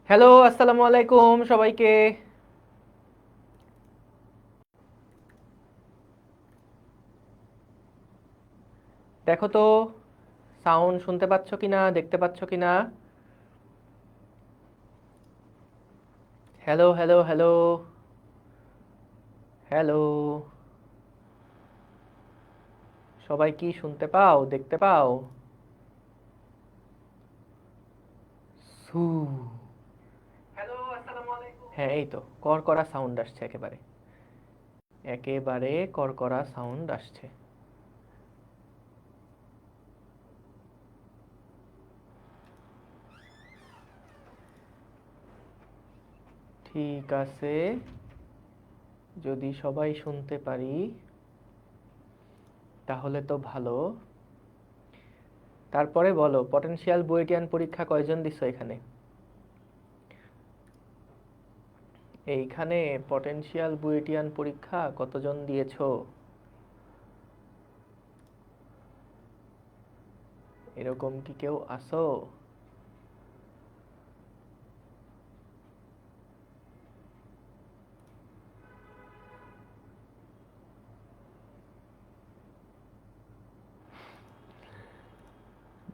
Hello, আসসালামু আলাইকুম সবাইকে। দেখো তো সাউন্ড শুনতে পাচ্ছ কিনা, দেখতে পাচ্ছ কিনা? Hello hello hello hello. সবাই কি শুনতে পাও, দেখতে পাও? সু। হ্যাঁ, এই তো করকরা সাউন্ড আসছে, একেবারে একেবারে করকরা সাউন্ড আসছে। ঠিক আছে, যদি সবাই শুনতে পারি তাহলে তো ভালো। তারপরে বলো, পটেনশিয়াল বুয়েটিয়ান পরীক্ষা কয়জন দিছো এখানে? এইখানে পটেনশিয়াল বুয়েটিয়ান পরীক্ষা কতজন দিয়েছো? এরকম কি কেউ আসো?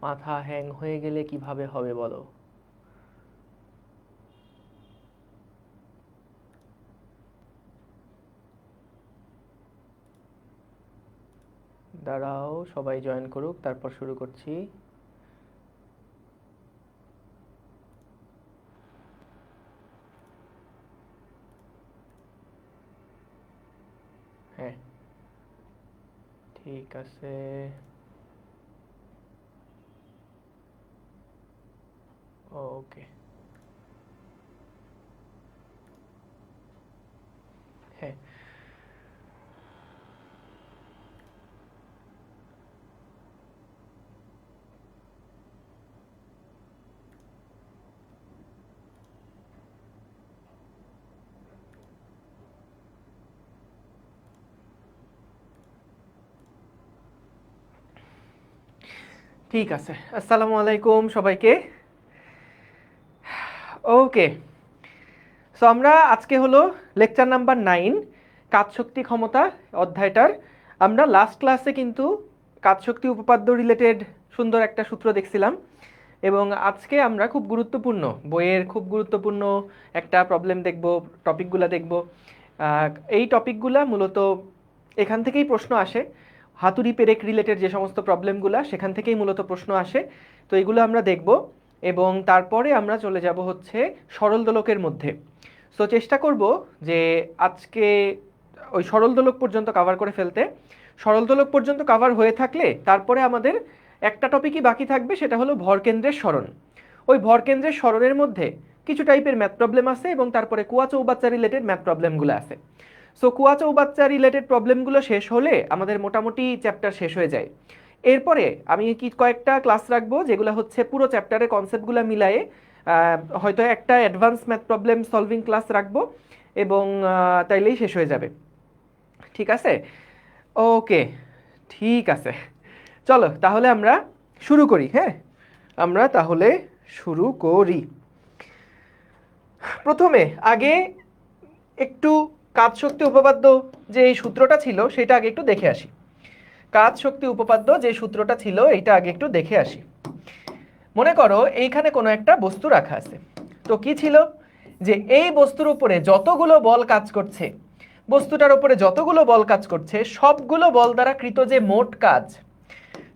মাথা হ্যাং হয়ে গেলে কিভাবে হবে বলো? দাঁড়াও, সবাই জয়েন করুক, তারপর শুরু করছি। হ্যাঁ, ঠিক আছে। ওকে। হ্যাঁ, ঠিক আছে। আসসালামু আলাইকুম সবাইকে। ওকে, সো আমরা আজকে হলো লেকচার নাম্বার 9, কাজ শক্তি ক্ষমতা অধ্যায়টার। আমরা লাস্ট ক্লাসে কিন্তু কাজ শক্তি উপপাদ্য রিলেটেড সুন্দর একটা সূত্র দেখছিলাম, এবং আজকে আমরা খুব গুরুত্বপূর্ণ, বইয়ের খুব গুরুত্বপূর্ণ একটা প্রবলেম দেখব, টপিকগুলা দেখব। এই টপিকগুলা মূলত এখান থেকেই প্রশ্ন আসে, হাতুড়ি পেরেক রিলেটেড যে সমস্ত প্রবলেমগুলা সেখান থেকেই মূলত প্রশ্ন আসে। তো এগুলো আমরা দেখব, এবং তারপরে আমরা চলে যাব হচ্ছে সরল দোলকের মধ্যে। সো চেষ্টা করব যে আজকে ওই সরল দোলক পর্যন্ত কভার করে ফেলতে। সরল দোলক পর্যন্ত কভার হয়ে থাকলে তারপরে আমাদের একটা টপিকই বাকি থাকবে, সেটা হলো ভরকেন্দ্রের সরণ। ওই ভরকেন্দ্রের সরণের মধ্যে কিছু টাইপের ম্যাথ প্রবলেম আছে, এবং তারপরে কুয়া চৌবাচ্চা রিলেটেড ম্যাথ প্রবলেমগুলো আছে। সো কুয়া চৌবাচ্চা রিলেটেড প্রবলেমগুলো শেষ হলে আমাদের মোটামুটি চ্যাপ্টার শেষ হয়ে যায়। এরপরে আমি কি কয়েকটা ক্লাস রাখবো যেগুলো হচ্ছে পুরো চ্যাপ্টারের কনসেপ্টগুলো মিলায়ে হয়তো একটা advance math problem solving class রাখবো, এবং তাইলেই শেষ হয়ে যাবে। ঠিক আছে? ওকে, ঠিক আছে। চলো তাহলে আমরা শুরু করি। হ্যাঁ, আমরা তাহলে শুরু করি। প্রথমে আগে একটু কাজ শক্তি উপপাদ্য যে এই সূত্রটা ছিল সেটা আগে একটু দেখে আসি। কাজ শক্তি উপপাদ্য যে সূত্রটা ছিল এইটা আগে একটু দেখে আসি। মনে করো এইখানে কোনো একটা বস্তু রাখা আছে। তো কি ছিল, যে এই বস্তুর উপরে যতগুলো বল কাজ করছে, বস্তুটার উপরে যতগুলো বল কাজ করছে, সবগুলো বল দ্বারা কৃত যে মোট কাজ,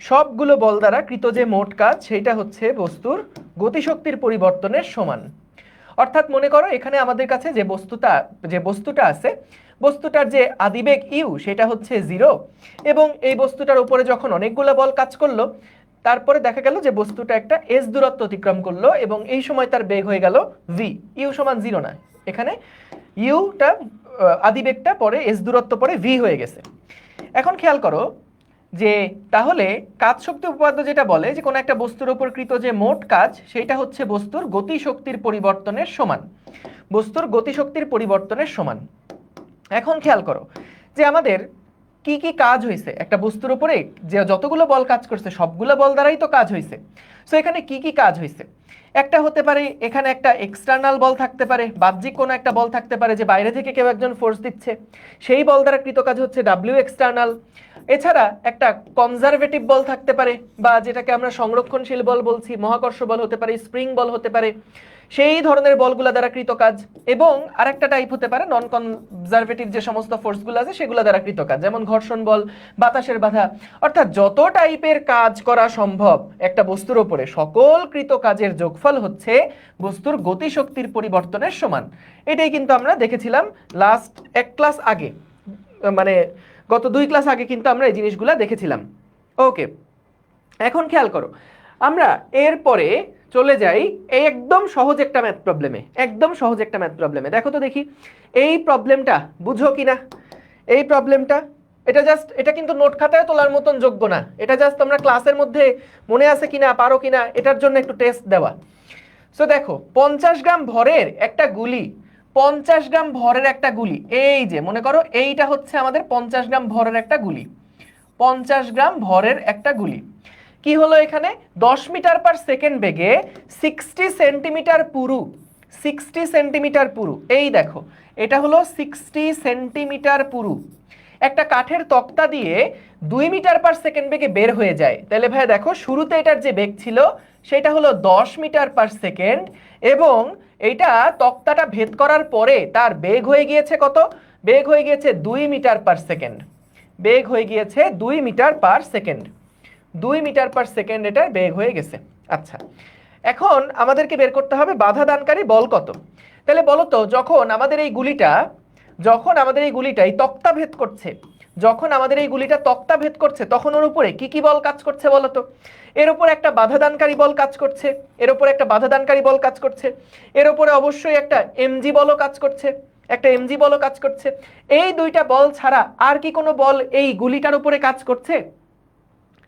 সবগুলো বল দ্বারা কৃত যে মোট কাজ, সেটা হচ্ছে বস্তুর গতিশক্তির পরিবর্তনের সমান। অর্থাৎ মনে করো এখানে আমাদের কাছে যে বস্তুটা আছে, বস্তুটার যে আদিবেগ ইউ সেটা হচ্ছে 0, এবং এই বস্তুটার উপরে যখন অনেকগুলো বল কাজ করলো, তারপরে দেখা গেল যে বস্তুটা একটা এস দূরত্ব অতিক্রম করলো, এবং এই সময় তার বেগ হয়ে গেল ভি। ইউ সমান 0 না, এখানে ইউটা আদিবেগটা পরে এস দূরত্ব পরে ভি হয়ে গেছে। এখন খেয়াল করো যে তাহলে কাজ শক্তি উপপাদ্য যেটা বলে যে কোনো একটা বস্তুর উপর কৃত যে মোট কাজ সেটা হচ্ছে বস্তুর গতিশক্তির পরিবর্তনের সমান, বস্তুর গতিশক্তির পরিবর্তনের সমান। এখন খেয়াল করো যে আমাদের কি কি কাজ হয়েছে একটা বস্তুর উপরে, যে যতগুলো বল কাজ করছে সবগুলো বল দ্বারাই তো কাজ হয়েছে। সো এখানে কি কি কাজ হয়েছে, একটা হতে পারে এখানে একটা এক্সটার্নাল বল থাকতে পারে, বাহ্যিক কোনো একটা বল থাকতে পারে যে বাইরে থেকে কেউ একজন ফোর্স দিচ্ছে, সেই বল দ্বারা কৃত কাজ হচ্ছে ডাব্লিউ এক্সটার্নাল। এছাড়া একটা কনজারভেটিভ বল থাকতে পারে, বা যেটাকে আমরা সংরক্ষণশীল বল বলছি, মহাকর্ষ বল হতে পারে, স্প্রিং বল হতে পারে, সেই ধরনের বলগুলো দ্বারা কৃত কাজ। এবং আরেকটা টাইপ হতে পারে নন কনজারভেটিভ যে সমস্ত ফোর্সগুলো আছে সেগুলো দ্বারা কৃত কাজ, যেমন ঘর্ষণ বল, বাতাসের বাধা। অর্থাৎ যত টাইপের কাজ করা সম্ভব একটা বস্তুর উপরে, সকল কৃত কাজের যোগফল হচ্ছে বস্তুর গতিশক্তির পরিবর্তনের সমান। এটাই কিন্তু আমরা দেখেছিলাম লাস্ট এক ক্লাস আগে, মানে গত 2 ক্লাস আগে কিন্তু আমরা এই জিনিসগুলো দেখেছিলাম। ওকে, এখন খেয়াল করো, আমরা এরপরে চলে যাই এই একদম সহজ একটা ম্যাথ প্রবলেমে, একদম সহজ একটা ম্যাথ প্রবলেমে। দেখো তো দেখি এই প্রবলেমটা বুঝো কিনা। এই প্রবলেমটা এটা কিন্তু নোট খাতায় তোলার মতন যোগ্য না, এটা জাস্ট আমরা ক্লাসের মধ্যে মনে আছে কিনা, পারো কিনা এটার জন্য একটু টেস্ট দেওয়া। সো দেখো 50 গ্রাম ভরের একটা গুলি, 50 গ্রাম ভরের একটা গুলি, এই যে মনে করো এইটা হচ্ছে আমাদের 50 গ্রাম ভরের একটা গুলি, 50 গ্রাম ভরের একটা গুলি। কি হলো এখানে 10 মিটার পার সেকেন্ড বেগে 60 সেন্টিমিটার পুরু, 60 সেন্টিমিটার পুরু, এই দেখো এটা হলো 60 সেন্টিমিটার পুরু একটা কাঠের তক্তা দিয়ে 2 মিটার পার সেকেন্ড বেগে বের হয়ে যায়। তাহলে ভাই দেখো শুরুতে এটার যে বেগ ছিল সেটা হলো 10 মিটার পার সেকেন্ড, এবং এইটা তক্তাটা ভেদ করার পরে তার বেগ হয়ে গিয়েছে কত, বেগ হয়ে গিয়েছে 2 মিটার পার সেকেন্ড, বেগ হয়ে গিয়েছে 2 metre per second, 2 metre per second এটার বেগ হয়ে গেছে। আচ্ছা, এখন আমাদেরকে বের করতে হবে বাধা দানকারী বল কত। তাহলে বলো তো যখন আমাদের এই গুলিটা এই তক্তা ভেদ করছে, যখন আমাদের এই গুলিটা তক্তা ভেদ করছে তখন ওর উপরে কি কি বল কাজ করছে বলো তো। এর উপর একটা বাধাদানকারী বল কাজ করছে, এর উপর একটা বাধাদানকারী বল কাজ করছে, এর উপরে অবশ্যই একটা এমজি বলও কাজ করছে, একটা এমজি বলও কাজ করছে। এই দুইটা বল ছাড়া আর কি কোনো বল এই গুলিটার উপরে কাজ করছে?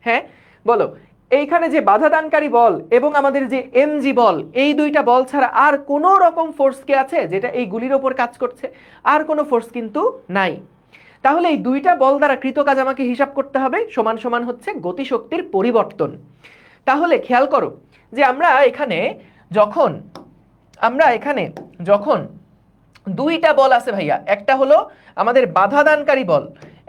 হ্যাঁ বলো, এইখানে যে বাধাদানকারী বল এবং আমাদের যে এমজি বল, এই দুইটা বল ছাড়া আর কোনো রকম ফোর্স কি আছে যেটা এই গুলির ওপর কাজ করছে? আর কোনো ফোর্স কিন্তু নাই। তাহলে এই দুইটা বল দ্বারা কৃত কাজ আমাকে হিসাব করতে হবে, সমান সমান হচ্ছে গতিশক্তির পরিবর্তন। তাহলে খেয়াল করো যে আমরা এখানে যখন দুইটা বল আছে ভাইয়া, একটা হলো আমাদের বাধাদানকারী বল,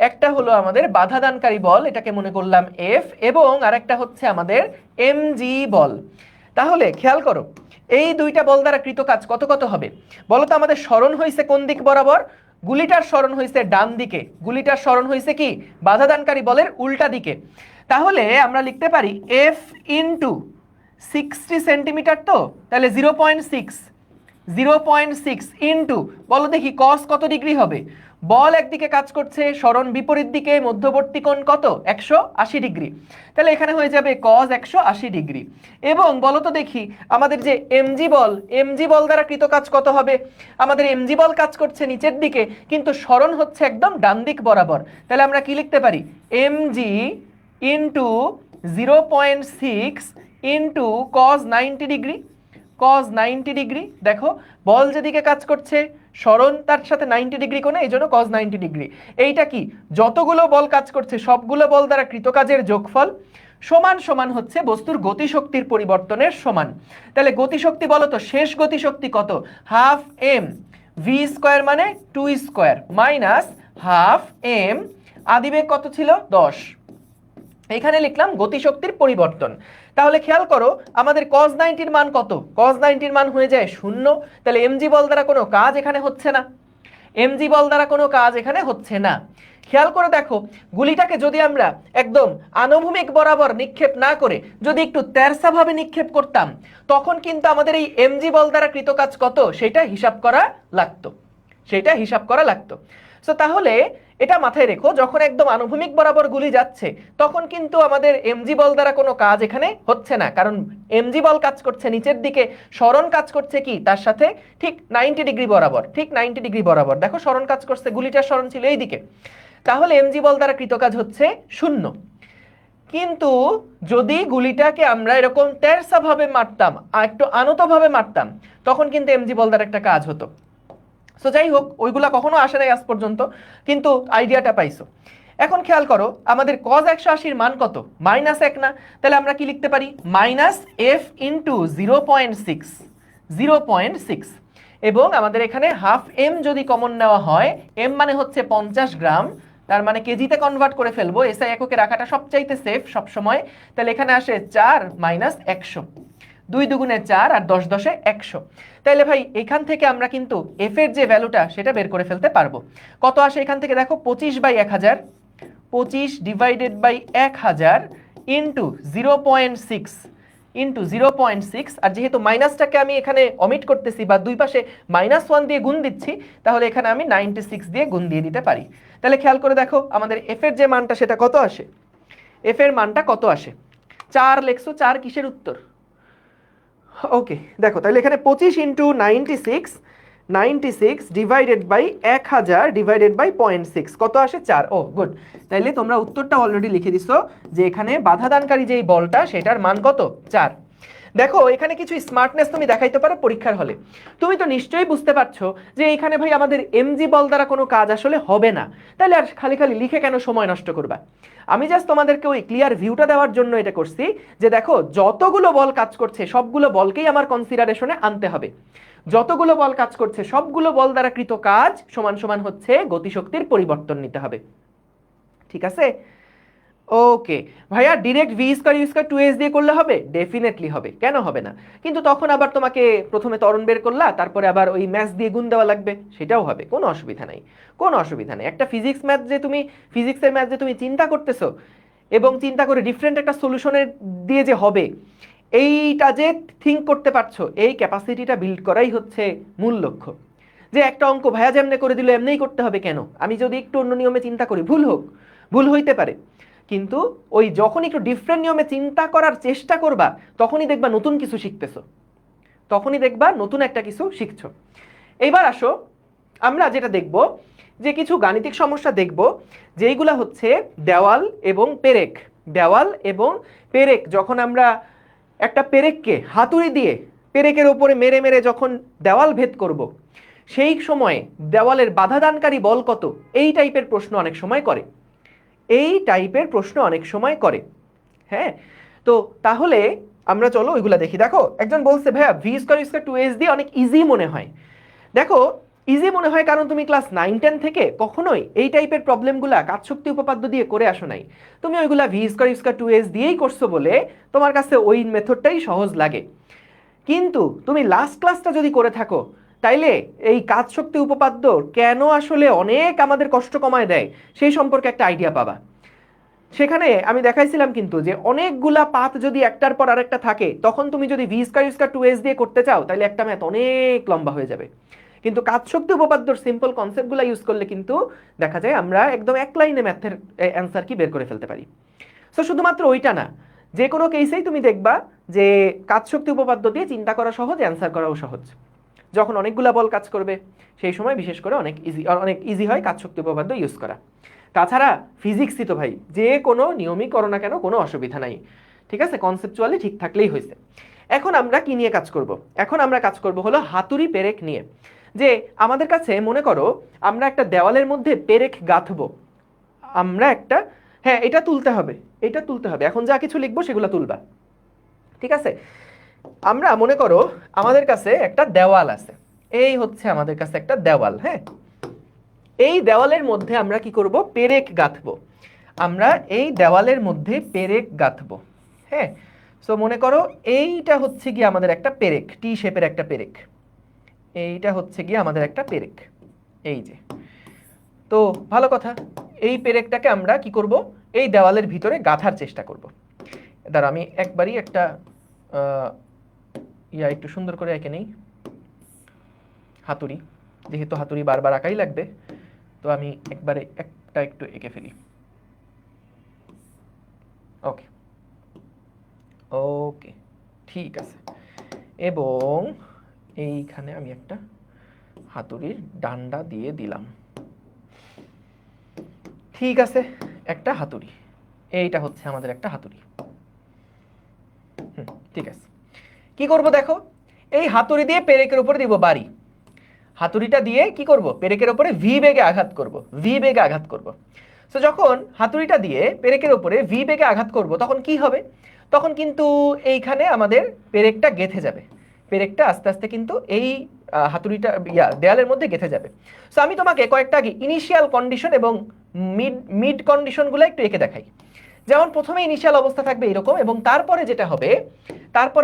একটা হলো আমাদের বাধাদানকারী বল, এটাকে মনে করলাম এফ, এবং আরেকটা হচ্ছে আমাদের এমজি বল। তাহলে খেয়াল করো এই দুইটা বল দ্বারা কৃত কাজ কত কত হবে বলো তো। আমাদের স্মরণ হয়েছে কোন দিক বরাবর? গুলিটার স্মরণ হয়েছে ডান দিকে, গুলিটার স্মরণ হয়েছে কি বাধাদানকারী বলের উল্টা দিকে। তাহলে আমরা লিখতে পারি এফ ইন্টু 60 সেন্টিমিটার, তো তাহলে 0.6 ইন্টু বলো দেখি কস কত ডিগ্রি হবে। বল একদিকে কাজ করছে, স্মরণ বিপরীত দিকে, মধ্যবর্তী কোণ কত 180 ডিগ্রি, তাহলে এখানে হয়ে যাবে কস 180 ডিগ্রি। এবং বলো তো দেখি আমাদের যে এমজি বল দ্বারা কৃত কাজ কত হবে। আমাদের এমজি বল কাজ করছে নিচের দিকে কিন্তু স্মরণ হচ্ছে একদম ডান দিক বরাবর, তাহলে আমরা কি লিখতে পারি MG into 0.6 into cos 90 degree, cos 90 degree. দেখো বল যেদিকে কাজ করছে স্মরণ তার সাথে 90 ডিগ্রি কোণে, এই জন্য cos 90 ডিগ্রি। এইটা কি যতগুলো বল কাজ করছে সবগুলো বল দ্বারা কৃত কাজের যোগফল সমান সমান হচ্ছে বস্তুর গতিশক্তির পরিবর্তনের সমান। তাহলে গতিশক্তি বলো তো, শেষ গতিশক্তি কত? হাফ এম ভি স্কোয়ার মানে 2 স্কোয়ার মাইনাস হাফ এম, আদিবেগ কত ছিল 10, এখানে লিখলাম গতিশক্তির পরিবর্তন। তাহলে খেয়াল করো আমাদের cos 90 এর মান কত? cos 90 এর মান হয়ে যায় 0। তাহলে এমজি বল দ্বারা কোনো কাজ এখানে হচ্ছে না, এমজি বল দ্বারা কোনো কাজ এখানে হচ্ছে না। খেয়াল করে দেখো গুলিটাকে যদি আমরা একদম আনুভূমিক বরাবর নিক্ষেপ না করে যদি একটু তেরছাভাবে নিক্ষেপ করতাম তখন কিন্তু আমাদের এই এমজি বল দ্বারা কৃত কাজ কত সেটা হিসাব করা লাগতো, সো তাহলে এটা মাথায় রেখো, যখন একদম আনুভূমিক বরাবর গুলি যাচ্ছে তখন কিন্তু আমাদের এমজি বল দ্বারা কোনো কাজ এখানে হচ্ছে না, কারণ এমজি বল কাজ করছে নিচের দিকে, স্মরণ কাজ করছে কি তার সাথে ঠিক 90 ডিগ্রি বরাবর, ঠিক 90 ডিগ্রি বরাবর। দেখো স্মরণ কাজ করছে, গুলিটার স্মরণ ছিল এই দিকে, তাহলে এমজি বল দ্বারা কৃত কাজ হচ্ছে 0। কিন্তু যদি গুলিটাকে আমরা এরকম তেরছাভাবে মারতাম আর একটু আনতভাবে মারতাম তখন কিন্তু এমজি বল দ্বারা একটা কাজ হতো। সো যাই হোক ওইগুলা কখনো আসে নাই আজ পর্যন্ত, কিন্তু আইডিয়াটা পাইছো। এখন খেয়াল করো আমাদের cos 180 মান কত, -1 না? তাহলে আমরা কি লিখতে পারি, -f ইন্টু 0.6 এবং আমাদের এখানে হাফ এম যদি কমন নেওয়া হয়, এম মানে হচ্ছে 50 গ্রাম, তার মানে কেজিতে কনভার্ট করে ফেলবো, এসআই এককে রাখাটা সবচাইতে সেফ সবসময়। তাহলে এখানে আসে 4 - 100, 2 দুগুণে 4 আর 10 10 100। তাইলে ভাই এখান থেকে আমরা কিন্তু এফ এর যে ভ্যালুটা সেটা বের করে ফেলতে পারবো। কত আসে এখান থেকে দেখো, 25/1000, 25 ডিভাইডেড বাই 1000 ইন্টু 0.6 আর যেহেতু মাইনাসটাকে আমি এখানে অমিট করতেছি বা দুই পাশে -1 দিয়ে গুণ দিচ্ছি, তাহলে এখানে আমি 96 দিয়ে গুণ দিয়ে দিতে পারি। তাহলে খেয়াল করে দেখো আমাদের এফ এর যে মানটা সেটা কত আসে, এফ এর মানটা কত আসে, 4 লিখছো, 4 কিসের উত্তর? ওকে দেখো তাহলে এখানে 25 into 96 divided by 1000 divided by 0.6 কত আসে, 4। ও গুড, তাইলে তোমরা উত্তরটা অলরেডি লিখে দিছো যে এখানে বাধাদানকারী যেই বলটা সেটার মান কত, 4। দেখো এখানে কিছু স্মার্টনেস তুমি দেখাইতে পারো পরীক্ষার হলে। তুমি তো নিশ্চয়ই বুঝতে পারছো যে এখানে ভাই আমাদের এমজি বল দ্বারা কোনো কাজ আসলে হবে না, তাহলে আর খালি খালি লিখে কেন সময় নষ্ট করবা? আমি জাস্ট তোমাদেরকে ওই ক্লিয়ার ভিউটা দেওয়ার জন্য এটা করছি যে দেখো যতগুলো বল কাজ করছে সবগুলো বলকেই আমার কনসিডারেশনে আনতে হবে। যতগুলো বল কাজ করছে সবগুলো বল দ্বারা কৃত কাজ সমান সমান হচ্ছে গতিশক্তির পরিবর্তন নিতে হবে। ঠিক আছে? ওকে ভাইয়া, direct v square u square 2s দিয়ে করলে হবে? ডেফিনেটলি হবে, কেন হবে না? কিন্তু তখন আবার তোমাকে প্রথমে ত্বরণ বের করলা, তারপরে আবার ওই ম্যাথ দিয়ে গুণ দেওয়া লাগবে, সেটাও হবে, কোনো অসুবিধা নাই, কোনো অসুবিধা নেই। একটা ফিজিক্সের ম্যাথ যে তুমি চিন্তা করতেছো এবং চিন্তা করে ডিফারেন্ট একটা সলিউশনের দিয়ে যে হবে, এইটা যে থিঙ্ক করতে পারছো, এই ক্যাপাসিটিটা বিল্ড করাই হচ্ছে মূল লক্ষ্য। যে একটা অঙ্ক ভাইয়া যেমনে করে দিল এমনিই করতে হবে কেন? আমি যদি একটু অন্য নিয়মে চিন্তা করি, ভুল হইতে পারে, কিন্তু ওই যখন একটু ডিফারেন্ট নিয়মে চিন্তা করার চেষ্টা করবা তখনই দেখবা নতুন কিছু শিখতেছো, তখনই দেখবা নতুন একটা কিছু শিখছো। এইবার আসো আমরা যেটা দেখব যে কিছু গাণিতিক সমস্যা দেখব যেইগুলা হচ্ছে দেওয়াল এবং পেরেক। দেওয়াল এবং পেরেক, যখন আমরা একটা পেরেককে হাতুড়ি দিয়ে পেরেকের উপরে মেরে মেরে যখন দেওয়াল ভেদ করব, সেই সময়ে দেওয়ালের বাধাদানকারী বল কত, এই টাইপের প্রশ্ন অনেক সময় করে, হ্যাঁ। তো তাহলে আমরা চলো ওইগুলা দেখি। দেখো একজন বলছে ভাইয়া V square u square 2s দিয়ে অনেক ইজি মনে হয়। দেখো ইজি মনে হয় কারণ তুমি ক্লাস 9-10 থেকে কখনোই এই টাইপের প্রবলেমগুলা কাজশক্তি উপপাদ্য দিয়ে করে আসো নাই। তুমি ওইগুলা V square u square 2s দিয়েই করছো বলে তোমার কাছে ওই মেথডটাই সহজ লাগে। কিন্তু তুমি লাস্ট ক্লাসটা যদি করে থাকো তাইলে এই কাজশক্তি উপপাদ্য কেন আসলে অনেক আমাদের কষ্ট কমায় দেয় সেই সম্পর্কে একটা আইডিয়া পাবা। সেখানে আমি দেখাইছিলাম কিন্তু যে অনেকগুলা পাথ যদি একটার পর আরেকটা থাকে, তখন তুমি যদি V square u square 2s দিয়ে করতে চাও তাহলে একটা ম্যাথ অনেক লম্বা হয়ে যাবে। কিন্তু কাজশক্তি উপপাদ্যর সিম্পল কনসেপ্টগুলো ইউজ করলে কিন্তু দেখা যায় আমরা একদম এক লাইনে ম্যাথের অ্যান্সার কি বের করে ফেলতে পারি। সো শুধুমাত্র ওইটা না, যে কোনো কেসেই তুমি দেখবা যে কাজশক্তি উপপাদ্য দিয়ে চিন্তা করা সহজ, অ্যান্সার করাও সহজ। যখন অনেকগুলা বল কাজ করবে সেই সময় বিশেষ করে অনেক ইজি হয় কাজশক্তি উপপাদ্য ইউজ করা। তাছাড়া ফিজিক্সই তো ভাই, যে কোনো নিয়মই করো না কেন কোনো অসুবিধা নাই, ঠিক আছে, কনসেপচুয়ালি ঠিক থাকলেই হয়েছে। এখন আমরা কি নিয়ে কাজ করব? এখন আমরা কাজ করব হলো হাতুড়ি পেরেক নিয়ে। যে আমাদের কাছে মনে করো আমরা একটা দেওয়ালের মধ্যে পেরেক গাঁথবো, আমরা একটা, হ্যাঁ এটা তুলতে হবে, এখন যা কিছু লিখবো সেগুলো তুলবা, ঠিক আছে। আমরা মনে করো আমাদের কাছে একটা দেওয়াল আছে, এই হচ্ছে আমাদের কাছে একটা দেওয়াল, হ্যাঁ। এই দেওয়ালের মধ্যে আমরা কি করব? পেরেক গাঁথবো। আমরা এই দেওয়ালের মধ্যে পেরেক গাঁথবো, হ্যাঁ। সো মনে করো এইটা হচ্ছে গিয়ে আমাদের একটা পেরেক, টি শেপের একটা পেরেক, এইটা হচ্ছে গিয়ে আমাদের একটা পেরেক, এই যে। তো ভালো কথা, এই পেরেকটাকে আমরা কি করব? এই দেওয়ালের ভিতরে গাঁথার চেষ্টা করব। দাঁড়া আমি একবারই একটা একটু সুন্দর করে এঁকে নেই হাতুড়ি, যেহেতু হাতুড়ি বারবার আঁকাই লাগবে, তো আমি একবারে একটা একটু এঁকে ফেলি। ওকে ওকে ঠিক আছে। এবং এইখানে আমি একটা হাতুড়ির ডান্ডা দিয়ে দিলাম, ঠিক আছে, একটা হাতুড়ি, এইটা হচ্ছে আমাদের একটা হাতুড়ি। ঠিক আছে, কি করব দেখো, এই হাতুড়ি দিয়ে পেরেকের উপরে দিব বাড়ি, হাতুড়িটা দিয়ে কি করব? পেরেকের উপরে ভি বেগে আঘাত করব। সো যখন হাতুড়িটা দিয়ে পেরেকের উপরে ভি বেগে আঘাত করব তখন কি হবে? তখন কিন্তু এইখানে আমাদের পেরেকটা গেঁথে যাবে, পেরেকটা আস্তে আস্তে কিন্তু এই হাতুড়িটা দেয়ালের মধ্যে গেঁথে যাবে। সো আমি তোমাকে কয়েকটা আগে ইনিশিয়াল কন্ডিশন এবং মিড কন্ডিশনগুলো একটু এঁকে দেখাই। যেমন প্রথমে ইনিশিয়াল অবস্থা থাকবে এরকম, এবং তারপরে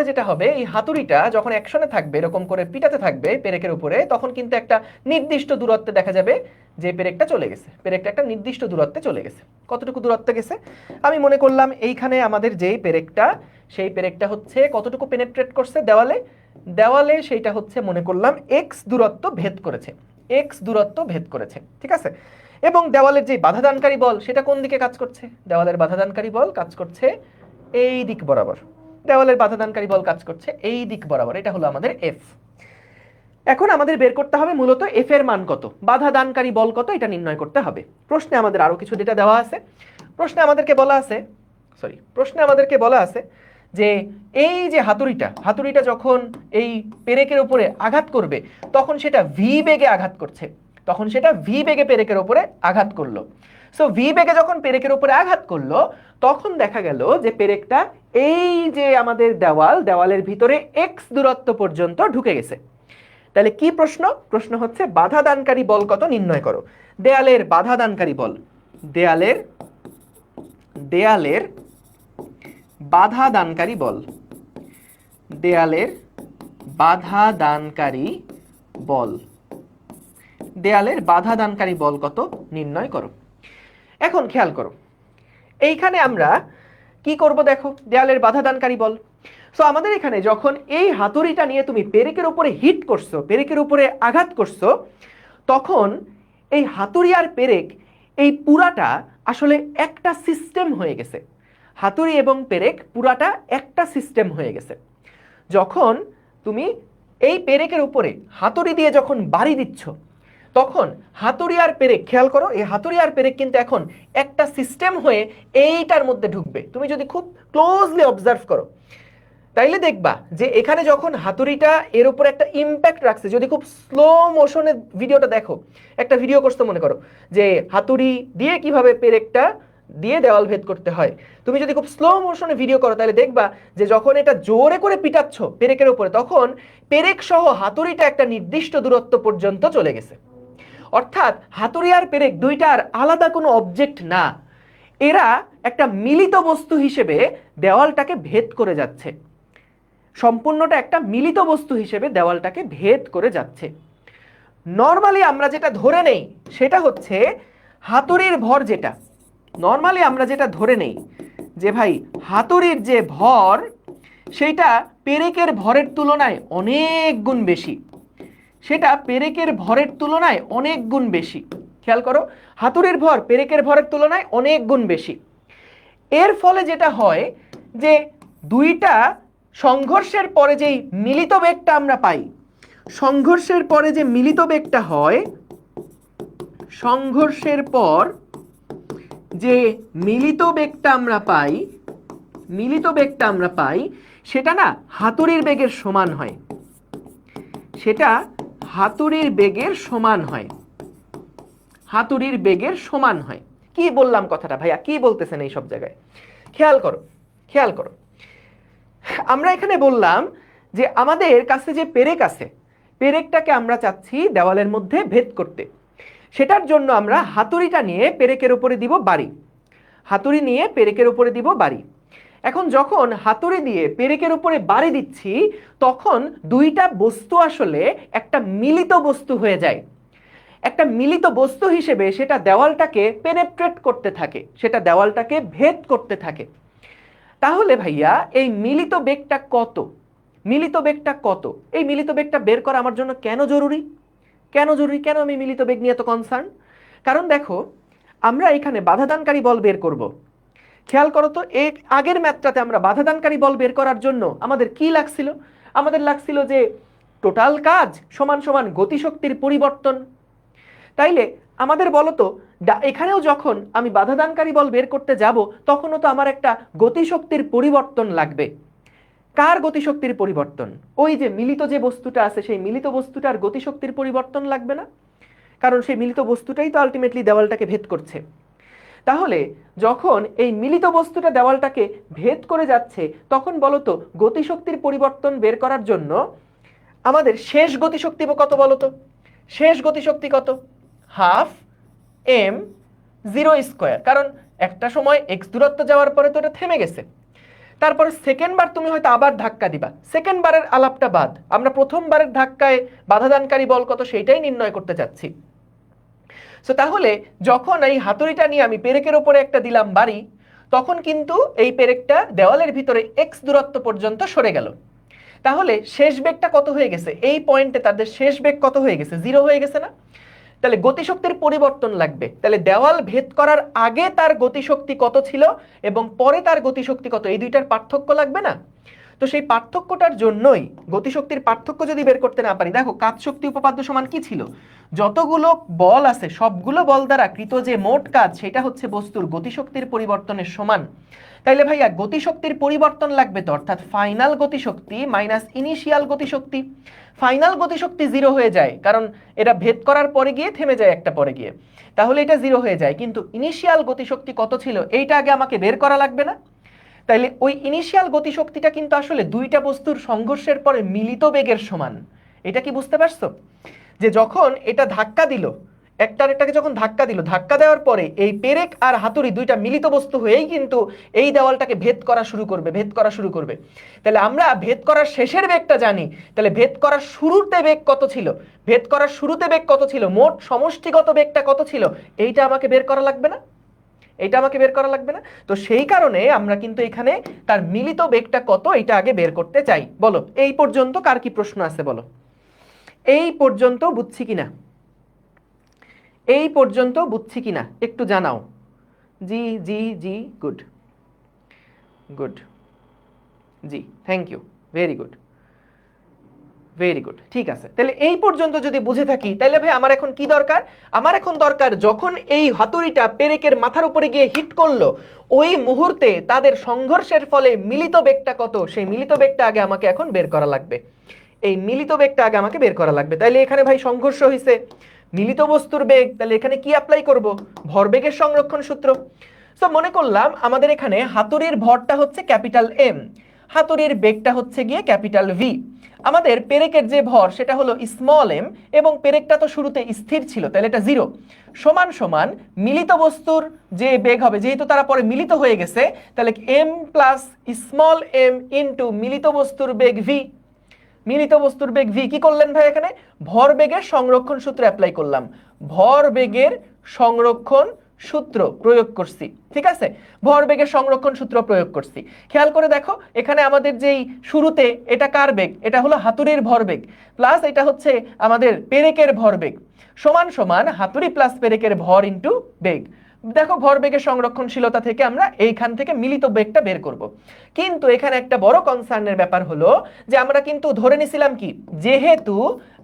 যেটা হবে এই হাতুড়িটা যখন অ্যাকশনে থাকবে, এরকম করে পিটাতে থাকবে পেরেকের উপরে, তখন কিন্তু একটা নির্দিষ্ট দূরত্বে দেখা যাবে যে পেরেকটা চলে গেছে, পেরেকটা একটা নির্দিষ্ট দূরত্বে চলে গেছে। কতটুকু দূরত্বে গেছে? আমি মনে করলাম এইখানে আমাদের যেই পেরেকটা, সেই পেরেকটা হচ্ছে কতটুকু পেনেট্রেট করছে দেওয়ালে সেইটা হচ্ছে মনে করলাম এক্স দূরত্ব ভেদ করেছে, এক্স দূরত্ব ভেদ করেছে, ঠিক আছে। এবং দেওয়ালের যে বাধাদানকারী বল সেটা কোন দিকে কাজ করছে? দেওয়ালের বাধাদানকারী বল কাজ করছে এই দিক বরাবর, দেওয়ালের বাধাদানকারী বল কাজ করছে এই দিক বরাবর, এটা হলো আমাদের এফ। এখন আমাদের বের করতে হবে মূলত এফ এর মান কত, বাধাদানকারী বল কত, এটা নির্ণয় করতে হবে। প্রশ্নে আমাদের আরো কিছু ডেটা দেওয়া আছে। প্রশ্নে আমাদেরকে বলা আছে যে এই যে হাতুড়িটা যখন এই পেরেকের উপরে আঘাত করবে তখন সেটা ভি বেগে আঘাত করছে, তখন সেটা ভি বেগে পেরেকের উপরে আঘাত করলো। সো ভি বেগে যখন পেরেকের উপরে আঘাত করলো তখন দেখা গেল যে পেরেকটা এই যে আমাদের দেওয়ালের ভিতরে এক্স দূরত্ব পর্যন্ত ঢুকে গেছে। তাহলে কি প্রশ্ন? প্রশ্ন হচ্ছে বাধাদানকারী বল কত নির্ণয় করো। দেয়ালের বাধাদানকারী বল, দেয়ালের বাধাদানকারী বল, দেয়ালের বাধাদানকারী বল, দেয়ালের বাধাদানকারী বল কত নির্ণয় করো। এখন খেয়াল করো এইখানে আমরা কি করব, দেখো দেয়ালের বাধাদানকারী বল। সো আমাদের এখানে যখন এই হাতুড়িটা নিয়ে তুমি পেরেকের উপরে হিট করছো, পেরেকের উপরে আঘাত করছো, তখন এই হাতুড়ি আর পেরেক এই পুরাটা আসলে একটা সিস্টেম হয়ে গেছে, হাতুড়ি এবং পেরেক পুরাটা একটা সিস্টেম হয়ে গেছে। যখন তুমি এই পেরেকের উপরে হাতুড়ি দিয়ে যখন বাড়ি দিচ্ছ তখন হাতুড়ি আর পেরেক, খেয়াল করো এই হাতুড়ি আর পেরেক কিন্তু এখন একটা সিস্টেম হয়ে এইটার মধ্যে ঢুকবে। তুমি যদি খুব ক্লোজলি অবজার্ভ করো তাইলে দেখবা যে এখানে যখন হাতুড়িটা এর উপর একটা ইম্প্যাক্ট রাখছে, যদি খুব স্লো মোশনে ভিডিওটা দেখো, একটা ভিডিও করতে মনে করো যে হাতুড়ি দিয়ে কিভাবে পেরেকটা দিয়ে দেওয়াল ভেদ করতে হয়, তুমি যদি খুব স্লো মোশনে ভিডিও করো তাহলে দেখবা যে যখন এটা জোরে করে পিটাচ্ছ পেরেকের উপরে তখন পেরেক সহ হাতুড়িটা একটা নির্দিষ্ট দূরত্ব পর্যন্ত চলে গেছে। অর্থাৎ হাতুড়ি আর পেরেক দুইটার আলাদা কোনো অবজেক্ট না, এরা একটা মিলিত বস্তু হিসেবে দেওয়ালটাকে ভেদ করে যাচ্ছে, সম্পূর্ণটা একটা মিলিত বস্তু হিসেবে দেওয়ালটাকে ভেদ করে যাচ্ছে। নরমালি আমরা যেটা ধরে নেই সেটা হচ্ছে হাতুড়ির ভর, যেটা নরমালি আমরা যেটা ধরে নেই যে ভাই হাতুড়ির যে ভর সেটা পেরেকের ভরের তুলনায় অনেক গুণ বেশি, সেটা পেরেকের ভরের তুলনায় অনেক গুণ বেশি। খেয়াল করো হাতুড়ির ভর পেরেকের ভরের তুলনায় অনেক গুণ বেশি। এর ফলে যেটা হয় যে দুইটা সংঘর্ষের পরে যেই মিলিত বেগটা আমরা পাই, সংঘর্ষের পরে যে মিলিত বেগটা হয়, সংঘর্ষের পর যে মিলিত বেগটা আমরা পাই সেটা না হাতুড়ির বেগের সমান হয়, সেটা হাতুড়ির বেগের সমান হয়, হাতুড়ির বেগের সমান হয়। কি বললাম কথাটা ভাইয়া, কি বলতেছেন এই সব জায়গায়? খেয়াল করো আমরা এখানে বললাম যে আমাদের কাছে যে পেরেক আছে, পেরেকটাকে আমরা চাচ্ছি দেওয়ালের মধ্যে ভেদ করতে, সেটার জন্য আমরা হাতুড়িটা নিয়ে পেরেকের উপরে দিব বাড়ি, হাতুড়ি নিয়ে পেরেকের উপরে দিব বাড়ি। এখন যখন হাতুড়ি দিয়ে পেরেকের উপরে বাড়ি দিচ্ছি তখন দুইটা বস্তু আসলে একটা মিলিত বস্তু হয়ে যায়, একটা মিলিত বস্তু হিসেবে সেটা দেওয়ালটাকে পেনেট্রেট করতে থাকে, সেটা দেওয়ালটাকে ভেদ করতে থাকে। তাহলে ভাইয়া এই মিলিত বেগটা কত, এই মিলিত বেগটা বের করা আমার জন্য কেন জরুরি, কেন আমি মিলিত বেগ নিয়ে এত কনসার্ন? কারণ দেখো আমরা এখানে বাধাদানকারী বল বের করব। খেয়াল করো তো এই আগের ম্যাথটাতে আমরা বাধাদানকারী বল বের করার জন্য আমাদের কি লাগছিল? আমাদের লাগছিল যে টোটাল কাজ সমান সমান গতিশক্তির পরিবর্তন। তাইলে আমাদের বলো তো এখানেও যখন আমি বাধাদানকারী বল বের করতে যাব তখনও তো আমার একটা গতিশক্তির পরিবর্তন লাগবে। কার গতিশক্তির পরিবর্তন? ওই যে মিলিত যে বস্তুটা আছে সেই মিলিত বস্তুটার গতিশক্তির পরিবর্তন লাগবে না? কারণ সেই মিলিত বস্তুটাই তো আলটিমেটলি দেওয়ালটাকে ভেদ করছে। তাহলে যখন এই মিলিত বস্তুটা দেওয়ালটাকে ভেদ করে যাচ্ছে তখন বলতো গতিশক্তির পরিবর্তন বের করার জন্য আমাদের শেষ গতিশক্তি কত বলতো? শেষ গতিশক্তি কত? হাফ এম জিরো স্কোয়ার, কারণ একটা সময় এক্স দূরত্ব যাওয়ার পরে তো এটা থেমে গেছে। তারপরে সেকেন্ড বার তুমি হয়তো আবার ধাক্কা দিবা, সেকেন্ড বারের আলাপটা বাদ, আমরা প্রথমবারের ধাক্কায় বাধাদানকারী বল কত সেইটাই নির্ণয় করতে চাচ্ছি। সো তাহলে যখন এই হাতুড়িটা নিয়ে আমি পেরেকের ওপরে একটা দিলাম বাড়ি, তখন কিন্তু এই পেরেকটা দেওয়ালের ভিতরে এক্স দূরত্ব পর্যন্ত সরে গেল। তাহলে শেষ বেগটা কত হয়ে গেছে? এই পয়েন্টে তাদের শেষ বেগ কত হয়ে গেছে? জিরো হয়ে গেছে না? তাহলে গতিশক্তির পরিবর্তন লাগবে। তাহলে দেওয়াল ভেদ করার আগে তার গতিশক্তি কত ছিল এবং পরে তার গতিশক্তি কত, এই দুইটার পার্থক্য লাগবে না? তো সেই পার্থক্যটার জন্যই গতিশক্তির পার্থক্য যদি বের করতে না পারি, দেখো কাজ শক্তি উপপাদ্য সমান কি ছিল? যতগুলো বল আছে সবগুলো বল দ্বারা কৃত যে মোট কাজ সেটা হচ্ছে বস্তুর গতিশক্তির পরিবর্তনের সমান। তাইলে ভাইয়া গতিশক্তির পরিবর্তন লাগবে তো, অর্থাৎ ফাইনাল গতিশক্তি মাইনাস ইনিশিয়াল গতিশক্তি। ফাইনাল গতিশক্তি জিরো হয়ে যায় কারণ এটা ভেদ করার পরে গিয়ে থেমে যায় একটা পরে গিয়ে, তাহলে এটা জিরো হয়ে যায়। কিন্তু ইনিশিয়াল গতিশক্তি কত ছিল এইটা আগে আমাকে বের করা লাগবে না? তাইলে ওই ইনিশিয়াল গতিশক্তিটা কিন্তু আসলে দুইটা বস্তুর সংঘর্ষের পরে মিলিত বেগের সমান। এটা কি বুঝতে পারছো? যে যখন এটা ধাক্কা দিল, একটার একটাকে যখন ধাক্কা দিল, ধাক্কা দেওয়ার পরে এই পেরেক আর হাতুড়ি দুইটা মিলিত বস্তু হয়েই কিন্তু এই দেওয়ালটাকে ভেদ করা শুরু করবে, ভেদ করা শুরু করবে। তাহলে আমরা ভেদ করার শেষের বেগটা জানি, তাহলে ভেদ করার শুরুতে বেগ কত ছিল? ভেদ করার শুরুতে বেগ কত ছিল? মোট সমষ্টিগত বেগটা কত ছিল? এইটা আমাকে বের করা লাগবে না? এটা আমাকে বের করা লাগবে না? তো সেই কারণে আমরা কিন্তু এখানে তার মিলিত বেগটা কত এটা আগে বের করতে চাই। বলো এই পর্যন্ত কার কি প্রশ্ন আছে? বলো এই পর্যন্ত বুঝছি কিনা, এই পর্যন্ত বুঝছি কিনা একটু জানাও। জি জি জি, গুড গুড, জি thank you, very good very good. ঠিক আছে, তাহলে এই পর্যন্ত যদি বুঝে থাকি তাহলে ভাই আমার এখন কি দরকার? আমার এখন দরকার যখন এই হাতুড়িটা পেরেকের মাথার উপরে গিয়ে হিট করলো ওই মুহূর্তে তাদের সংঘর্ষের ফলে মিলিত বেগটা কত, সেই মিলিত বেগটা আগে আমাকে এখন বের করা লাগবে। এই মিলিত বেগটা আগে আমাকে বের করা লাগবে। তাইলে এখানে ভাই সংঘর্ষ হয়েছে, মিলিত বস্তুর বেগ, তাহলে এখানে কি অ্যাপ্লাই করব? ভরবেগের সংরক্ষণ সূত্র। সো মনে করলাম আমাদের এখানে হাতুড়ির ভরটা হচ্ছে ক্যাপিটাল এম, হাতুড়ির বেগটা হচ্ছে গিয়ে ক্যাপিটাল ভি। আমাদের পেরেকের যে ভর সেটা হলো স্মল এম এবং পেরেকটা তো শুরুতে স্থির ছিল, তাহলে এটা জিরো, সমান সমান মিলিত বস্তুর যে বেগ হবে, যেহেতু তারা পরে মিলিত হয়ে গেছে তাহলে M plus small M into মিলিত বস্তুর বেগ ভি। মিলিত বস্তুর বেগ ভি কি করলেন ভাই? এখানে ভর বেগের সংরক্ষণ সূত্র অ্যাপ্লাই করলাম, ভর বেগের সংরক্ষণ সূত্র প্রয়োগ করছি। ঠিক আছে, ভর বেগের সংরক্ষণ সূত্র প্রয়োগ করছি। খেয়াল করে দেখো এখানে আমাদের যেই শুরুতে এটা কার বেগ? এটা হলো হাতুড়ির ভরবেগ প্লাস এটা হচ্ছে আমাদের পেরেকের ভরবেগ, সমান সমান হাতুড়ি প্লাস পেরেকের ভর ইন্টু বেগ। দেখো ভরবেগের সংরক্ষণশীলতা থেকে আমরা এইখান থেকে মিলিত বেগটা বের করব। কিন্তু এখানে একটা বড় কনসার্নের ব্যাপার হলো যে আমরা কিন্তু ধরে নিছিলাম কি, যেহেতু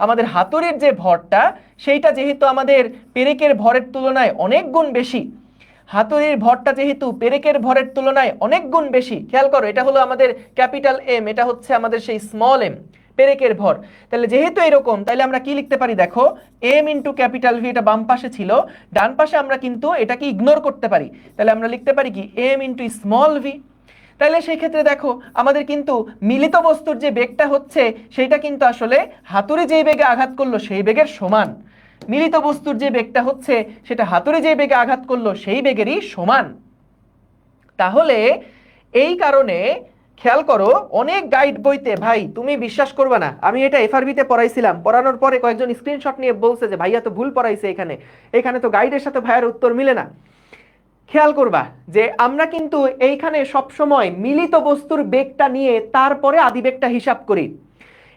আমাদের হাতুড়ির যে ভরটা সেইটা যেহেতু আমাদের পেরেকের ভরের তুলনায় অনেক গুণ বেশি, হাতুড়ির ভরটা যেহেতু পেরেকের ভরের তুলনায় অনেক গুণ বেশি, খেয়াল করো এটা হলো আমাদের ক্যাপিটাল এম, এটা হচ্ছে আমাদের সেই স্মল এম পেরেকের ভর। তাহলে যেহেতু এরকম তাহলে আমরা কি লিখতে পারি? দেখো এম ইন্টু ক্যাপিটাল ভি, এটা বাম পাশে ছিল, ডান পাশে আমরা কিন্তু এটাকে ইগনোর করতে পারি, তাহলে আমরা লিখতে পারি কি এম ইন্টু স্মল ভি। তাহলে সেই ক্ষেত্রে দেখো আমাদের কিন্তু মিলিত বস্তুর যে বেগটা হচ্ছে সেইটা কিন্তু আসলে হাতুড়ি যেই বেগে আঘাত করলো সেই বেগের সমান। মিলিত বস্তুর যে বেগটা হচ্ছে সেটা হাতুড়ি যেই বেগে আঘাত করলো সেই বেগেরই সমান। তাহলে এই কারণে খেয়াল করো অনেক গাইড বইতে, ভাই তুমি বিশ্বাস করবে না, আমি এটা এফআরবিতে পড়াইছিলাম, পড়ানোর পরে কয়েকজন স্ক্রিনশট নিয়ে বলছে যে ভাইয়া তো ভুল পড়াইছে, এখানে এখানে তো গাইডের সাথে ভাইয়ার উত্তর মিলে না। খেয়াল করবা যে আমরা কিন্তু এইখানে সবসময় মিলিত বস্তুর বেগটা নিয়ে তারপরে আদিবেগটা হিসাব করি,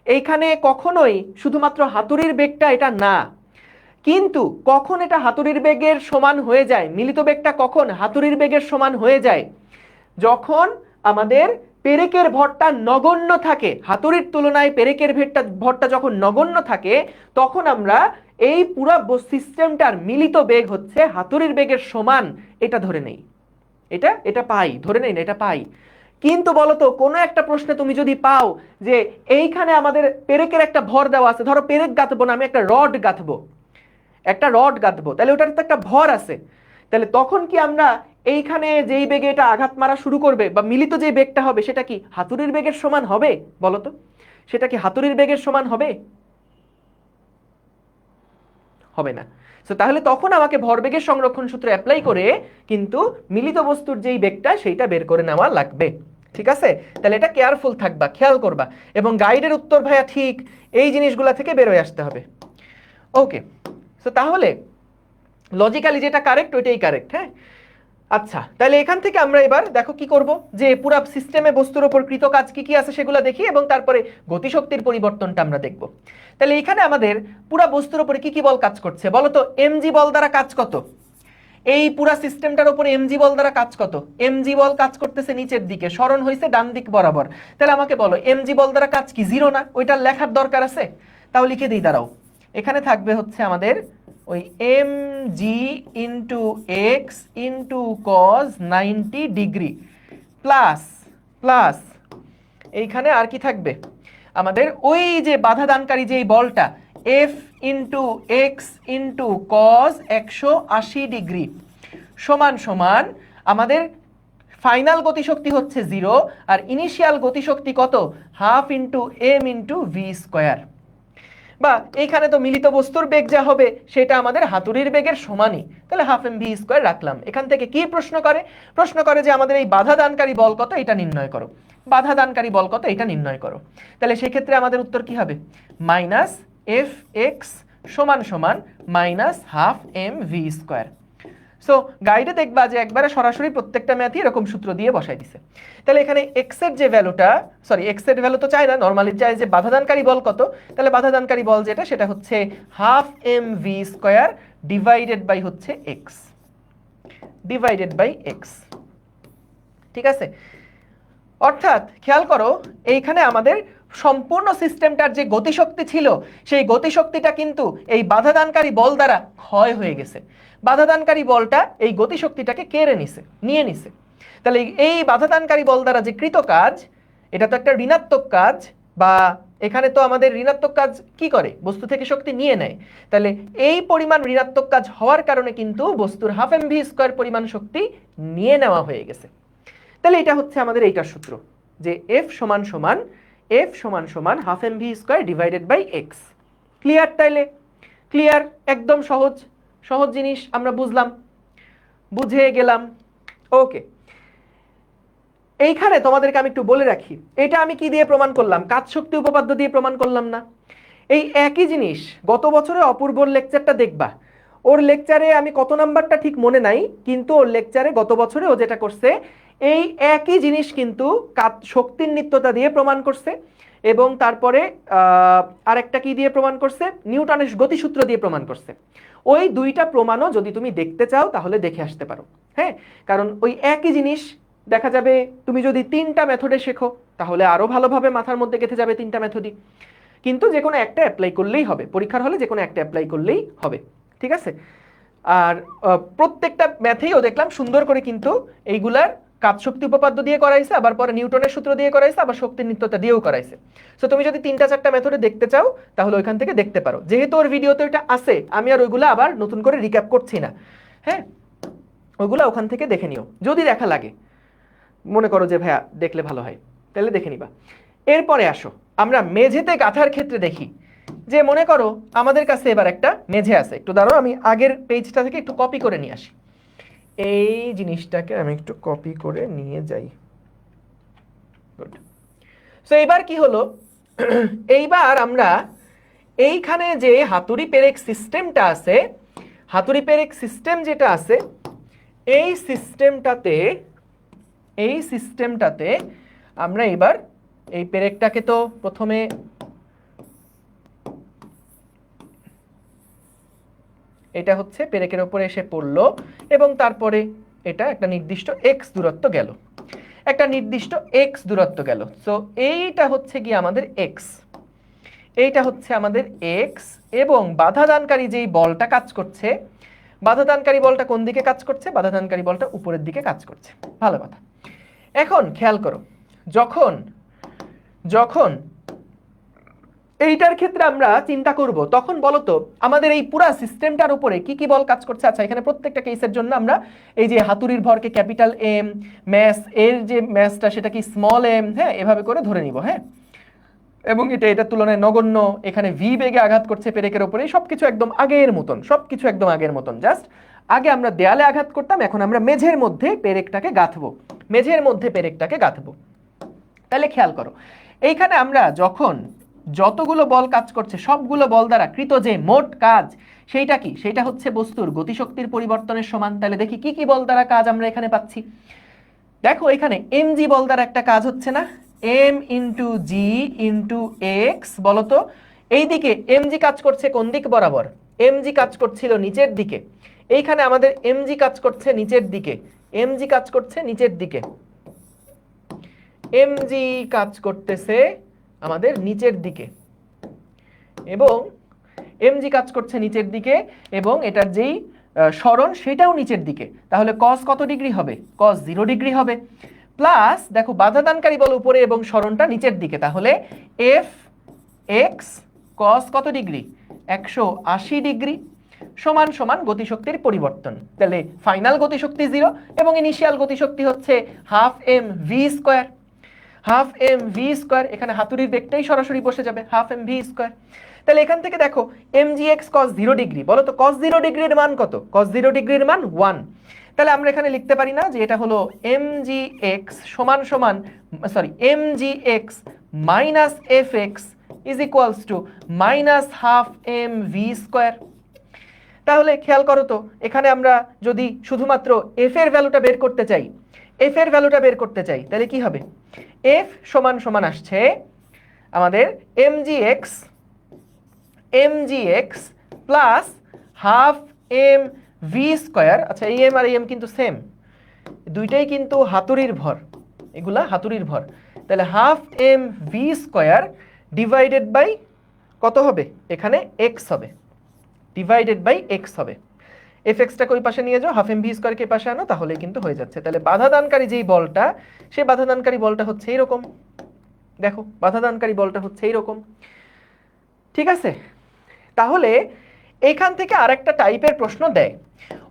এইখানে কখনোই শুধুমাত্র হাতুড়ির বেগটা এটা না। কিন্তু কখন এটা হাতুড়ির বেগের সমান হয়ে যায়, মিলিত বেগটা কখন হাতুড়ির বেগের সমান হয়ে যায়? যখন আমাদের পেরেকের ভরটা নগণ্য থাকে, হাতুড়ির তুলনায় পেরেকের ভরটা যখন নগণ্য থাকে তখন আমরা এই পুরো সিস্টেমটার মিলিত বেগ হচ্ছে হাতুড়ির বেগের সমান এটা ধরে নেই, এটা পাই, ধরে নেই না, এটা পাই। কিন্তু বলতো কোনো একটা প্রশ্নে তুমি যদি পাও যে এইখানে আমাদের পেরেকের একটা ভর দেওয়া আছে, ধরো পেরেক গাঁথবো না, আমি একটা রড গাঁথবো, তাহলে ওটার তো একটা ভর আছে, তাহলে তখন কি আমরা এইখানে যেই বেগে এটা আঘাত মারা শুরু করবে বা মিলিত যে বেগটা হবে সেটা কি হাতুড়ির বেগের সমান হবে বলো তো? সেটা কি হাতুড়ির বেগের সমান হবে? হবে না। সো তাহলে তখন আমাকে ভরবেগের সংরক্ষণ সূত্র অ্যাপ্লাই করে কিন্তু মিলিত বস্তুর যেই বেগটা সেইটা বের করে নেওয়া লাগবে। ঠিক আছে? তাহলে এটা কেয়ারফুল থাকবা, খেয়াল করবা, এবং গাইডের উত্তর ভাইয়া ঠিক এই জিনিসগুলা থেকে বের হয়ে আসতে হবে। ওকে, সো তাহলে লজিক্যালি যেটা কারেক্ট ওইটাই কারেক্ট। হ্যাঁ, আচ্ছা, তাহলে এখান থেকে আমরা এবার দেখো কি করব, যে পুরো সিস্টেমে বস্তুর উপর কৃত কাজ কি কি আছে সেগুলো দেখি এবং তারপরে গতিশক্তির পরিবর্তনটা আমরা দেখব। তাহলে এখানে আমাদের পুরো বস্তুর উপরে কি কি বল কাজ করছে বলো তো? এমজি বল দ্বারা কাজ কত? এই পুরো সিস্টেমটার উপরে এমজি বল দ্বারা কাজ কত? এমজি বল কাজ করতেছে নিচের দিকে, সরণ হইছে ডান দিক বরাবর। তাহলে আমাকে বলো এমজি বল দ্বারা কাজ কি? জিরো না? ওইটা লেখার দরকার আছে? তাও লিখে দিই, দাঁড়াও। এখানে থাকবে হচ্ছে আমাদের ওই m g into x into cos 90 degree plus plus এইখানে আর কি থাকবে আমাদের ওই যে বাধা দানকারী যে বলটা F into x into cause 180 degree সমান সমান আমাদের ফাইনাল গতিশক্তি হচ্ছে 0 আর ইনিশিয়াল গতিশক্তি কত? Half into m into v square. বা এইখানে তো মিলিত বস্তুর বেগ যা হবে সেটা আমাদের হাতুড়ির বেগের সমানই, তাহলে হাফ এম ভি স্কোয়ার রাখলাম। এখান থেকে কি প্রশ্ন করে? প্রশ্ন করে যে আমাদের এই বাধা দানকারী বল কত এটা নির্ণয় করো, বাধা দানকারী বল কত এটা নির্ণয় করো। তাহলে সেই ক্ষেত্রে আমাদের উত্তর কি হবে? মাইনাস এফ এক্স সমান সমান minus half M V square. So গাইডে দেখবা যে একবারে সরাসরি প্রত্যেকটা ম্যাথই এরকম সূত্র দিয়ে বসাই দিছে। তাহলে এখানে এক্স এর যে ভ্যালুটা, সরি এক্স এর ভ্যালু তো চাই না, নরমালি চাই যে বাধাদানকারী বল কত। তাহলে বাধাদানকারী বল যেটা সেটা হচ্ছে half M V square divided by হচ্ছে এক্স, ডিভাইডেড বাই এক্স। ঠিক আছে? অর্থাৎ খেয়াল করো এইখানে আমাদের সম্পূর্ণ সিস্টেমটার যে গতিশক্তি ছিল সেই গতিশক্তিটা কিন্তু এই বাধাদানকারী বল দ্বারা ক্ষয় হয়ে গেছে। বাধাদানকারী বলটা এই গতিশক্তিটাকে কেড়ে নিয়ে নিছে। তাহলে এই বাধাদানকারী বল দ্বারা যে কৃত কাজ এটা তো একটা ঋণাত্মক কাজ, বা এখানে তো আমাদের ঋণাত্মক কাজ কি করে? বস্তু থেকে শক্তি নিয়ে নেয়। তাহলে এই পরিমাণ ঋণাত্মক কাজ হওয়ার কারণে কিন্তু বস্তুর হাফ এম ভি স্কোয়ার পরিমাণ শক্তি নিয়ে নেওয়া হয়ে গেছে। তাহলে এটা হচ্ছে আমাদের এইটার সূত্র, যে এফ সমান সমান half M V square divided by x. Clear? তাইলে ক্লিয়ার, একদম সহজ সহজ জিনিস আমরা বুঝলাম, বুঝে গেলাম। ওকে, এইখানে তোমাদেরকে আমি একটু বলে রাখি, এটা আমি কি দিয়ে প্রমাণ করলাম? কাজ শক্তি উপপাদ্য দিয়ে প্রমাণ করলাম না? এই একই জিনিস গত বছরে অপূর্বর লেকচারটা দেখবা, ওর লেকচারে আমি কত নাম্বারটা ঠিক মনে নাই, কিন্তু ওর লেকচারে গত বছরে ও যেটা করছে এই একই জিনিস কিন্তু শক্তির নিত্যতা দিয়ে প্রমাণ করছে, এবং তারপরে আরেকটা কি দিয়ে প্রমাণ করছে? নিউটনের গতিসূত্র দিয়ে প্রমাণ করছে। ওই দুইটা প্রমাণও যদি তুমি দেখতে চাও তাহলে দেখে আসতে পারো। হ্যাঁ, কারণ ওই একই জিনিস দেখা যাবে তুমি যদি 3টা মেথডে শেখো তাহলে আরো ভালোভাবে মাথার মধ্যে গেঁথে যাবে 3টা মেথডই, কিন্তু যে কোনো একটা অ্যাপ্লাই করলেই হবে, পরীক্ষার হলে যে কোনো একটা অ্যাপ্লাই করলেই হবে। ঠিক আছে? আর প্রত্যেকটা ম্যাথেইও দেখলাম সুন্দর করে কিন্তু এইগুলার কাজ শক্তি উপপাদ্য দিয়ে করাইছে, আবার পরে নিউটনের সূত্র দিয়ে করাইছে, আবার শক্তির নিত্যতা দিয়েও করাইছে। সো তুমি যদি 3টা-4টা মেথডে দেখতে চাও তাহলে ওইখান থেকে দেখতে পারো। যেহেতু ওর ভিডিওতে ওইটা আছে আমি আর ওইগুলো আবার নতুন করে রিক্যাপ করছি না। হ্যাঁ, ওইগুলো ওখান থেকে দেখে নিও যদি দেখা লাগে, মনে করো যে ভাইয়া দেখলে ভালো হয় তাহলে দেখে নিবা। এরপরে আসো আমরা মেঝেতে গাঁথার ক্ষেত্রে দেখি, যে মনে করো আমাদের কাছে এবার একটা মেঝে আছে। একটু দাঁড়াও, আমি আগের পেজটা থেকে একটু কপি করে নিয়ে আসি। এই জিনিসটাকে আমি একটু কপি করে নিয়ে যাই। গুড। সো এবার কি হলো, এইবার আমরা এইখানে যে হাতুড়ি পেরেক সিস্টেমটা আছে, হাতুড়ি পেরেক সিস্টেম যেটা আছে এই সিস্টেমটাতে আমরা এবার এই পেরেকটাকে তো প্রথমে এটা হচ্ছে পেরেকের উপরে এসে পড়লো এবং তারপরে এটা একটা নির্দিষ্ট এক্স দূরত্ব গেল, একটা নির্দিষ্ট এক্স দূরত্ব গেল। সো এইটা হচ্ছে কি আমাদের এক্স, এইটা হচ্ছে আমাদের এক্স, এবং বাধাদানকারী যেই বলটা কাজ করছে, বাধাদানকারী বলটা কোন দিকে কাজ করছে? বাধাদানকারী বলটা উপরের দিকে কাজ করছে। ভালো কথা। এখন খেয়াল করো, যখন যখন এইটার ক্ষেত্রে আমরা চিন্তা করব তখন বলতো আমাদের এই পুরা সিস্টেমটার উপরে কি কি বল কাজ করছে। আচ্ছা, এখানে প্রত্যেকটা কেসের জন্য আমরা এই যে হাতুড়ির ভরকে ক্যাপিটাল এম, ম্যাস এর যে ম্যাসটা সেটা কি স্মল এম, হ্যাঁ এভাবে করে ধরে নিব। হ্যাঁ, এবং এটার তুলনায় নগণ্য। এখানে ভি বেগে আঘাত করছে পেরেকের উপরে, সবকিছু একদম আগের মতন, সবকিছু একদম আগের মতন। জাস্ট আগে আমরা দেয়ালে আঘাত করতাম, এখন আমরা মেঝের মধ্যে পেরেকটাকে গাঁথবো, মেঝের মধ্যে পেরেকটাকে গাঁথবো। তাহলে খেয়াল করো, এইখানে আমরা যখন যতগুলো বল কাজ করছে সবগুলো বল দ্বারা কৃত যে মোট কাজ সেইটা কি, সেটা হচ্ছে বস্তুর গতিশক্তির পরিবর্তনের সমান। তাহলে দেখি কি কি বল দ্বারা কাজ আমরা এখানে পাচ্ছি। দেখো এখানে এম জি বল দ্বারা একটা কাজ হচ্ছে না, এম ইন্টু জি ইন্টু এক্স। বলতো এইদিকে এম জি কাজ করছে কোন দিক বরাবর? এম জি কাজ করছিল নিচের দিকে। এইখানে আমাদের এম জি কাজ করছে নিচের দিকে, এম জি কাজ করছে নিচের দিকে, এম জি কাজ করতেছে আমাদের নিচের দিকে, এবং এম জি কাজ করছে নিচের দিকে, এবং এটার যেই সরণ সেটাও নিচের দিকে। তাহলে কস কত ডিগ্রি হবে? কস 0 ডিগ্রি হবে। প্লাস দেখো বাধাদানকারী বল উপরে এবং সরণটা নিচের দিকে, তাহলে এফ এক্স কস কত ডিগ্রি? 180 ডিগ্রি সমান সমান গতিশক্তির পরিবর্তন। তাহলে ফাইনাল গতিশক্তি 0 এবং ইনিশিয়াল গতিশক্তি হচ্ছে half M V square. Half M V square, এখানে হাতুড়ির বেগটাই সরাসরি বসে যাবে, হাফ এম ভি স্কোয়ার। তাহলে এখান থেকে দেখো এম জি এক্স কস 0 ডিগ্রি, বলো তো কস 0 ডিগ্রির মান কত? কস 0 ডিগ্রির মান 1। তাহলে আমরা এখানে লিখতে পারি না যে এটা হলো এম জি এক্স সমান সমান, sorry, m g x minus F x is equals to minus half M V square. তাহলে খেয়াল করো তো, এখানে আমরা যদি শুধুমাত্র এফ এর ভ্যালুটা বের করতে চাই, এফ এর ভ্যালুটা বের করতে চাই, তাহলে কি হবে? এফ সমান সমান আসছে আমাদের m g x plus half M V square. আচ্ছা, এই এম আর এই এম কিন্তু সেম, দুইটাই কিন্তু হাতুড়ির ভর, এগুলা হাতুড়ির ভর। তাহলে half M V square divided by কত হবে? এখানে এক্স হবে, ডিভাইডেড বাই এক্স হবে। এফ এক্সটাকে ওই পাশে নিয়ে যাও, হাফ এম ভি স্কোয়ারকে পাশে আনো, তাহলেই কিন্তু হয়ে যাচ্ছে। তাহলে বাধাদানকারী যেই বলটা, সেই বাধাদানকারী বলটা হচ্ছে এইরকম। দেখো বাধাদানকারী বলটা হচ্ছে এইরকম, ঠিক আছে? তাহলে এখান থেকে আরেকটা টাইপের প্রশ্ন দেয়।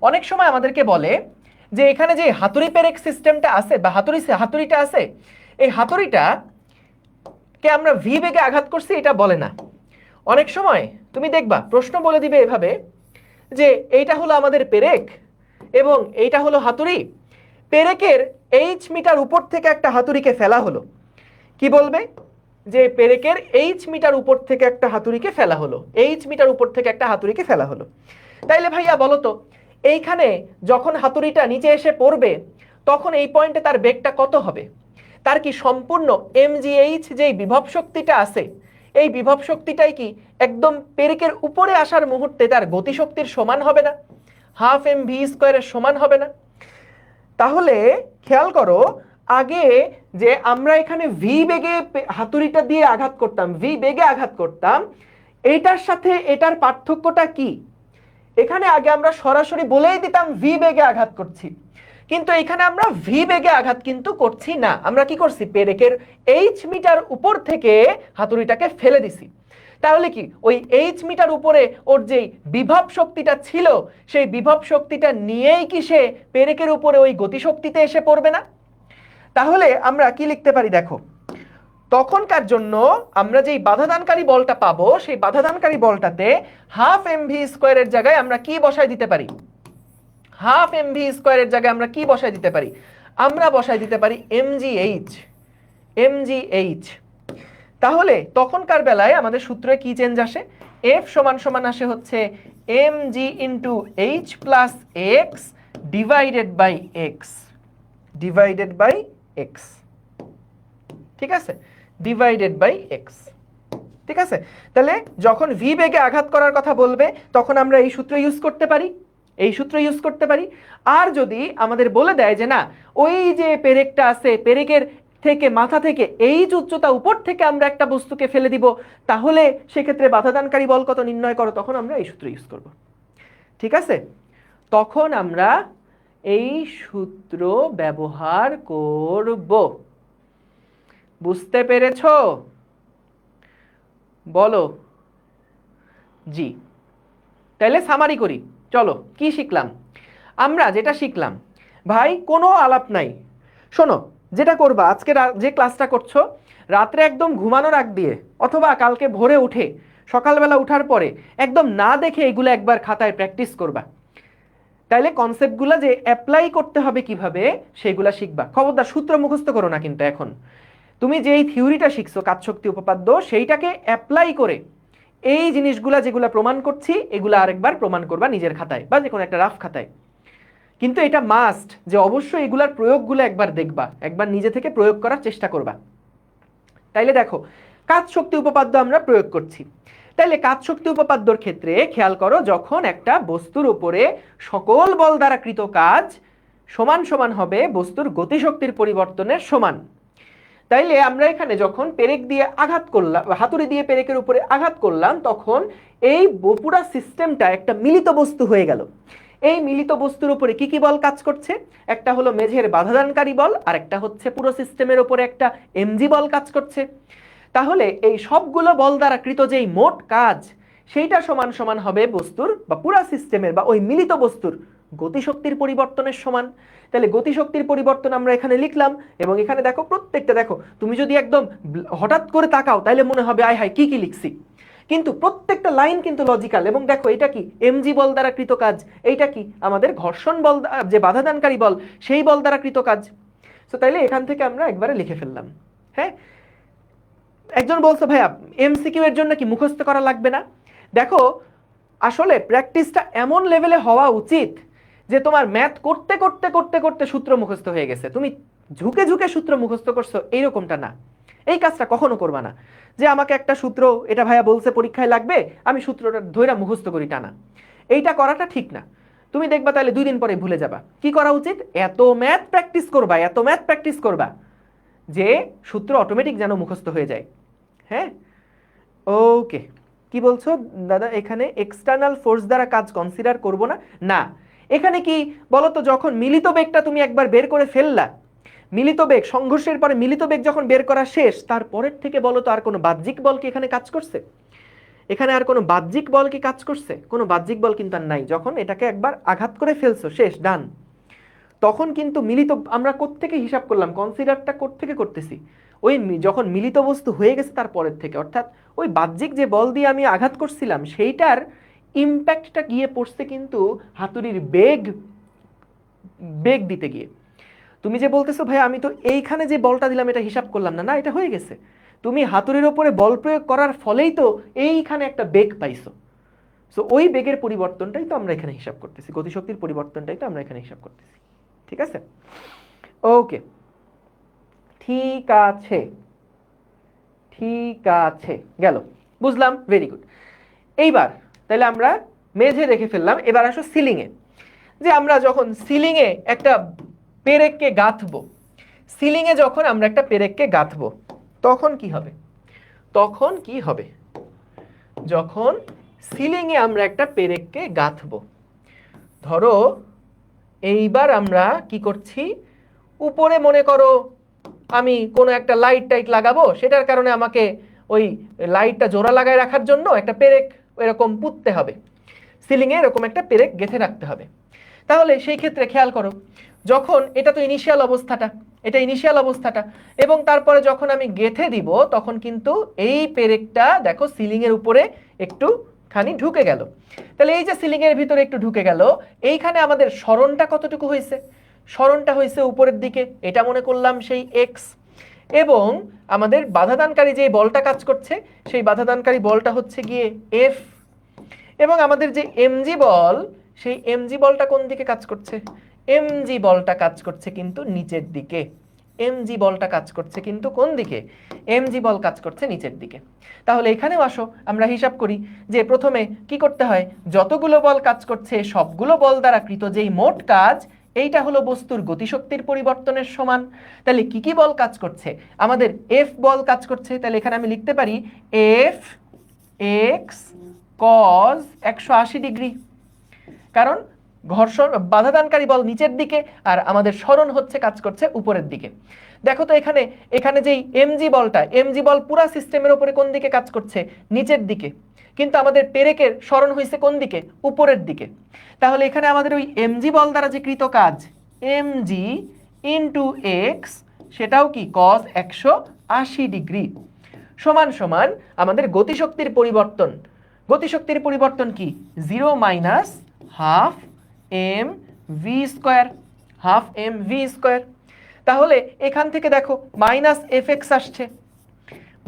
অনেক সময় আমাদেরকে বলে যে এখানে যে হাতুড়ি পেরেক সিস্টেমটা আছে বা হাতুড়িটা আছে, এই হাতুড়িটা কে আমরা ভি বেগে আঘাত করছি এটা বলে না। অনেক সময় তুমি দেখবা প্রশ্ন বলে দিবে এভাবে যে এইটা হলো আমাদের পেরেক এবং এইটা হলো হাতুড়ি, পেরেকের এইচ মিটার উপর থেকে একটা হাতুড়িকে ফেলা হলো। কি বলবে? যে পেরেকের এইচ মিটার উপর থেকে একটা হাতুড়িকে ফেলা হলো, এইচ মিটার উপর থেকে একটা হাতুড়িকে ফেলা হলো। তাইলে ভাইয়া বলো তো, এইখানে যখন হাতুড়িটা নিচে এসে পড়বে তখন এই পয়েন্টে তার বেগটা কত হবে? তার কি সম্পূর্ণ এমজিএইচ যেই বিভব শক্তিটা আছে, এই বিভব শক্তিটাই কি একদম পেরেকের উপরে আসার মুহূর্তে তার গতিশক্তির সমান হবে না? হাফ এম ভি স্কোয়ারের সমান হবে না? তাহলে খেয়াল করো, আগে যে আমরা এখানে ভি বেগে হাতুড়িটা দিয়ে আঘাত করতাম, ভি বেগে আঘাত করতাম, এইটার সাথে এটার পার্থক্যটা কি? এখানে আগে আমরা সরাসরি বলেই দিতাম ভি বেগে আঘাত করছি, কিন্তু এখানে আমরা ভি বেগে আঘাত কিন্তু করছি না। আমরা কি করছি? পেরেকের এইচ মিটার উপর থেকে হাতুড়িটাকে ফেলে দিছি। তাহলে কি ওই এইচ মিটার উপরে ওর যেই বিভব শক্তিটা ছিল, সেই বিভব শক্তিটা নিয়েই কি সে পেরেকের উপরে ওই গতিশক্তিতে এসে পড়বে না? তাহলে আমরা কি লিখতে পারি দেখো, তখনকার জন্য আমরা যেই বাধাদানকারী বলটা পাবো, সেই বাধাদানকারী বলটাতে হাফ এম ভি স্কোয়ারের জায়গায় আমরা কি বসায় দিতে পারি? হাফ এম ভি স্কোয়ারের জায়গায় আমরা কি বসায় দিতে পারি? আমরা বসায় দিতে পারি এমজিএইচ, এমজিএইচ। তাহলে তখনকার বেলায় আমাদের সূত্রে কি চেঞ্জ আসে? এফ সমান সমান আসে হচ্ছে m g into h plus x divided by x, divided by x, ঠিক আছে? ডিভাইডেড বাই এক্স, ঠিক আছে? তাহলে যখন ভি বেগে আঘাত করার কথা বলবে তখন আমরা এই সূত্র ইউজ করতে পারি, এই সূত্র ইউজ করতে পারি। আর যদি আমাদের বলে দেয় যে না, ওই যে পেরেকটা আছে, পেরেকের থেকে মাথা থেকে এই যে উচ্চতা উপর থেকে আমরা একটা বস্তুকে ফেলে দিব, তাহলে সেক্ষেত্রে বাধাদানকারী বল কত নির্ণয় করো, তখন আমরা এই সূত্র ইউজ করব, ঠিক আছে? তখন আমরা এই সূত্র ব্যবহার করব। বুঝতে পেরেছো? বলো। জি, তাহলে সামারি করি। চলো, কি শিখলাম আমরা? যেটা শিখলাম ভাই, কোনো আলাপ নাই। শোনো, যেটা করবা আজকে যে ক্লাসটা করছো, রাত্রে একদম ঘুমানোর আগ দিয়ে অথবা কালকে ভোরে উঠে সকালবেলা উঠার পরে একদম না দেখে এগুলো একবার খাতায় প্র্যাকটিস করবা। তাইলে কনসেপ্টগুলো যে অ্যাপ্লাই করতে হবে কিভাবে সেগুলা শিখবা। খবরদার সূত্র মুখস্থ করো না কিন্তু। এখন তুমি যে এই থিওরিটা শিখছো কাজশক্তি উপপাদ্য, সেইটাকে অ্যাপ্লাই করে এই জিনিসগুলা যেগুলা প্রমাণ করছি এগুলা আরেকবার প্রমাণ করবা নিজের খাতায় বা যে কোনো একটা রাফ খাতায়। কিন্তু এটা মাস্ট যে অবশ্যই এগুলার প্রয়োগগুলো একবার দেখবা, একবার নিজে থেকে প্রয়োগ করার চেষ্টা করবা। তাইলে দেখো, কাজ শক্তি উপপাদ্য আমরা প্রয়োগ করছি। তাইলে কাজ শক্তি উপপাদ্যর ক্ষেত্রে খেয়াল করো, যখন একটা বস্তুর উপরে সকল বল দ্বারা কৃত কাজ সমান সমান হবে বস্তুর গতিশক্তির পরিবর্তনের সমান। তাইলে আমরা এখানে যখন পেরেক দিয়ে আঘাত করলাম, হাতুড়ি দিয়ে পেরেকের উপরে আঘাত করলাম, তখন এই পুরা সিস্টেমটা একটা মিলিত বস্তু হয়ে গেল। এই মিলিত বস্তুর উপরে কি কি বল কাজ করছে? একটা হলো মেঝের বাধাদানকারী বল, আর একটা হচ্ছে পুরো সিস্টেমের উপরে একটা এমজি বল কাজ করছে। তাহলে এই সবগুলো বল দ্বারা কৃত যেই মোট কাজ, সেইটা সমান সমান হবে বস্তুর বা পুরা সিস্টেমের বা ওই মিলিত বস্তুর গতিশক্তির পরিবর্তনের সমান। তাহলে গতিশক্তির পরিবর্তন আমরা এখানে লিখলাম, এবং এখানে দেখো প্রত্যেকটা, দেখো তুমি যদি একদম হঠাৎ করে তাকাও তাহলে মনে হবে আয় হায় কি কি লিখছি, কিন্তু প্রত্যেকটা লাইন কিন্তু লজিক্যাল। এবং দেখো এটা কি এমজি বল দ্বারা কৃত কাজ, এইটা কি আমাদের ঘর্ষণ বল, যে বাধাদানকারী বল সেই বল দ্বারা কৃত কাজ। সো তাইলে এখান থেকে আমরা একবারে লিখে ফেললাম। হ্যাঁ, একজন বলছো ভাইয়া এমসিকিউ এর জন্য কি মুখস্থ করা লাগবে না? দেখো, আসলে প্র্যাকটিসটা এমন লেভেলে হওয়া উচিত যে তোমার ম্যাথ করতে করতে করতে করতে সূত্র মুখস্থ হয়ে গেছে, তুমি ঝুঁকে ঝুঁকে সূত্র মুখস্থ করছো, এইরকমটা না। এই কাজটা কখনো করবা না যে আমাকে একটা সূত্র এটা ভাইয়া বলছে পরীক্ষায় লাগবে, আমি সূত্রটা ধইরা মুখস্থ করি, টানা। এইটা করাটা ঠিক না। তুমি দেখবা তাহলে 2 দিন পরে ভুলে যাবা। কি করা উচিত? এত ম্যাথ প্র্যাকটিস করবা, এত ম্যাথ প্র্যাকটিস করবা যে সূত্র অটোমেটিক যেন মুখস্থ হয়ে যায়। হ্যাঁ, ওকে। কি বলছো দাদা, এখানে এক্সটার্নাল ফোর্স দ্বারা কাজ কনসিডার করব না? না, এখানে কি বলতো, যখন মিলিত বেগটা তুমি একবার বের করে ফেললা, মিলিত বেগ সংঘর্ষের পরে মিলিত বেগ যখন বের করা শেষ, তারপরের থেকে বলতো আর কোনো বাহ্যিক বল কি এখানে কাজ করছে? এখানে আর কোনো বাহ্যিক বল কি কাজ করছে? কোনো বাহ্যিক বল কিন্তু আর নাই। যখন এটাকে একবার আঘাত করে ফেলছো, শেষ, ডান, তখন কিন্তু মিলিত আমরা কোত্থেকে হিসাব করলাম, কনসিডারটা কোত্থেকে করতেছি? ওই যখন মিলিত বস্তু হয়ে গেছে তারপরের থেকে, অর্থাৎ ওই বাহ্যিক যে বল দিয়ে আমি আঘাত করছিলাম সেইটার ইম্প্যাক্টটা গিয়ে পড়ছে কিন্তু হাতুড়ির বেগ বেগ দিতে গিয়ে। তুমি যে বলতেছো ভাই আমি তো এইখানে যে বলটা দিলাম এটা হিসাব করলাম না, না এটা হয়ে গেছে। তুমি হাতুড়ির ওপরে বল প্রয়োগ করার ফলেই তো এইখানে একটা বেগ পাইছো। সো ওই বেগের পরিবর্তনটাই তো আমরা এখানে হিসাব করতেছি, গতিশক্তির পরিবর্তনটাই তো আমরা এখানে হিসাব করতেছি। ঠিক আছে, ওকে, ঠিক আছে, ঠিক আছে, গেল, বুঝলাম, ভেরি গুড। এইবার তাহলে আমরা মেঝে দেখে ফেললাম, এবার আসো সিলিংয়ে। যে আমরা যখন সিলিংয়ে একটা পেরেককে গাঁথবো, সিলিংয়ে যখন আমরা একটা পেরেককে গাঁথবো তখন কি হবে? তখন কি হবে যখন সিলিংয়ে আমরা একটা পেরেককে গাঁথবো? ধরো এইবার আমরা কি করছি, উপরে মনে করো আমি কোনো একটা লাইট টাইট লাগাবো, সেটার কারণে আমাকে ওই লাইটটা জোড়া লাগায় রাখার জন্য একটা পেরেক এরকম পুঁততে হবে, সিলিংয়ে এরকম একটা পেরেক গেঁথে রাখতে হবে। তাহলে সেই ক্ষেত্রে খেয়াল করো, যখন এটা তো ইনিশিয়াল অবস্থাটা, এটা ইনিশিয়াল অবস্থাটা, এবং তারপরে যখন আমি গেঁথে দিব তখন কিন্তু এই পেরেকটা দেখো সিলিংয়ের উপরে একটু খানি ঢুকে গেল। তাহলে এই যে সিলিংয়ের ভিতরে একটু ঢুকে গেল, এইখানে আমাদের সরণটা কতটুকু হয়েছে? সরণটা হয়েছে উপরের দিকে, এটা মনে করলাম সেই এক্স। এবং আমাদের বাধাদানকারী যে বলটা কাজ করছে সেই বাধাদানকারী বলটা হচ্ছে গিয়ে এফ। এবং আমাদের যে এমজি বল, সেই এমজি বলটা কোন দিকে কাজ করছে? এমজি বলটা কাজ করছে কিন্তু নিচের দিকে। এমজি বলটা কাজ করছে কিন্তু কোন দিকে? এমজি বল কাজ করছে নিচের দিকে। তাহলে এখানেও আসো আমরা হিসাব করি যে প্রথমে কি করতে হয়, যতগুলো বল কাজ করছে সবগুলো বল দ্বারা কৃত যেই মোট কাজ, এইটা হলো বস্তুর গতিশক্তির পরিবর্তনের সমান। তাহলে কি কি বল কাজ করছে? আমাদের এফ বল কাজ করছে। তাহলে এখানে আমি লিখতে পারি এফ এক্স কজ 180 ডিগ্রি, কারণ ঘর্ষণ বাধাদানকারী বল নিচের দিকে আর আমাদের সরণ হচ্ছে কাজ করছে উপরের দিকে। দেখো তো এখানে এখানে যেই এমজি বলটা, এমজি বল পুরা সিস্টেমের উপরে কোন দিকে কাজ করছে? নিচের দিকে। কিন্তু আমাদের পেরেকের সরণ হয়েছে কোন দিকে? উপরের দিকে। তাহলে এখানে আমাদের ওই এমজি বল দ্বারা যে কৃত কাজ এমজি ইন্টু এক্স, সেটাও কি cos 180 ডিগ্রি, সমান সমান আমাদের গতিশক্তির পরিবর্তন। গতিশক্তির পরিবর্তন কি? 0 minus half M V square, half M V square. তাহলে এখান থেকে দেখো মাইনাস এফ এক্স আসছে,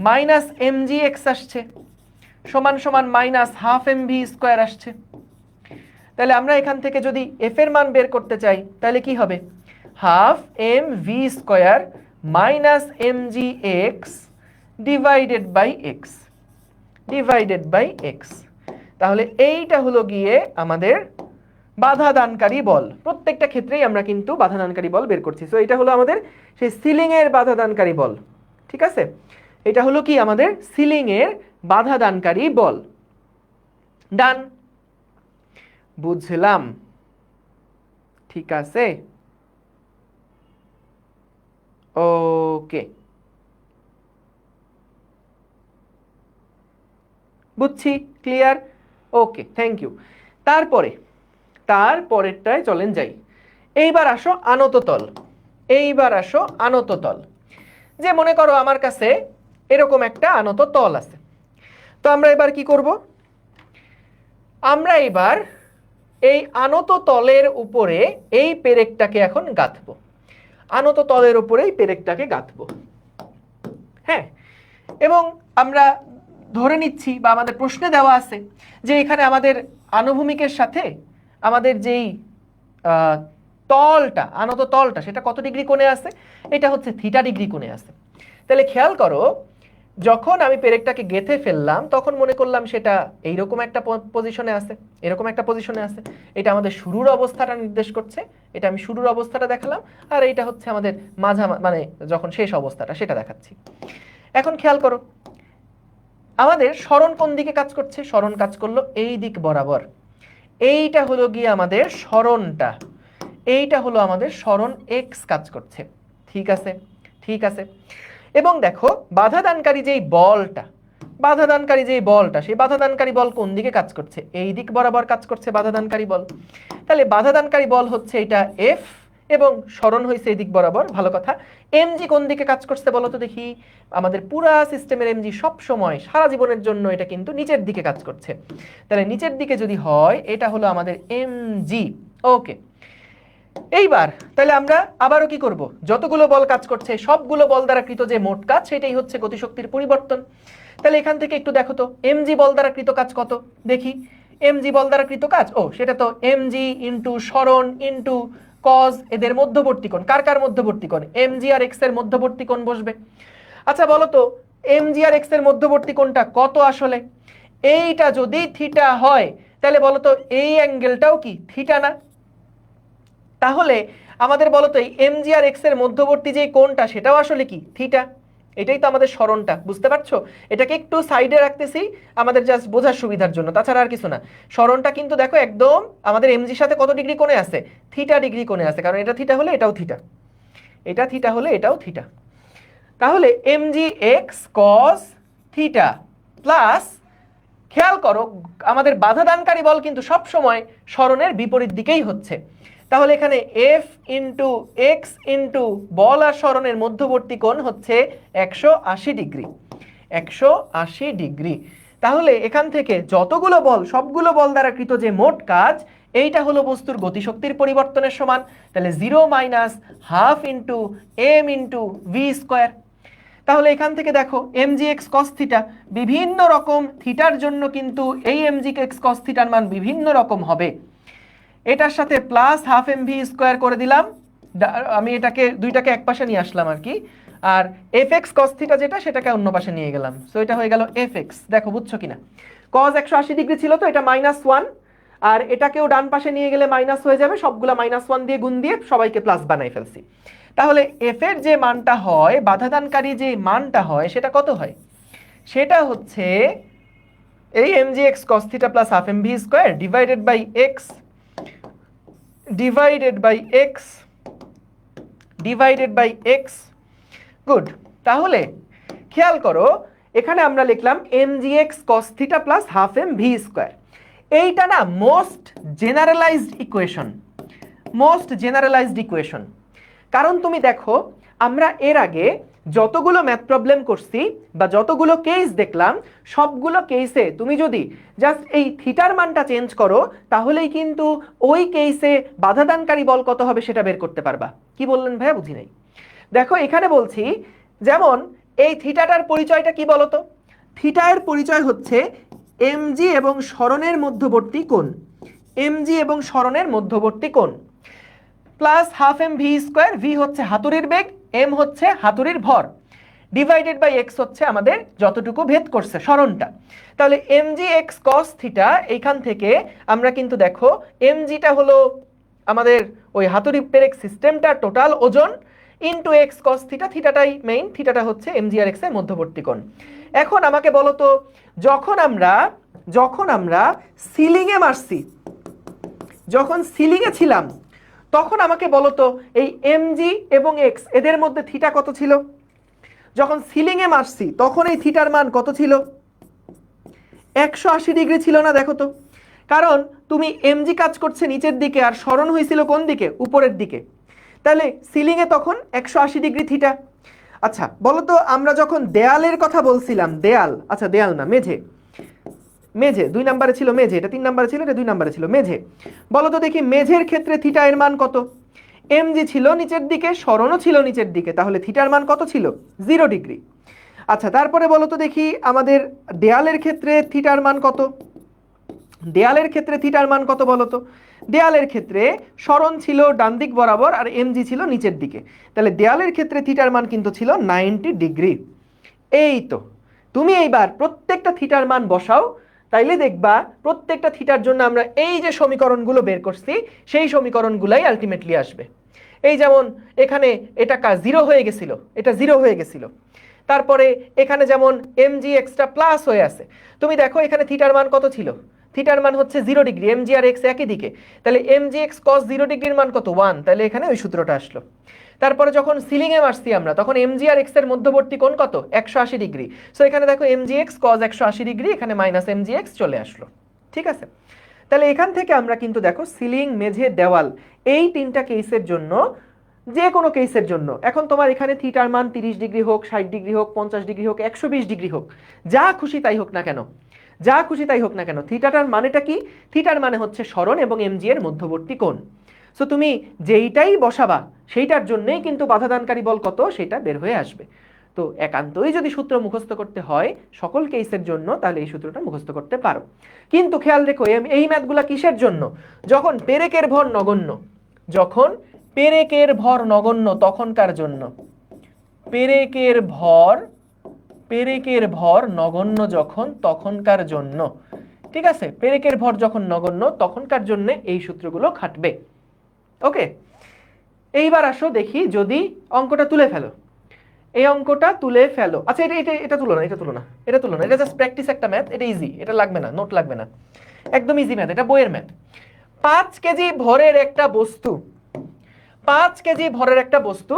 মাইনাস এম জি এক্স আসছে, সমান সমান minus half M V square আসছে। তাহলে আমরা এখান থেকে যদি এফ এর মান বের করতে চাই তাহলে কি হবে? Half M V square minus m g x divided by x, divided by x. তাহলে এইটা হলো গিয়ে আমাদের বাধা দানকারী বল। প্রত্যেকটা ক্ষেত্রেই আমরা কিন্তু বাধা দানকারী বল বের করছি। সো এটা হলো আমাদের সেই সিলিং এর বাধা দানকারী বল। ঠিক আছে, এটা হলো কি আমাদের সিলিং এর বাধা দানকারী বল। ডান, বুঝলাম। ঠিক আছে, ওকে, বুঝছি, ক্লিয়ার, ওকে, থ্যাংক ইউ। তারপরেরটায় চলেন যাই। এইবার আসো আনত তল। এইবার আসো আনত তল। যে মনে করো আমার কাছে এরকম একটা আনত তল আছে, তো আমরা এবার কি করব? আমরা এবার এই আনত তলের উপরে এই পেরেকটাকে এখন গাঁথবো। আনত তলের উপরে এই পেরেকটাকে গাঁথবো। হ্যাঁ, এবং আমরা ধরে নিচ্ছি বা আমাদের প্রশ্নে দেওয়া আছে যে এখানে আমাদের আনুভূমিকের সাথে আমাদের যেই তলটা, আনত তলটা, সেটা কত ডিগ্রি কোণে আছে? এটা হচ্ছে থিটা ডিগ্রি কোণে আছে। তাহলে খেয়াল করো, যখন আমি পেরেকটাকে গেঁথে ফেললাম তখন মনে করলাম সেটা এইরকম একটা পজিশনে আছে, এরকম একটা পজিশনে আছে। এটা আমাদের শুরুর অবস্থাটা নির্দেশ করছে, এটা আমি শুরুর অবস্থাটা দেখালাম, আর এইটা হচ্ছে আমাদের মানে যখন শেষ অবস্থাটা সেটা দেখাচ্ছি। এখন খেয়াল করো, আমাদের সরণ কোন দিকে কাজ করছে? সরণ কাজ করলো এই দিক বরাবর। এইটা হলো গিয়ে আমাদের সরণটা, এইটা হলো আমাদের সরণ এক্স কাজ করছে। ঠিক আছে, ঠিক আছে। এবং দেখো বাধাদানকারী যেই বলটা, বাধাদানকারী যেই বলটা, সেই বাধাদানকারী বল কোন দিকে কাজ করছে? এই দিক বরাবর কাজ করছে বাধাদানকারী বল। তাহলে বাধাদানকারী বল হচ্ছে এটা এফ, এবং সরণ হয়েছে এই দিক বরাবর। ভালো কথা। এমজি কোন দিকে কাজ করছে বলো তো দেখি? আমাদের পুরা সিস্টেমের এমজি সব সময় সারা জীবনের জন্য এটা কিন্তু নিচের দিকে কাজ করছে। তাহলে নিচের দিকে যদি হয়, এটা হলো আমাদের এমজি। ওকে, এইবার তাহলে আমরা আবারও কি করব? যতগুলো বল কাজ করছে সবগুলো বল দ্বারা কৃত যে মোট কাজ, সেটাই হচ্ছে গতিশক্তির পরিবর্তন। তাহলে এখান থেকে একটু দেখো তো এমজি বল দ্বারা কৃত কাজ কত দেখি। এমজি বল দ্বারা কৃত কাজ, ও সেটা তো এমজি ইন্টু সরণ ইন্টু কজ, এদের মধ্যবর্তী কোণ। কার কার মধ্যবর্তী কোণ? এমজি আর এক্স এর মধ্যবর্তী কোণ বসবে। আচ্ছা বলো তো এমজি আর এক্স এর মধ্যবর্তী কোণটা কত আসলে? এইটা যদি থিটা হয় তাহলে বলো তো এই অ্যাঙ্গেলটাও কি থিটা না? তাহলে আমাদের বলো তো এই এমজি আর এক্স এর মধ্যবর্তী যে কোণটা সেটাও আসলে কি থিটা। এটাই তো আমাদের সরণটা, বুঝতে পারছো? এটাকে একটু সাইডে রাখতেছি আমাদের জাস্ট বোঝার সুবিধার জন্য, তাছাড়া আর কিছু না। সরণটা কিন্তু দেখো একদম আমাদের এমজির সাথে কত ডিগ্রি কোণে আছে? থিটা ডিগ্রি কোণে আছে, কারণ এটা থিটা হলে এটাও থিটা, এটা থিটা হলে এটাও থিটা। তাহলে MG x cos theta plus, খেয়াল করো আমাদের বাধাদানকারী বল কিন্তু সব সময় সরণের বিপরীত দিকেই হচ্ছে। তাহলে এখানে এফ ইন্টু এক্স ইন্টু বল আর সরণের মধ্যবর্তী কোণ হচ্ছে 180 ডিগ্রি, 180 ডিগ্রি। তাহলে এখান থেকে যতগুলো বল, সবগুলো বল দ্বারা কৃত যে মোট কাজ, এইটা হলো বস্তুর গতিশক্তির পরিবর্তনের সমান। তাহলে 0 minus half into m into v square. তাহলে এখান থেকে দেখো এমজি এক্স কস থিটা, বিভিন্ন রকম থিটার জন্য কিন্তু এই এমজি এক্স কস থিটার মান বিভিন্ন রকম হবে। এটার সাথে plus half M V square করে দিলাম, আমি এটাকে দুইটাকে এক পাশে নিয়ে আসলাম আর কি। আর এফ এক্স কস থিটা যেটা, সেটাকে অন্য পাশে নিয়ে গেলাম। সো এটা হয়ে গেল এফ এক্স। দেখো বুঝছো কিনা? কজ 180 ডিগ্রি ছিল, তো এটা -1, আর এটাকেও ডান পাশে নিয়ে গেলে মাইনাস হয়ে যাবে। সবগুলা -1 দিয়ে গুণ দিয়ে সবাইকে প্লাস বানাই ফেলছি। তাহলে এফ এর যে মানটা হয়, বাধাদানকারী যে মানটা হয়, সেটা কত হয়? সেটা হচ্ছে এই m g x cos theta plus half M V square divided by x, divided by x, divided by x. Good. তাহলে খেয়াল করো এখানে আমরা লিখলাম mgx cos theta plus half M V square. এইটা না মোস্ট জেনারেলাইজড ইকুয়েশন। কারণ তুমি দেখো আমরা এর আগে যতগুলো ম্যাথ প্রবলেম করছি বা যতগুলো কেস দেখলাম সবগুলো কেসে তুমি যদি জাস্ট এই থিটার মানটা চেঞ্জ করো তাহলেই কিন্তু ওই কেসে বাধাদানকারী বল কত হবে সেটা বের করতে পারবা। কি বললেন ভাইয়া, বুঝি নাই। দেখো এখানে বলছি যেমন এই থিটাটার পরিচয়টা কি বলতো? থিটার পরিচয় হচ্ছে mg এবং সরণের মধ্যবর্তী কোণ, mg এবং সরণের মধ্যবর্তী কোণ plus half M V square. V হচ্ছে হাতুড়ির বেগ, এম হচ্ছে হাতুড়ির ভর, ডিভাইডেড বাই এক্স হচ্ছে আমাদের যতটুকু ভেদ করছে সরণটা। তাহলে mg x cos থিটা এইখান থেকে আমরা কিন্তু দেখো mgটা হলো আমাদের ওই হাতুড়ি পেরেক সিস্টেমটা টোটাল ওজন ইনটু x cos থিটা, থিটাটাই মেইন, থিটাটা হচ্ছে mg আর x এর মধ্যবর্তী কোণ। এখন আমাকে বলো তো যখন আমরা সিলিংয়ে মারছি, যখন সিলিংয়ে ছিলাম তখন আমাকে বলো তো এই mg এবং x এদের মধ্যে থিটা কত ছিল? যখন সিলিংয়ে মারছি তখন এই থিটার মান কত ছিল? 180 ডিগ্রি ছিল না? দেখো তো, কারণ তুমি mg কাজ করছে নিচের দিকে আর সরণ হয়েছিল কোন দিকে? উপরের দিকে। তাহলে সিলিংয়ে তখন 180 ডিগ্রি থিটা। আচ্ছা বলো তো আমরা যখন দেয়ালের কথা বলছিলাম, দেয়াল না মেঝে 2 নম্বরে ছিল মেঝে, এটা 3 নম্বরে ছিল, এটা 2 নম্বরে ছিল মেঝে। বলো তো দেখি মেঝের ক্ষেত্রে থিটা এর মান কত? mg ছিল নিচের দিকে, সরণও ছিল নিচের দিকে, তাহলে থিটার মান কত ছিল? 0 ডিগ্রি। আচ্ছা তারপরে বলো তো দেখি আমাদের দেয়ালের ক্ষেত্রে থিটার মান কত? দেয়ালের ক্ষেত্রে থিটার মান কত বলো তো? দেয়ালের ক্ষেত্রে সরণ ছিল ডান দিক বরাবর আর mg ছিল নিচের দিকে, তাহলে দেয়ালের ক্ষেত্রে থিটার মান কিন্তু ছিল 90 ডিগ্রি। এই তো, তুমি এইবার প্রত্যেকটা থিটার মান বসাও, তাইলে দেখবা প্রত্যেকটা থিটার জন্য আমরা এই যে সমীকরণগুলো বের করছি সেই সমীকরণগুলাই আলটিমেটলি আসবে। এই যেমন এখানে এটা 0 হয়ে গেছিল, এটা 0 হয়ে গেছিল। তারপরে এখানে যেমন mg এক্সট্রা প্লাস হয়ে আছে, তুমি দেখো এখানে থিটার মান কত ছিল? থিটার মান হচ্ছে 0 ডিগ্রি, mg আর x একই দিকে, তাহলে mg x cos 0 ডিগ্রির মান কত? 1, তাহলে এখানে ওই সূত্রটা আসলো। তারপরে যখন সিলিং এ মারছি আমরা তখন mg আর x এর মধ্যবর্তী কোণ কত? 180 ডিগ্রি। সো এখানে দেখো mg x cos 180 ডিগ্রি, এখানে মাইনাস mg x চলে আসলো। ঠিক আছে, তাহলে এখান থেকে আমরা কিন্তু দেখো সিলিং, মেঝে, দেওয়াল এই তিনটা কেসের জন্য, যে কোনো কেসের জন্য এখন তোমার এখানে থিটার মান 30 ডিগ্রি হোক, 60 ডিগ্রি হোক, 50 ডিগ্রি হোক, 120 ডিগ্রি হোক, যা খুশি তাই হোক না কেন, থিটাটার মানেটা কি? থিটার মানে হচ্ছে সরণ এবং mg এর মধ্যবর্তী কোণ। সো তুমি যেইটাই বসাবা সেইটার জন্যই কিন্তু বাধাদানকারী বল কত সেটা বের হয়ে আসবে। তো একান্তই যদি সূত্র মুখস্থ করতে হয় সকল কেসের জন্য, তাহলে এই সূত্রটা মুখস্থ করতে পারো। কিন্তু খেয়াল রেখো এই ম্যাথগুলা কিসের জন্য? যখন পেরেকের ভর নগণ্য, তখনকার জন্য। পেরেকের ভর নগণ্য যখন, তখনকার জন্য। ঠিক আছে, পেরেকের ভর যখন নগণ্য তখনকার জন্য এই সূত্রগুলো খাটবে। ওকে, এইবার আসো দেখি যদি অঙ্কটা তুলে ফেলো, এই অঙ্কটা তুলে ফেলো। আচ্ছা এটা তুলো না, এটা জাস্ট প্র্যাকটিস একটা ম্যাথ, এটা ইজি, এটা লাগবে না, নোট লাগবে না, একদম ইজি ম্যাথ, এটা বইয়ের ম্যাথ। 5 কেজি ভরের একটা বস্তু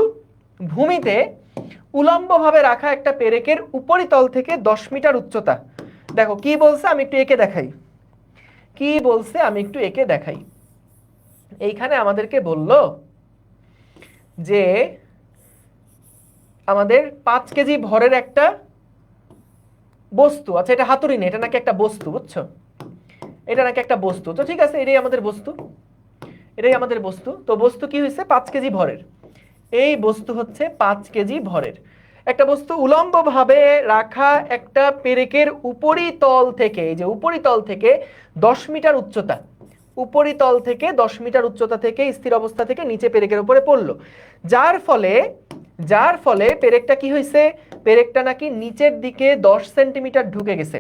ভূমিতে উলম্বভাবে রাখা একটা পেরেকের উপরিতল থেকে 10 মিটার উচ্চতা। দেখো কি বলছে, আমি একটু এঁকে দেখাই। এইখানে আমাদেরকে বলল যে আমাদের 5 কেজি ভরের একটা বস্তু, আচ্ছা এটা হাতুড়ি নেই, এটা নাকি একটা বস্তু, বুঝছো, এটা নাকি একটা বস্তু। তো ঠিক আছে, এটাই আমাদের বস্তু। তো বস্তু কি হয়েছে? 5 কেজি ভরের। এই বস্তু হচ্ছে 5 কেজি ভরের একটা বস্তু উলম্বভাবে রাখা একটা পেরেকের উপরিতল থেকে, এই যে উপরিতল থেকে 10 মিটার উচ্চতা, উপরিতল থেকে 10 মিটার উচ্চতা থেকে স্থির অবস্থা থেকে নিচে পেরেকের উপরে পড়লো, যার ফলে পেরেকটা কি হয়েছে? পেরেকটা নাকি নিচের দিকে 10 সেন্টিমিটার ঢুকে গেছে।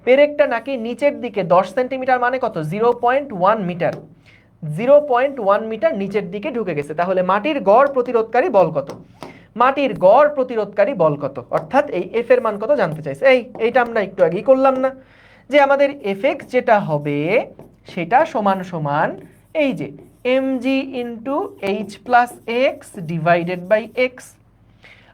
পেরেকটা নাকি নিচের দিকে 10 সেন্টিমিটার মানে কত? 0.1 মিটার, 0.1 মিটার নিচের দিকে ঢুকে গেছে। তাহলে মাটির গড় প্রতিরোধকারী বল কত? অর্থাৎ এই এফ এর মান কত জানতে চাইছে। এইটা আমরা একটু আগেই করলাম না, যে আমাদের এফ এক্স যেটা হবে সেটা সমান এই যে mg into h plus x divided by x.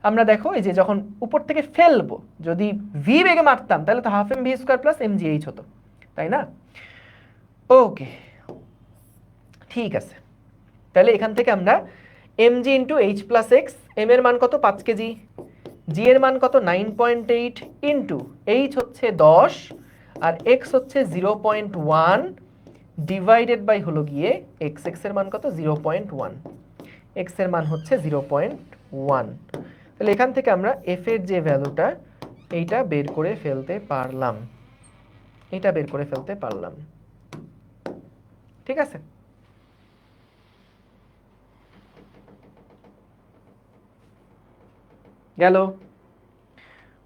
আমরা দেখো এই যে যখন উপর থেকে ফেলবো, যদি ভি বেগে মারতাম তাহলে তো half M V square plus m g h হতো, তাই না? ওকে, ঠিক আছে। তাহলে এখান থেকে আমরা m g into h plus x, m এর মান কত 5 কেজি, জি এর মান কত 9.8 ইন্টু এইচ হচ্ছে 10 আর এক্স হচ্ছে 0.1 ডিভাইডেড বাই হলো গিয়ে এক্স, এক্স এর মান কত 0.1, এক্স এর মান হচ্ছে 0.1। তাহলে এখান থেকে আমরা এফ এর যে ভ্যালুটা এইটা বের করে ফেলতে পারলাম, এইটা বের করে ফেলতে পারলাম। ঠিক আছে, গেল?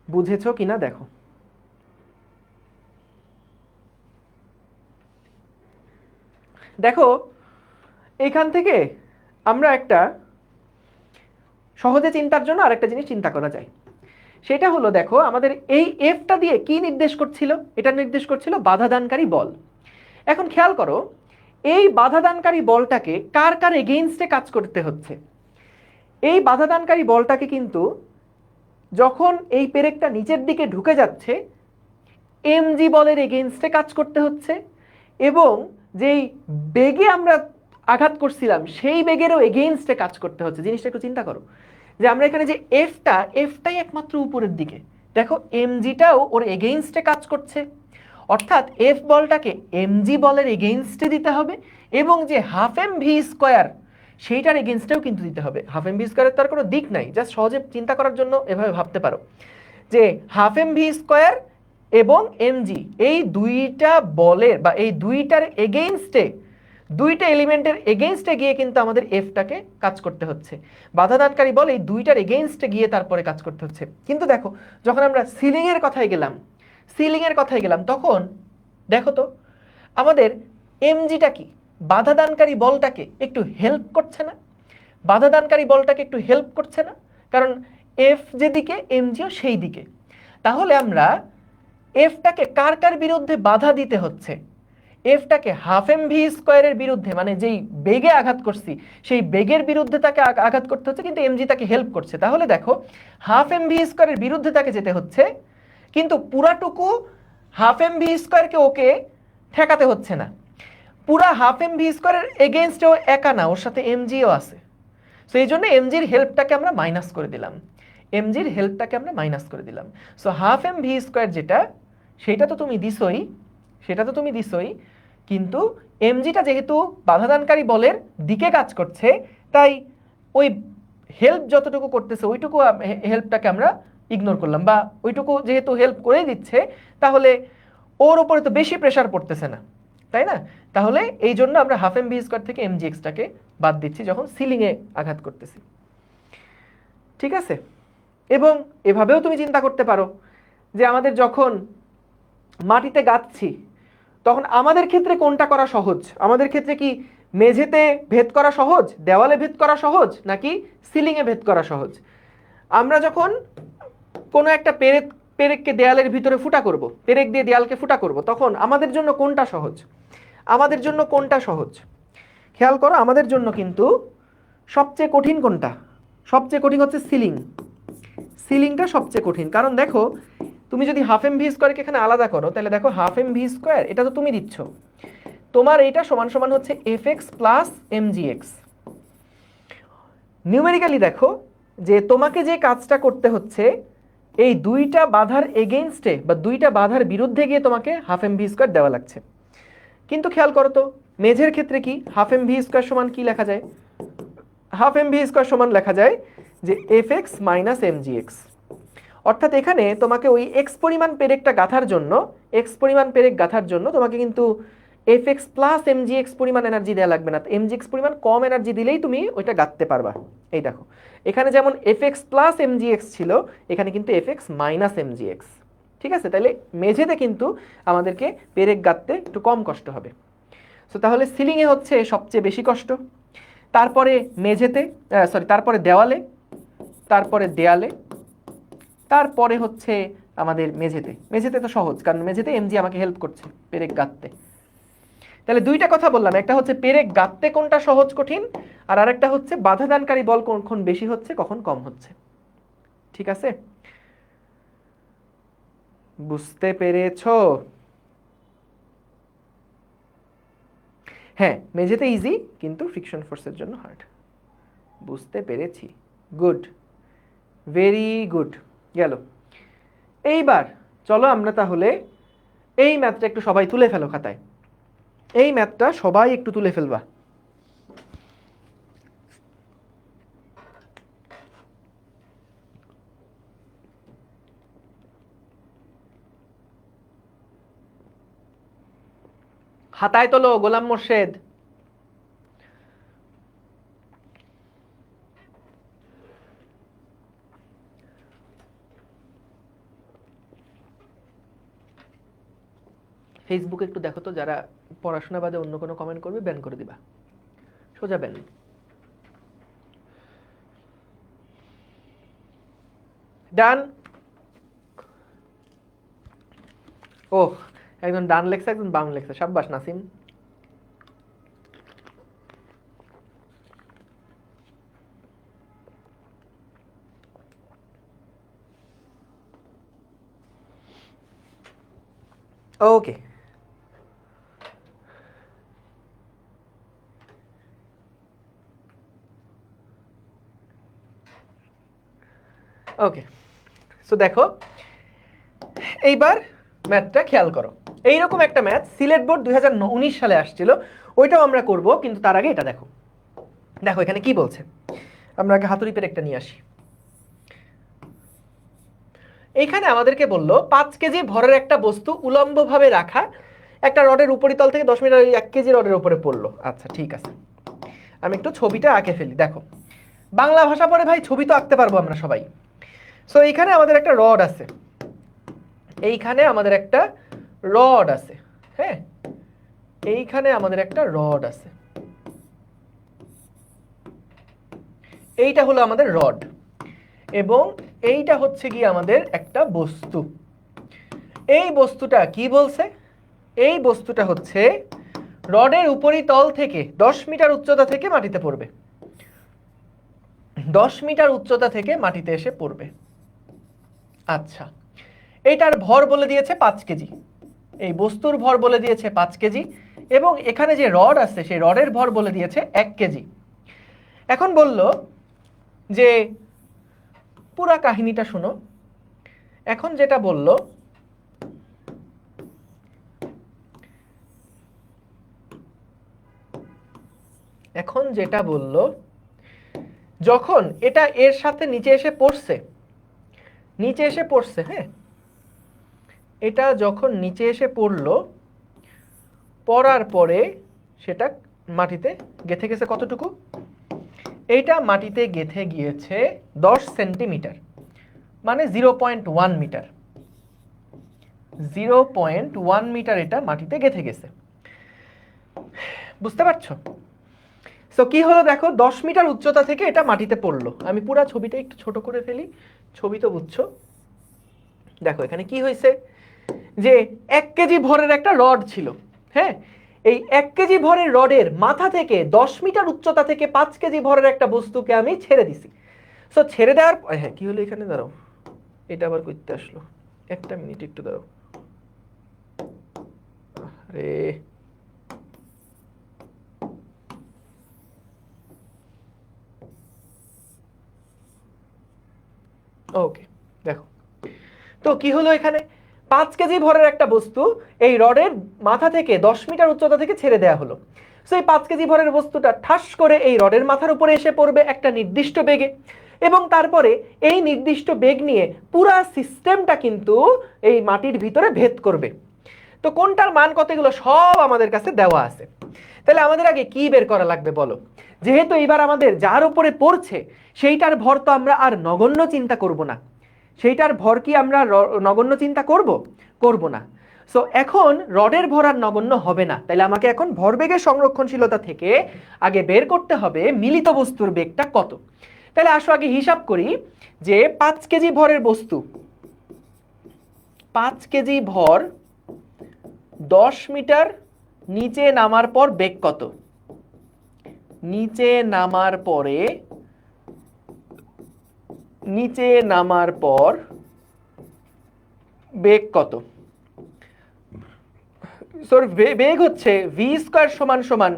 বুঝেছো কিনা দেখো। দেখো এইখান থেকে আমরা একটা সহজে চিন্তার জন্য আরেকটা জিনিস চিন্তা করা যায়, সেটা হলো দেখো আমাদের এই এফটা দিয়ে কি নির্দেশ করছিল, এটা নির্দেশ করছিল বাধাদানকারী বল। এখন খেয়াল করো এই বাধাদানকারী বলটাকে কার কার এগেইনস্টে কাজ করতে হচ্ছে। এই বাধাদানকারী বলটাকে কিন্তু যখন এই পেরেকটা নিচের দিকে ঢুকে যাচ্ছে এমজি বলের এগেইনস্টে কাজ করতে হচ্ছে, এবং যেই বেগে আমরা আঘাত করছিলাম সেই বেগেরও এগেইনস্টে কাজ করতে হচ্ছে। জিনিসটা একটু চিন্তা করো যে আমরা এখানে যে এফটাই একমাত্র উপরের দিকে, দেখো এমজিটাও ওর এগেইনস্টে কাজ করছে, অর্থাৎ এফ বলটাকে এমজি বলের এগেইনস্টে দিতে হবে, এবং যে হাফ এম ভি স্কোয়ার সেইটার এগেইনস্টেও কিন্তু দিতে হবে। হাফ এম ভি স্কোয়ারের তার কোনো দিক নাই, জাস্ট সহজে চিন্তা করার জন্য এভাবে ভাবতে পারো যে হাফ এম ভি স্কোয়ার এবং এমজি এই দুইটা বলের বা এই দুইটার এগেইনস্টে, দুইটা এলিমেন্টের এগেইনস্টে গিয়ে কিন্তু আমাদের এফটাকে কাজ করতে হচ্ছে। বাধাদানকারী বল এই দুইটার এগেইনস্টে গিয়ে তারপরে কাজ করতে হচ্ছে। কিন্তু দেখো যখন আমরা সিলিং এর কথায় গেলাম তখন দেখো তো আমাদের এমজিটা কি বাধাদানকারী বলটাকে একটু হেল্প করছে না? বাধাদানকারী বলটাকে একটু হেল্প করছে না? কারণ এফ যেদিকে এমজিও সেই দিকে। তাহলে আমরা এফটাকে কার কার বিরুদ্ধে বাধা দিতে হচ্ছে? এফটাকে হাফ এম ভি স্কোয়ারের বিরুদ্ধে, মানে যেই বেগে আঘাত করছি সেই বেগের বিরুদ্ধে তাকে আঘাত করতে হচ্ছে, কিন্তু এমজি তাকে হেল্প করছে। তাহলে দেখো হাফ এম ভি স্কোয়ারের বিরুদ্ধে তাকে যেতে হচ্ছে, কিন্তু পুরাটুকু হাফ এম ভি স্কোয়ারকে ওকে ঠেকাতে হচ্ছে না। পুরা হাফ এম ভি স্কোয়ারের এগেনস্টেও একা না, ওর সাথে এমজিও আছে। সো এই জন্য এমজির হেল্পটাকে আমরা মাইনাস করে দিলাম, so half M V square যেটা সেটা তো তুমি দিছই, কিন্তু এমজিটা যেহেতু বাধাদানকারী বলের দিকে কাজ করছে তাই ওই হেল্প যতটুকু করতেছে ওইটুকু হেল্পটাকে আমরা ইগনোর করলাম, বা ওইটুকু যেহেতু হেল্প করেই দিচ্ছে তাহলে ওর উপরে তো বেশি প্রেশার পড়তেছে না, তাই না? তাহলে এই জন্য আমরা হাফ এম ভি স্কোয়ার থেকে এমজি এক্সটাকে বাদ দিচ্ছি যখন সিলিংয়ে আঘাত করতেছি। ঠিক আছে, এবং এভাবেও তুমি চিন্তা করতে পারো যে আমাদের যখন মাটিতে গাঁথছি তখন আমাদের ক্ষেত্রে কোনটা করা সহজ? আমাদের ক্ষেত্রে কি মেঝেতে ভেদ করা সহজ, দেওয়ালে ভেদ করা সহজ, নাকি সিলিংয়ে ভেদ করা সহজ? আমরা যখন কোনো একটা পেরেককে দেয়ালের ভিতরে ফুটা করব, পেরেক দিয়ে দেয়ালকে ফুটা করব, তখন আমাদের জন্য কোনটা সহজ? খেয়াল করো আমাদের জন্য কিন্তু সবচেয়ে কঠিন কোনটা? সবচেয়ে কঠিন হচ্ছে সিলিংটা সবচেয়ে কঠিন। কারণ দেখো তুমি যদি হাফ এম ভি স্কোয়ারকে এখানে আলাদা করো তাহলে দেখো হাফ এম ভি স্কোয়ার এটা তো তুমি দিচ্ছ, তোমার এইটা সমান সমান হচ্ছে f x plus m g x. Numerically দেখো যে তোমাকে যে কাজটা করতে হচ্ছে এই দুইটা বাধার এগেইনস্টে বা দুইটা বাধার বিরুদ্ধে গিয়ে তোমাকে হাফ এম ভি স্কোয়ার দেওয়া লাগছে। কিন্তু খেয়াল করো তো মেঝের ক্ষেত্রে কি হাফ এম ভি স্কোয়ার সমান কি লেখা যায়? হাফ এম ভি স্কোয়ার সমান লেখা যায় যে f x minus m g x. অর্থাৎ এখানে তোমাকে ওই এক্স পরিমাণ পেরেক গাঁথার জন্য তোমাকে কিন্তু f x plus m g x পরিমাণ এনার্জি দেওয়া লাগবে না, এম জি এক্স পরিমাণ কম এনার্জি দিলেই তুমি ওইটা গাঁথতে পারবা। এই দেখো এখানে যেমন f x plus m g x ছিল, এখানে কিন্তু f x minus m g x. ঠিক আছে, তাহলে মেঝেতে কিন্তু আমাদেরকে পেরেক গাঁথতে একটু কম কষ্ট হবে। সো তাহলে সিলিংয়ে হচ্ছে সবচেয়ে বেশি কষ্ট, তারপরে তারপরে দেয়ালে, তারপরে হচ্ছে আমাদের মেঝেতে তো সহজ, কারণ মেঝেতে এমজি আমাকে হেল্প করছে পেরেক গাঁথতে। তাহলে দুইটা কথা বললাম, একটা হচ্ছে পেরেক গাঁথতে কোনটা সহজ কঠিন, আর আরেকটা হচ্ছে বাধাদানকারী বল কখন বেশি হচ্ছে কখন কম হচ্ছে। ঠিক আছে? বুঝতে পেরেছো? হ্যাঁ, মেঝেতে ইজি, কিন্তু ফ্রিকশন ফোর্সের জন্য হার্ড। বুঝতে পেরেছি, গুড, ভেরি গুড। গেল। এইবার চলো আমরা তাহলে এই ম্যাথটা একটু সবাই তুলে ফেলো খাতায়। এই ম্যাথটা সবাই একটু তুলে ফেলবা। খাতায় তোলো গোলাম মোর্শেদ। ফেসবুকে একটু দেখো তো, যারা পড়াশোনা বাদে অন্য কোনো কমেন্ট করবে ব্যান করে দিবা, সোজা ব্যান। ডান। ও, একজন ডান লেখছে, একজন বাম লেখছে, সাব্বাস নাসিম। ওকে, ওকে। সো দেখো, এইবার ম্যাথটা খেয়াল করো। এইরকম একটা ম্যাথ সিলেট বোর্ড 2019 সালে আসছিল, ওইটাও আমরা করব, কিন্তু তার আগে এটা দেখো। দেখো এখানে কি বলছে, আমরা আগে হাতুড়ি পেরেকটা নিয়ে আসি। এইখানে আমাদেরকে বললো 5 কেজি ভরের একটা বস্তু উলম্বভাবে রাখা একটা রডের উপরিতল থেকে 10 মিটার 1 কেজি রডের উপরে পড়লো। আচ্ছা ঠিক আছে, আমি একটু ছবিটা আঁকে ফেলি। দেখো, বাংলা ভাষা পড়ে ভাই, ছবি তো আঁকতে পারবো আমরা সবাই। সো এইখানে আমাদের একটা রড আছে, এইখানে আমাদের একটা রড আছে, হ্যাঁ, এইখানে আমাদের একটা রড আছে, এইটা হলো আমাদের রড, এবং এইটা হচ্ছে কি আমাদের একটা বস্তু। এই বস্তুটা কি বলছে? এই বস্তুটা হচ্ছে রডের উপরিতল থেকে 10 মিটার উচ্চতা থেকে মাটিতে পড়বে, 10 মিটার উচ্চতা থেকে মাটিতে এসে পড়বে। আচ্ছা, এটার ভর বলে দিয়েছে 5 কেজি, এই বস্তুর ভর বলে দিয়েছে 5 কেজি, এবং এখানে যে রড আছে সেই রডের ভর বলে দিয়েছে 1 কেজি। এখন বলল যে পুরা কাহিনীটা শোনো। এখন যেটা বলল, এখন যেটা বলল, যখন এটা এর সাথে নিচে এসে পড়ছে, নিচে এসে পড়ছে, হ্যাঁ, এটা যখন নিচে এসে পড়লো, পড়ার পরে সেটা মাটিতে গেঁথে গেছে কতটুকু? এইটা মাটিতে গেঁথে গিয়েছে 10 সেন্টিমিটার, মানে 0.1 মিটার, 0.1 মিটার এটা মাটিতে গেঁথে গেছে। বুঝতে পারছো? সো কি হলো দেখো, 10 মিটার উচ্চতা থেকে এটা মাটিতে পড়লো। আমি পুরো ছবিটা একটু ছোট করে ফেলি, ছবি তো বুঝছো। দেখো এখানে কি হয়েছে, যে 1 কেজি ভরের একটা রড ছিল, হ্যাঁ, এই 1 কেজি ভরের রডের মাথা থেকে 10 মিটার উচ্চতা থেকে 5 কেজি ভরের একটা বস্তুকে আমি ছেড়ে দিছি। সো ছেড়ে দেওয়ার, হ্যাঁ কি হলো এখানে, দাঁড়াও, এটা আবার করতে আসলো, একটা মিনিট একটু দাঁড়াও। আরে ওকে, দেখো তো কি হলো এখানে, 5 কেজি ভরের একটা বস্তু এই রডের মাথা থেকে 10 মিটার উচ্চতা থেকে ছেড়ে দেওয়া হলো। সো এই 5 কেজি ভরের বস্তুটা ঠাস করে এই রডের মাথার উপরে এসে পড়বে একটা নির্দিষ্ট বেগে, এবং তারপরে এই নির্দিষ্ট বেগ নিয়ে পুরা সিস্টেমটা কিন্তু এই মাটির ভিতরে ভেদ করবে। তো কোনটার মান কত, এগুলো সব আমাদের কাছে দেওয়া আছে। তাহলে আমাদের আগে কি বের করা লাগবে বলো? যেহেতু এবার আমাদের যার উপরে পড়ছে সেইটার ভর তো আমরা আর নগণ্য চিন্তা করব না, সেইটার ভর কি আমরা নগণ্য চিন্তা করব? করব না। সো এখন রডের ভর আর নগণ্য হবে না, তাহলে আমাকে এখন ভরবেগের সংরক্ষণশীলতা থেকে আগে বের করতে হবে মিলিত বস্তুর বেগটা কত। তাহলে আসো আগে হিসাব করি, যে 5 কেজি ভরের বস্তু, 5 কেজি ভর 10 মিটার নিচে নামার পর বেগ কত? নিচে নামার পরে নিচে নামার পর বেগ কত? সর বেগ হচ্ছে ভি স্কোয়ার সমান সমান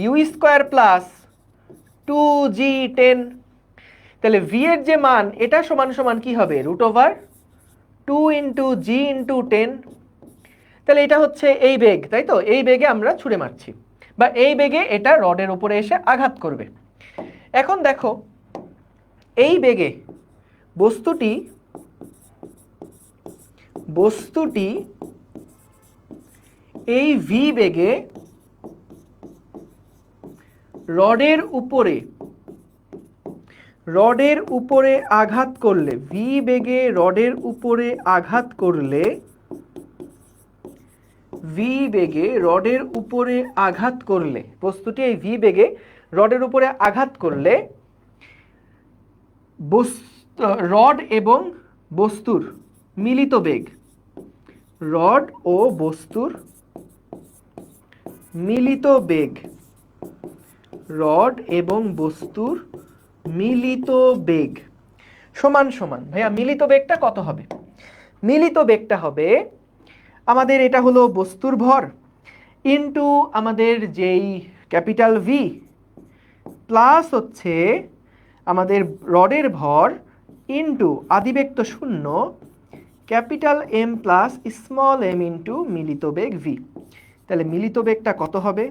ইউ স্কোয়ার প্লাস 2g10। তাহলে ভি এর যে মান এটা সমান সমান কি হবে? √2 ইন্টু জি ইন্টু 10। তাহলে এটা হচ্ছে এই বেগ, তাই তো? এই বেগে আমরা ছুড়ে মারছি, বা এই বেগে এটা রডের উপরে এসে আঘাত করবে। এখন দেখো এই বেগে বস্তুটি এই ভি বেগে রডের উপরে আঘাত করলে, ভি বেগে রডের উপরে আঘাত করলে, বস্তুটি এই ভি বেগে রডের উপরে আঘাত করলে রড এবং বস্তুর মিলিত বেগ, সমান সমান, ভাইয়া মিলিত বেগটা কত হবে? মিলিত বেগটা হবে, আমাদের এটা হলো বস্তুর ভর ইনটু আমাদের যেই ক্যাপিটাল ভি প্লাস হচ্ছে আমাদের রডের ভর ইনটু আদিবেগ তো 0 capital M plus small m into মিলিত বেগ ভি। তাহলে মিলিত বেগটা কত হবে?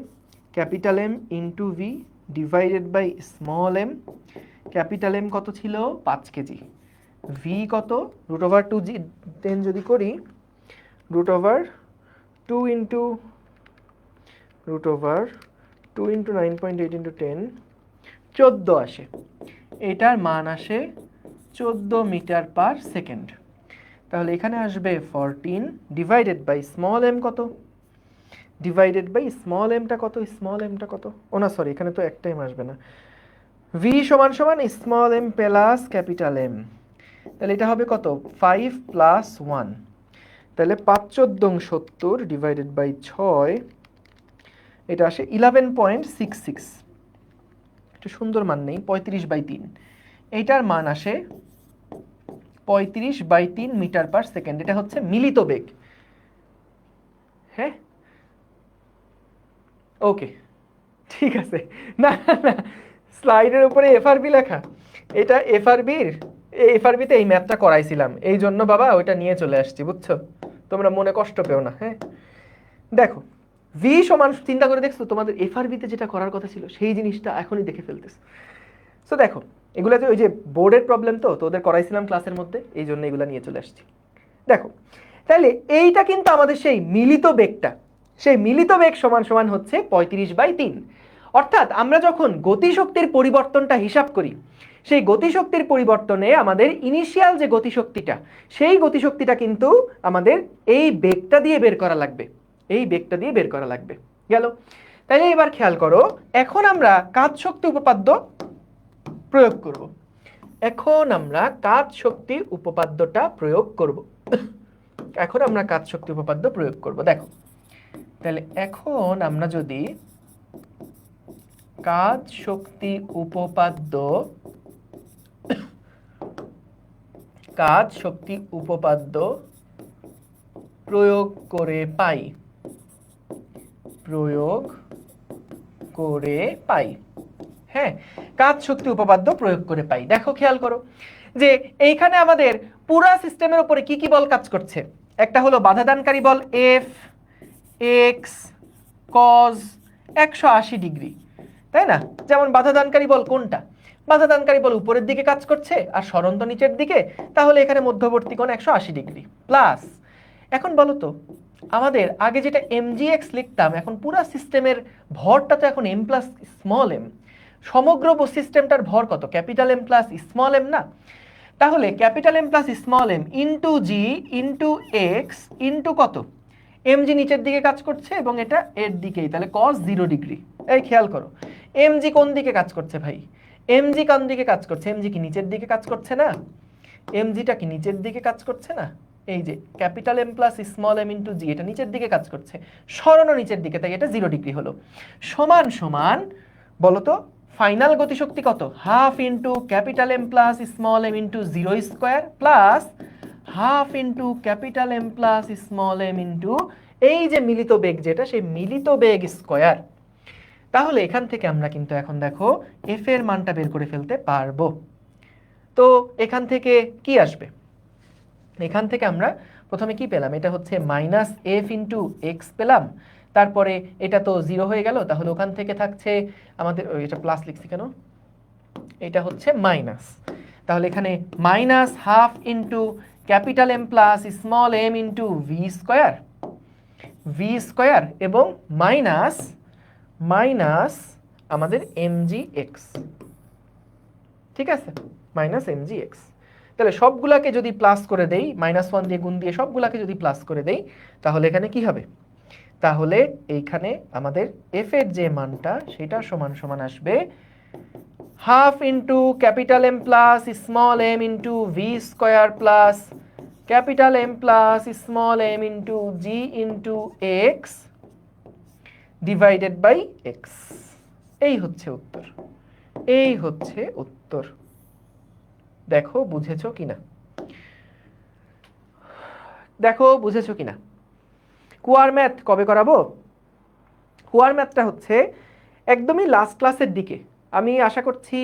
Capital M into v divided by small m. Capital M কত ছিল? 5 কেজি। ভি কত? √2g10 যদি করি, √2 ইন্টু 9.8 ইন্টু 10 14 আসে। এটার মান আসে 14 মিটার পার সেকেন্ড। তাহলে এখানে আসবে 14 ডিভাইডেড বাই স্মল এম কত? ডিভাইডেড বাই স্মল এমটা কত? ও না সরি, এখানে তো একটাই আসবে না। ভি সমান সমান small m plus capital M. তাহলে এটা হবে কত? 5 প্লাস 1। তাহলে 5 14 70 ডিভাইডেড বাই 6, এটা আসে 11.66। একটু সুন্দর মান নেই, 35/3। এইটার মান আসে 35/3 মিটার পার সেকেন্ড। এটা হচ্ছে মিলিত বেগ। হ্যাঁ, ওকে, ঠিক আছে। না না, স্লাইডের উপরে এফআরবি লেখা, এটা এফআরবিতে এই ম্যাথটা করাইছিলাম, এই জন্য বাবা ওইটা নিয়ে চলে আসছি, বুঝছো? তোমরা মনে কষ্ট পেও না। হ্যাঁ, দেখো ভি সমান, চিন্তা করে দেখছো তোমাদের এফআরবিতে যেটা করার কথা ছিল সেই জিনিসটা এখনই দেখে ফেলতেছো। সো দেখো এগুলাতে ওই যে বোর্ডের প্রবলেম তো তোদের করাইছিলাম ক্লাসের মধ্যে, এই জন্য এগুলা নিয়ে চলে আসছি। দেখো তাহলে এইটা কিন্তু আমাদের সেই মিলিত বেগটা, সেই মিলিত বেগ সমান সমান হচ্ছে 35/3। অর্থাৎ আমরা যখন গতিশক্তির পরিবর্তনটা হিসাব করি, সেই গতিশক্তির পরিবর্তনে আমাদের ইনিশিয়াল যে গতিশক্তিটা, সেই গতিশক্তিটা কিন্তু আমাদের এই বেগটা দিয়ে বের করা লাগবে, গেল। তাইলে এবার খেয়াল করো, এখন আমরা কাজ শক্তি উপপাদ্য প্রয়োগ করব। দেখো তাহলে এখন আমরা যদি কাজ শক্তি উপপাদ্য প্রয়োগ করে পাই। হ্যাঁ, কাজ শক্তি উপপাদ্য প্রয়োগ করে পাই। দেখো খেয়াল করো যে এইখানে আমাদের পুরা সিস্টেমের উপরে কি কি বল কাজ করছে। একটা হলো বাধাদানকারী বল এফ এক্স কজ 180 ডিগ্রি, তাই না? যেমন বাধাদানকারী বল কোনটা? বাধাদানকারী বল উপরের দিকে কাজ করছে আর সরন্ত নিচের দিকে, তাহলে এখানে মধ্যবর্তী কোণ 180 ডিগ্রি প্লাস। এখন বলো তো, আমাদের আগে যেটা mgx লিখতাম, এখন পুরা সিস্টেমের ভরটা তো এখন m প্লাস স্মল এম। সমগ্র সিস্টেমটার ভর কত? Capital M plus small M না? তাহলে capital M plus small M into জি ইন্টু এক্স ইন্টু কত? mg নিচের দিকে কাজ করছে এবং এটা এর দিকেই, তাহলে cos 0 ডিগ্রি। এই খেয়াল করো mg কোন দিকে কাজ করছে ভাই? mg কোন দিকে কাজ করছে? mg কি নিচের দিকে কাজ করছে না? mgটা কি নিচের দিকে কাজ করছে না? এই যে capital M plus small M into G, এটা নিচের দিকে কাজ করছে, সরানো নিচের দিকে, তাই এটা 0 ডিগ্রি হলো। সমান সমান বলো তো ফাইনাল গতিশক্তি কত? Half into capital M plus small M into 0 square plus half into capital M plus small M into এই যে মিলিত বেগ যেটা, সেই মিলিত বেগ স্কোয়ার। তাহলে এখান থেকে আমরা কিন্তু এখন দেখো এফ এর মানটা বের করে ফেলতে পারবো। তো এখান থেকে কি আসবে? এখান থেকে আমরা প্রথমে কি পেলাম? এটা হচ্ছে মাইনাস এফ ইন্টু এক্স পেলাম, তারপরে এটা তো 0 হয়ে গেল, তাহলে ওখান থেকে থাকছে আমাদের, এটা প্লাস লিখছি কেন, এটা হচ্ছে মাইনাস, তাহলে এখানে minus half into capital M plus small M into v square এবং মাইনাস মাইনাস আমাদের এমজি এক্স, ঠিক আছে, মাইনাস এমজি এক্স। তাহলে সবগুলাকে যদি প্লাস করে দেই, -1 দিয়ে গুণ দিয়ে সবগুলাকে যদি প্লাস করে দেই, তাহলে এখানে কি হবে? তাহলে এইখানে আমাদের এফ এর যে মানটা সেটা সমান সমান আসবে half into capital M plus small M into v square plus capital M plus small M into G into x divided by x. এই হচ্ছে উত্তর, এই হচ্ছে উত্তর। দেখো বুঝেছো কিনা, দেখো বুঝেছো কিনা। কুয়ার ম্যাথ কবে করাবো? কুয়ার ম্যাথটা হচ্ছে একদমই লাস্ট ক্লাসের দিকে। আমি আশা করছি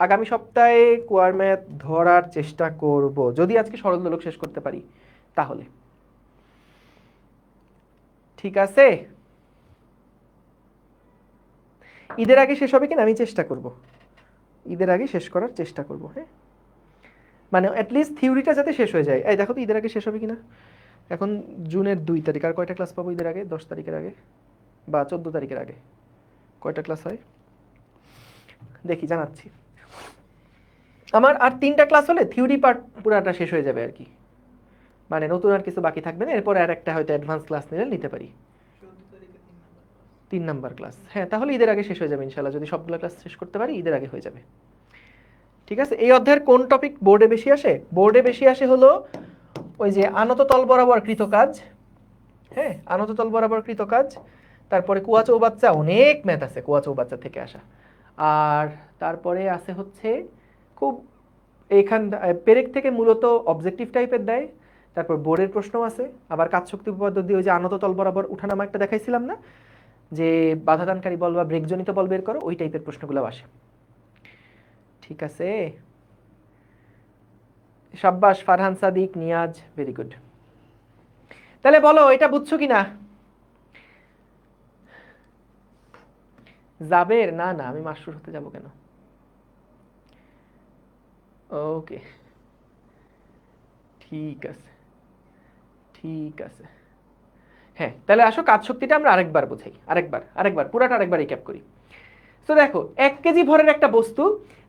আগামী সপ্তাহে কুয়ার ম্যাথ ধরার চেষ্টা করব, যদি আজকে সরল দোলক শেষ করতে পারি তাহলে। ঠিক আছে, ঈদের আগে শেষ হবে কিনা আমি চেষ্টা করব, ঈদের আগে শেষ করার চেষ্টা করব। হ্যাঁ, মানে অ্যাটলিস্ট থিওরিটা যাতে শেষ হয়ে যায়। এই দেখো তো ঈদের আগে শেষ হবে কিনা। এখন জুনের 2 তারিখ, আর কয়টা ক্লাস পাবো ঈদের আগে? 10 তারিখের আগে বা 14 তারিখের আগে কয়টা ক্লাস হয় দেখি, জানাচ্ছি। আমার আর 3টা ক্লাস হলে থিওরি পার্ট পুরাটা শেষ হয়ে যাবে আর কি, মানে নতুন আর কিছু বাকি থাকবে না। এরপরে আর একটা হয়তো অ্যাডভান্স ক্লাস নিতে পারি, 3 নাম্বার ক্লাস। হ্যাঁ, তাহলে ঈদের আগে শেষ হয়ে যাবে ইনশাল্লাহ, যদি সবগুলো ক্লাস শেষ করতে পারি ঈদের আগে হয়ে যাবে। ঠিক আছে, এই অধ্যায়ের কোন টপিক বোর্ডে বেশি আসে? বোর্ডে বেশি আসে হলো ওই যে আনত তল বরাবর কৃত কাজ। হ্যাঁ, আনত তল বরাবর কৃত কাজ, তারপরে কুয়া চৌবাচ্চা, অনেক ম্যাথ আছে কুয়া চৌবাচ্চা থেকে আসা। আর তারপরে আছে হচ্ছে খুব এইখান পেরেক থেকে মূলত অবজেক্টিভ টাইপের দেয়, তারপর বোর্ডের প্রশ্নও আছে। আবার কাজ শক্তি উপপাদ্য দিয়ে ওই যে আনত তল বরাবর উঠানামা একটা দেখাইছিলাম না, যে বাধাদানকারী বল বা ব্রেকজনিত বল বের করো, ওই টাইপের প্রশ্নগুলো আসে। ঠিক আছে, শাব্বাস ফারহান সাদিক নিয়াজ, ভেরি গুড। তাহলে বলো এটা বুঝছো কিনা? জাবের, না না আমি মাস্টার হতে যাব কেন? ওকে, ঠিক আছে ঠিক আছে। হ্যাঁ, তাহলে আসো কাজ শক্তিটা আমরা আরেকবার বোঝাই, আরেকবার পুরাটা আরেকবার রিক্যাপ করি। তো দেখো 1 কেজি ভরের একটা বস্তু,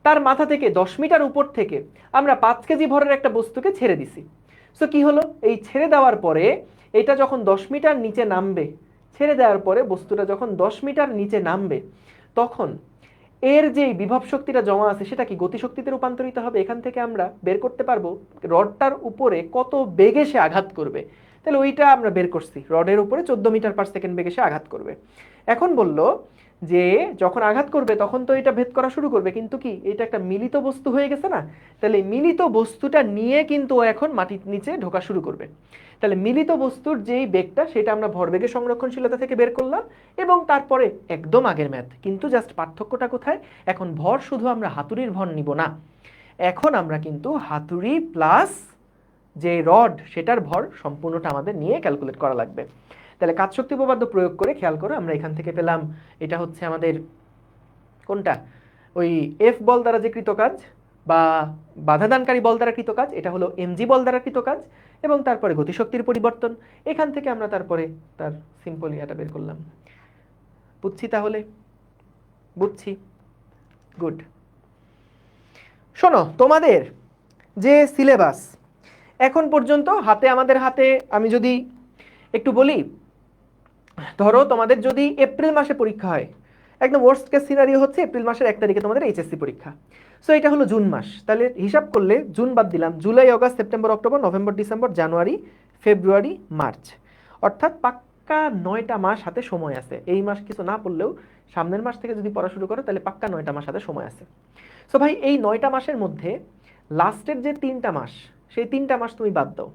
তার মাথা থেকে 10 মিটার উপর থেকে আমরা 5 কেজি ভরের একটা বস্তুকে ছেড়ে দিছি। সো কি হলো, এই ছেড়ে দেওয়ার পরে এটা যখন 10 মিটার নিচে নামবে, ছেড়ে দেওয়ার পরে বস্তুটা যখন 10 মিটার নিচে নামবে, তখন এর যে বিভব শক্তিটা জমা আছে সেটা কি গতিশক্তিতে রূপান্তরিত হবে। এখান থেকে আমরা বের করতে পারবো রডটার উপরে কত বেগে সে আঘাত করবে। তাহলে ওইটা আমরা বের করছি, রডের উপরে 14 মিটার পার সেকেন্ড বেগে সে আঘাত করবে। এখন বলল যে যখন আঘাত করবে তখন তো এটা ভেদ করা শুরু করবে, কিন্তু কি এটা একটা মিলিত বস্তু হয়ে গেছে না, তাহলে মিলিত বস্তুটা নিয়ে কিন্তু এখন মাটির নিচে ঢোকা শুরু করবে। তাহলে মিলিত বস্তুর যেই বেগটা সেটা আমরা ভরবেগের সংরক্ষণশীলতা থেকে বের করলাম, এবং তারপরে একদম আগের ম্যাথ, কিন্তু জাস্ট পার্থক্যটা কোথায়, এখন ভর শুধু আমরা হাতুড়ির ভর নিব না, এখন আমরা কিন্তু হাতুড়ি প্লাস যে রড সেটার ভর সম্পূর্ণটা আমাদের নিয়ে ক্যালকুলেট করা লাগবে। তাহলে কাজ শক্তি উপপাদ্য প্রয়োগ করে খেয়াল করো, আমরা এখান থেকে পেলাম এটা হচ্ছে আমাদের কোনটা, ওই এফ বল দ্বারা যে কৃত কাজ বা বাধাদানকারী বল দ্বারা কৃত কাজ, এটা হলো এমজি বল দ্বারা কৃত কাজ, এবং তারপরে গতিশক্তির পরিবর্তন। এখান থেকে আমরা তারপরে তার সিম্পলি এটা বের করলাম। বুঝছি তাহলে, বুঝছি, গুড। শোনো, তোমাদের যে সিলেবাস এখন পর্যন্ত আমাদের হাতে, আমি যদি একটু বলি, ধরো তোমাদের যদি এপ্রিল মাসে পরীক্ষা হয়, একদম ওয়ার্স্ট কেস সিনারিও হচ্ছে এপ্রিল মাসের 1 তারিখে তোমাদের এইচএসসি পরীক্ষা। সো এটা হলো জুন মাস, তাহলে হিসাব করলে জুন বাদ দিলাম, July, August, September, October, November, December, January, February, March, অর্থাৎ পাক্কা 9টা মাস হাতে সময় আছে। এই মাস কিছু না পড়লেও সামনের মাস থেকে যদি পড়া শুরু করো তাহলে পাক্কা 9টা মাস হাতে সময় আছে। সো ভাই এই 9টা মাসের মধ্যে লাস্টের যে 3টা মাস, সেই 3টা মাস তুমি বাদ দাও।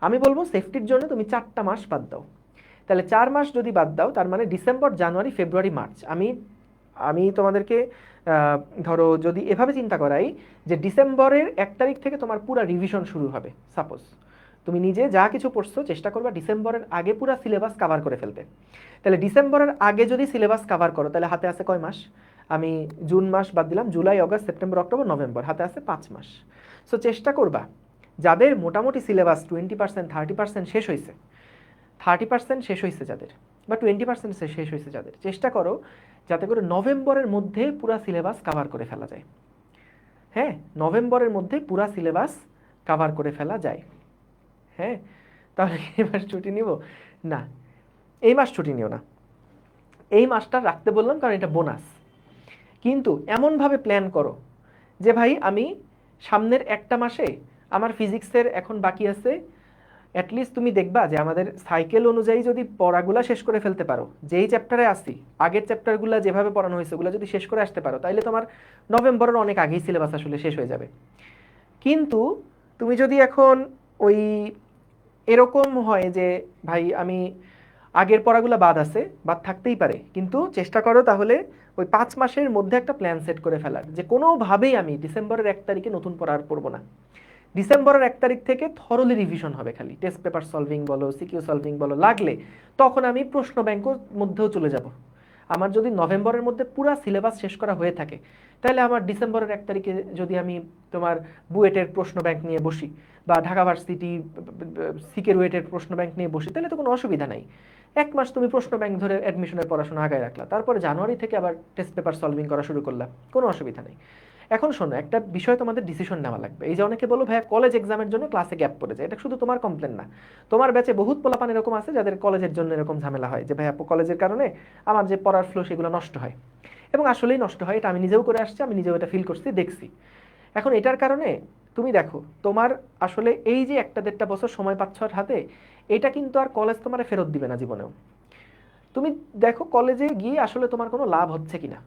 আমি বলবো সেফটির জন্য তুমি 4টা মাস বাদ দাও। তাহলে 4 মাস যদি বাদ দাও, তার মানে ডিসেম্বর, জানুয়ারি, ফেব্রুয়ারি, মার্চ। আমি তোমাদেরকে ধরো যদি এভাবে চিন্তা করাই যে ডিসেম্বরের 1 তারিখ থেকে তোমার পুরো রিভিশন শুরু হবে। সাপোজ তুমি নিজে যা কিছু পড়ছো চেষ্টা করবা ডিসেম্বরের আগে পুরো সিলেবাস কভার করে ফেলতে। তাহলে ডিসেম্বরের আগে যদি সিলেবাস কভার করো তাহলে হাতে আছে কয় মাস? আমি জুন মাস বাদ দিলাম, July, August, September, October, November, হাতে আছে 5 মাস। সো চেষ্টা করবা যাদের মোটামুটি সিলেবাস 20%, 30% শেষ হয়েছে, 30% শেষ হয়েছে যাদের, বা 20% শেষ হয়েছে যাদের, চেষ্টা করো যাতে করে নভেম্বরের মধ্যে পুরো সিলেবাস কভার করে ফেলা যায়। হ্যাঁ, নভেম্বরের মধ্যে পুরো সিলেবাস কভার করে ফেলা যায়। হ্যাঁ, তাহলে এই মাস ছুটি নিব না, এই মাস ছুটি নিও না, এই মাসটা রাখতে বললাম কারণ এটা বোনাস। কিন্তু এমনভাবে প্ল্যান করো যে ভাই আমি সামনের একটা মাসে আমার ফিজিক্সের এখন বাকি আছে, অ্যাটলিস্ট তুমি দেখবা যে আমাদের সাইকেল অনুযায়ী যদি পড়াগুলা শেষ করে ফেলতে পারো, যেই চ্যাপ্টারে আসি আগের চ্যাপ্টারগুলো যেভাবে পড়ানো হয়েছে ওগুলো যদি শেষ করে আসতে পারো তাহলে তোমার নভেম্বরের অনেক আগেই সিলেবাস আসলে শেষ হয়ে যাবে। কিন্তু তুমি যদি এখন ওই এরকম হয় যে ভাই আমি আগের পড়াগুলো বাদ আছে, বাদ থাকতেই পারে, কিন্তু চেষ্টা করো তাহলে ওই 5 মাসের মধ্যে একটা প্ল্যান সেট করে ফেলার, যে কোনোভাবেই আমি ডিসেম্বরের 1 তারিখে নতুন পড়া আর পড়বো না। ডিসেম্বরের 1 তারিখ থেকে থরলি রিভিশন হবে, খালি টেস্ট পেপার সলভিং বলো, সিকিউ সলভিং বলো, লাগলে তখন আমি প্রশ্ন ব্যাংকের মধ্যেও চলে যাব। আমার যদি নভেম্বরের মধ্যে পুরো সিলেবাস শেষ করা হয়ে থাকে তাহলে আমার ডিসেম্বরের 1 তারিখে যদি আমি তোমার বুয়েটের প্রশ্ন ব্যাংক নিয়ে বসি বা ঢাকা ভার্সিটি সিকেরুয়েটের প্রশ্ন ব্যাংক নিয়ে বসি তাহলে তো কোনো অসুবিধা নাই। 1 মাস তুমি প্রশ্ন ব্যাংক ধরে অ্যাডমিশনের পড়াশোনা আগায় রাখলা, তারপরে জানুয়ারি থেকে আবার টেস্ট পেপার সলভিং করা শুরু করলা, কোনো অসুবিধা নেই। এখন শোনো, একটা বিষয় তোমাদের ডিসিশন নেওয়া লাগবে। এই যে অনেকে বলো ভাইয়া কলেজ এক্সামের জন্য ক্লাসে গ্যাপ পড়ে যায়, এটা শুধু তোমার কমপ্লেন না, তোমার ব্যাচে বহুত পোলাপান এরকম আছে যাদের কলেজের জন্য এরকম ঝামেলা হয় যে ভাইয়া কলেজের কারণে আমার যে পড়ার ফ্লো সেগুলো নষ্ট হয়, এবং আসলেই নষ্ট হয়। এটা আমি নিজেও করে আসছি, আমি নিজেও এটা ফিল করছি, দেখছি। এখন এটার কারণে তুমি দেখো তোমার আসলে এই যে 1-1.5 বছর সময় পাচ্ছ হাতে, এটা কিন্তু আর কলেজ তোমার ফেরত দিবে না জীবনেও। তুমি দেখো কলেজে গিয়ে আসলে তোমার কোনো লাভ হচ্ছে কিনা।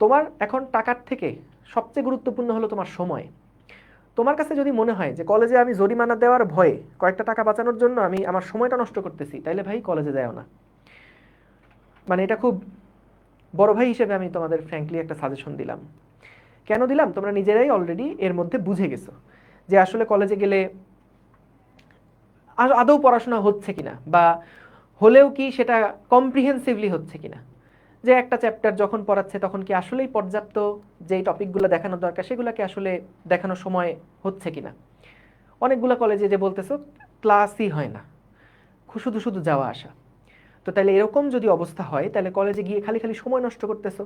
তোমার এখন টাকার থেকে সবচেয়ে গুরুত্বপূর্ণ হলো তোমার সময়। তোমার কাছে যদি মনে হয় যে কলেজে আমি জরিমানা দেওয়ার ভয়ে কয়েকটা টাকা বাঁচানোর জন্য আমি আমার সময়টা নষ্ট করতেছি, তাইলে ভাই কলেজে যাও না। মানে এটা খুব বড় ভাই হিসেবে আমি তোমাদের ফ্র্যাঙ্কলি একটা সাজেশন দিলাম। কেন দিলাম তোমরা নিজেরাই অলরেডি এর মধ্যে বুঝে গেছো যে আসলে কলেজে গেলে আদৌ পড়াশোনা হচ্ছে কিনা, বা হলেও কি সেটা কম্প্রিহেন্সিভলি হচ্ছে কিনা, যে একটা চ্যাপ্টার যখন পড়াচ্ছে তখন কি আসলেই পর্যাপ্ত যেই টপিকগুলো দেখানো দরকার সেগুলোকে আসলে দেখানোর সময় হচ্ছে কিনা। অনেকগুলো কলেজে যে বলতেছো ক্লাসই হয় না, শুধু শুধু যাওয়া আসা। তো তাহলে এরকম যদি অবস্থা হয় তাহলে কলেজে গিয়ে খালি খালি সময় নষ্ট করতেছো।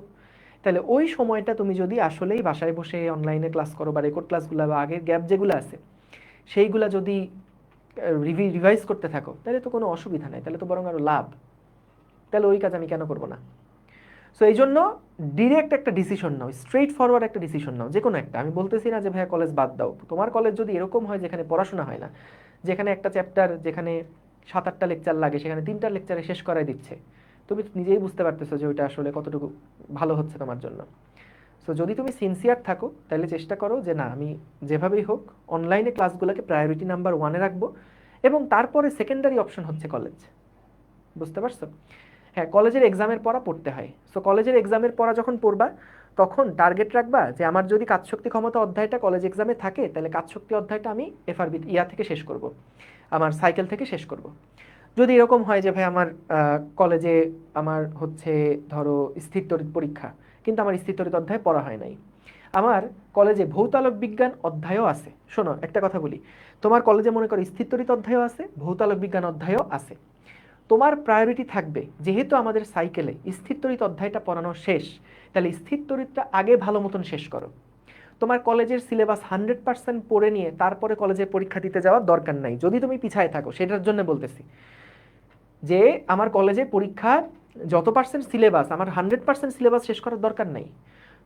তাহলে ওই সময়টা তুমি যদি আসলেই বাসায় বসে অনলাইনে ক্লাস করো বা রেকর্ড ক্লাসগুলো বা আগের গ্যাপ যেগুলো আছে সেইগুলো যদি রিভাইজ করতে থাকো তাহলে তো কোনো অসুবিধা নেই, তাহলে তো বরং আরও লাভ। তাহলে ওই কাজ আমি কেন করবো না? সো এই জন্য ডিরেক্ট একটা ডিসিশন নাও, স্ট্রেট ফরওয়ার্ড একটা ডিসিশন নাও, যে কোনো একটা। আমি বলতেছি না যে ভাইয়া কলেজ বাদ দাও। তোমার কলেজ যদি এরকম হয় যেখানে পড়াশোনা হয় না, যেখানে একটা চ্যাপ্টার যেখানে 7-8টা লেকচার লাগে সেখানে 3টা লেকচারে শেষ করাই দিচ্ছে, তুমি নিজেই বুঝতে পারতেছো যে ওইটা আসলে কতটুকু ভালো হচ্ছে তোমার জন্য। সো যদি তুমি সিনসিয়ার থাকো তাহলে চেষ্টা করো যে না আমি যেভাবেই হোক অনলাইনে ক্লাসগুলোকে প্রায়োরিটি নাম্বার 1-এ রাখবো, এবং তারপরে সেকেন্ডারি অপশন হচ্ছে কলেজ। বুঝতে পারছো? হ্যাঁ, কলেজের এক্সামের পড়া পড়তে হয়। সো কলেজের এক্সামের পড়া যখন পড়বা তখন টার্গেট রাখবা যে আমার যদি কাজশক্তি ক্ষমতা অধ্যায়টা কলেজ এক্সামে থাকে তাহলে কাজশক্তি অধ্যায়টা আমি এফআরবি থেকে শেষ করব, আমার সাইকেল থেকে শেষ করব। যদি এরকম হয় যে ভাই আমার কলেজে আমার হচ্ছে ধরো স্থিরতড়িৎ পরীক্ষা, কিন্তু আমার স্থিরতড়িৎ অধ্যায় পড়া হয় নাই, আমার কলেজে ভৌতালোক বিজ্ঞান অধ্যায়ও আছে। শোনো একটা কথা বলি, তোমার কলেজে মনে করো স্থিরতড়িৎ অধ্যায়ও আছে, ভৌতালোক বিজ্ঞান অধ্যায়ও আছে, তোমার প্রায়োরিটি থাকবে যেহেতু আমাদের সাইকেলে স্থিরতড়িৎ অধ্যায়টা পড়ানো শেষ, তাহলে স্থিরতড়িৎটা আগে ভালো মতন শেষ করো। তোমার কলেজের সিলেবাস 100% পড়ে নিয়ে তারপরে কলেজের পরীক্ষা দিতে যাওয়ার দরকার নাই, যদি তুমি পিছায় থাকো। সেটার জন্য বলতেছি যে আমার কলেজে পরীক্ষা যত পার্সেন্ট সিলেবাস, আমার 100% সিলেবাস শেষ করার দরকার নাই।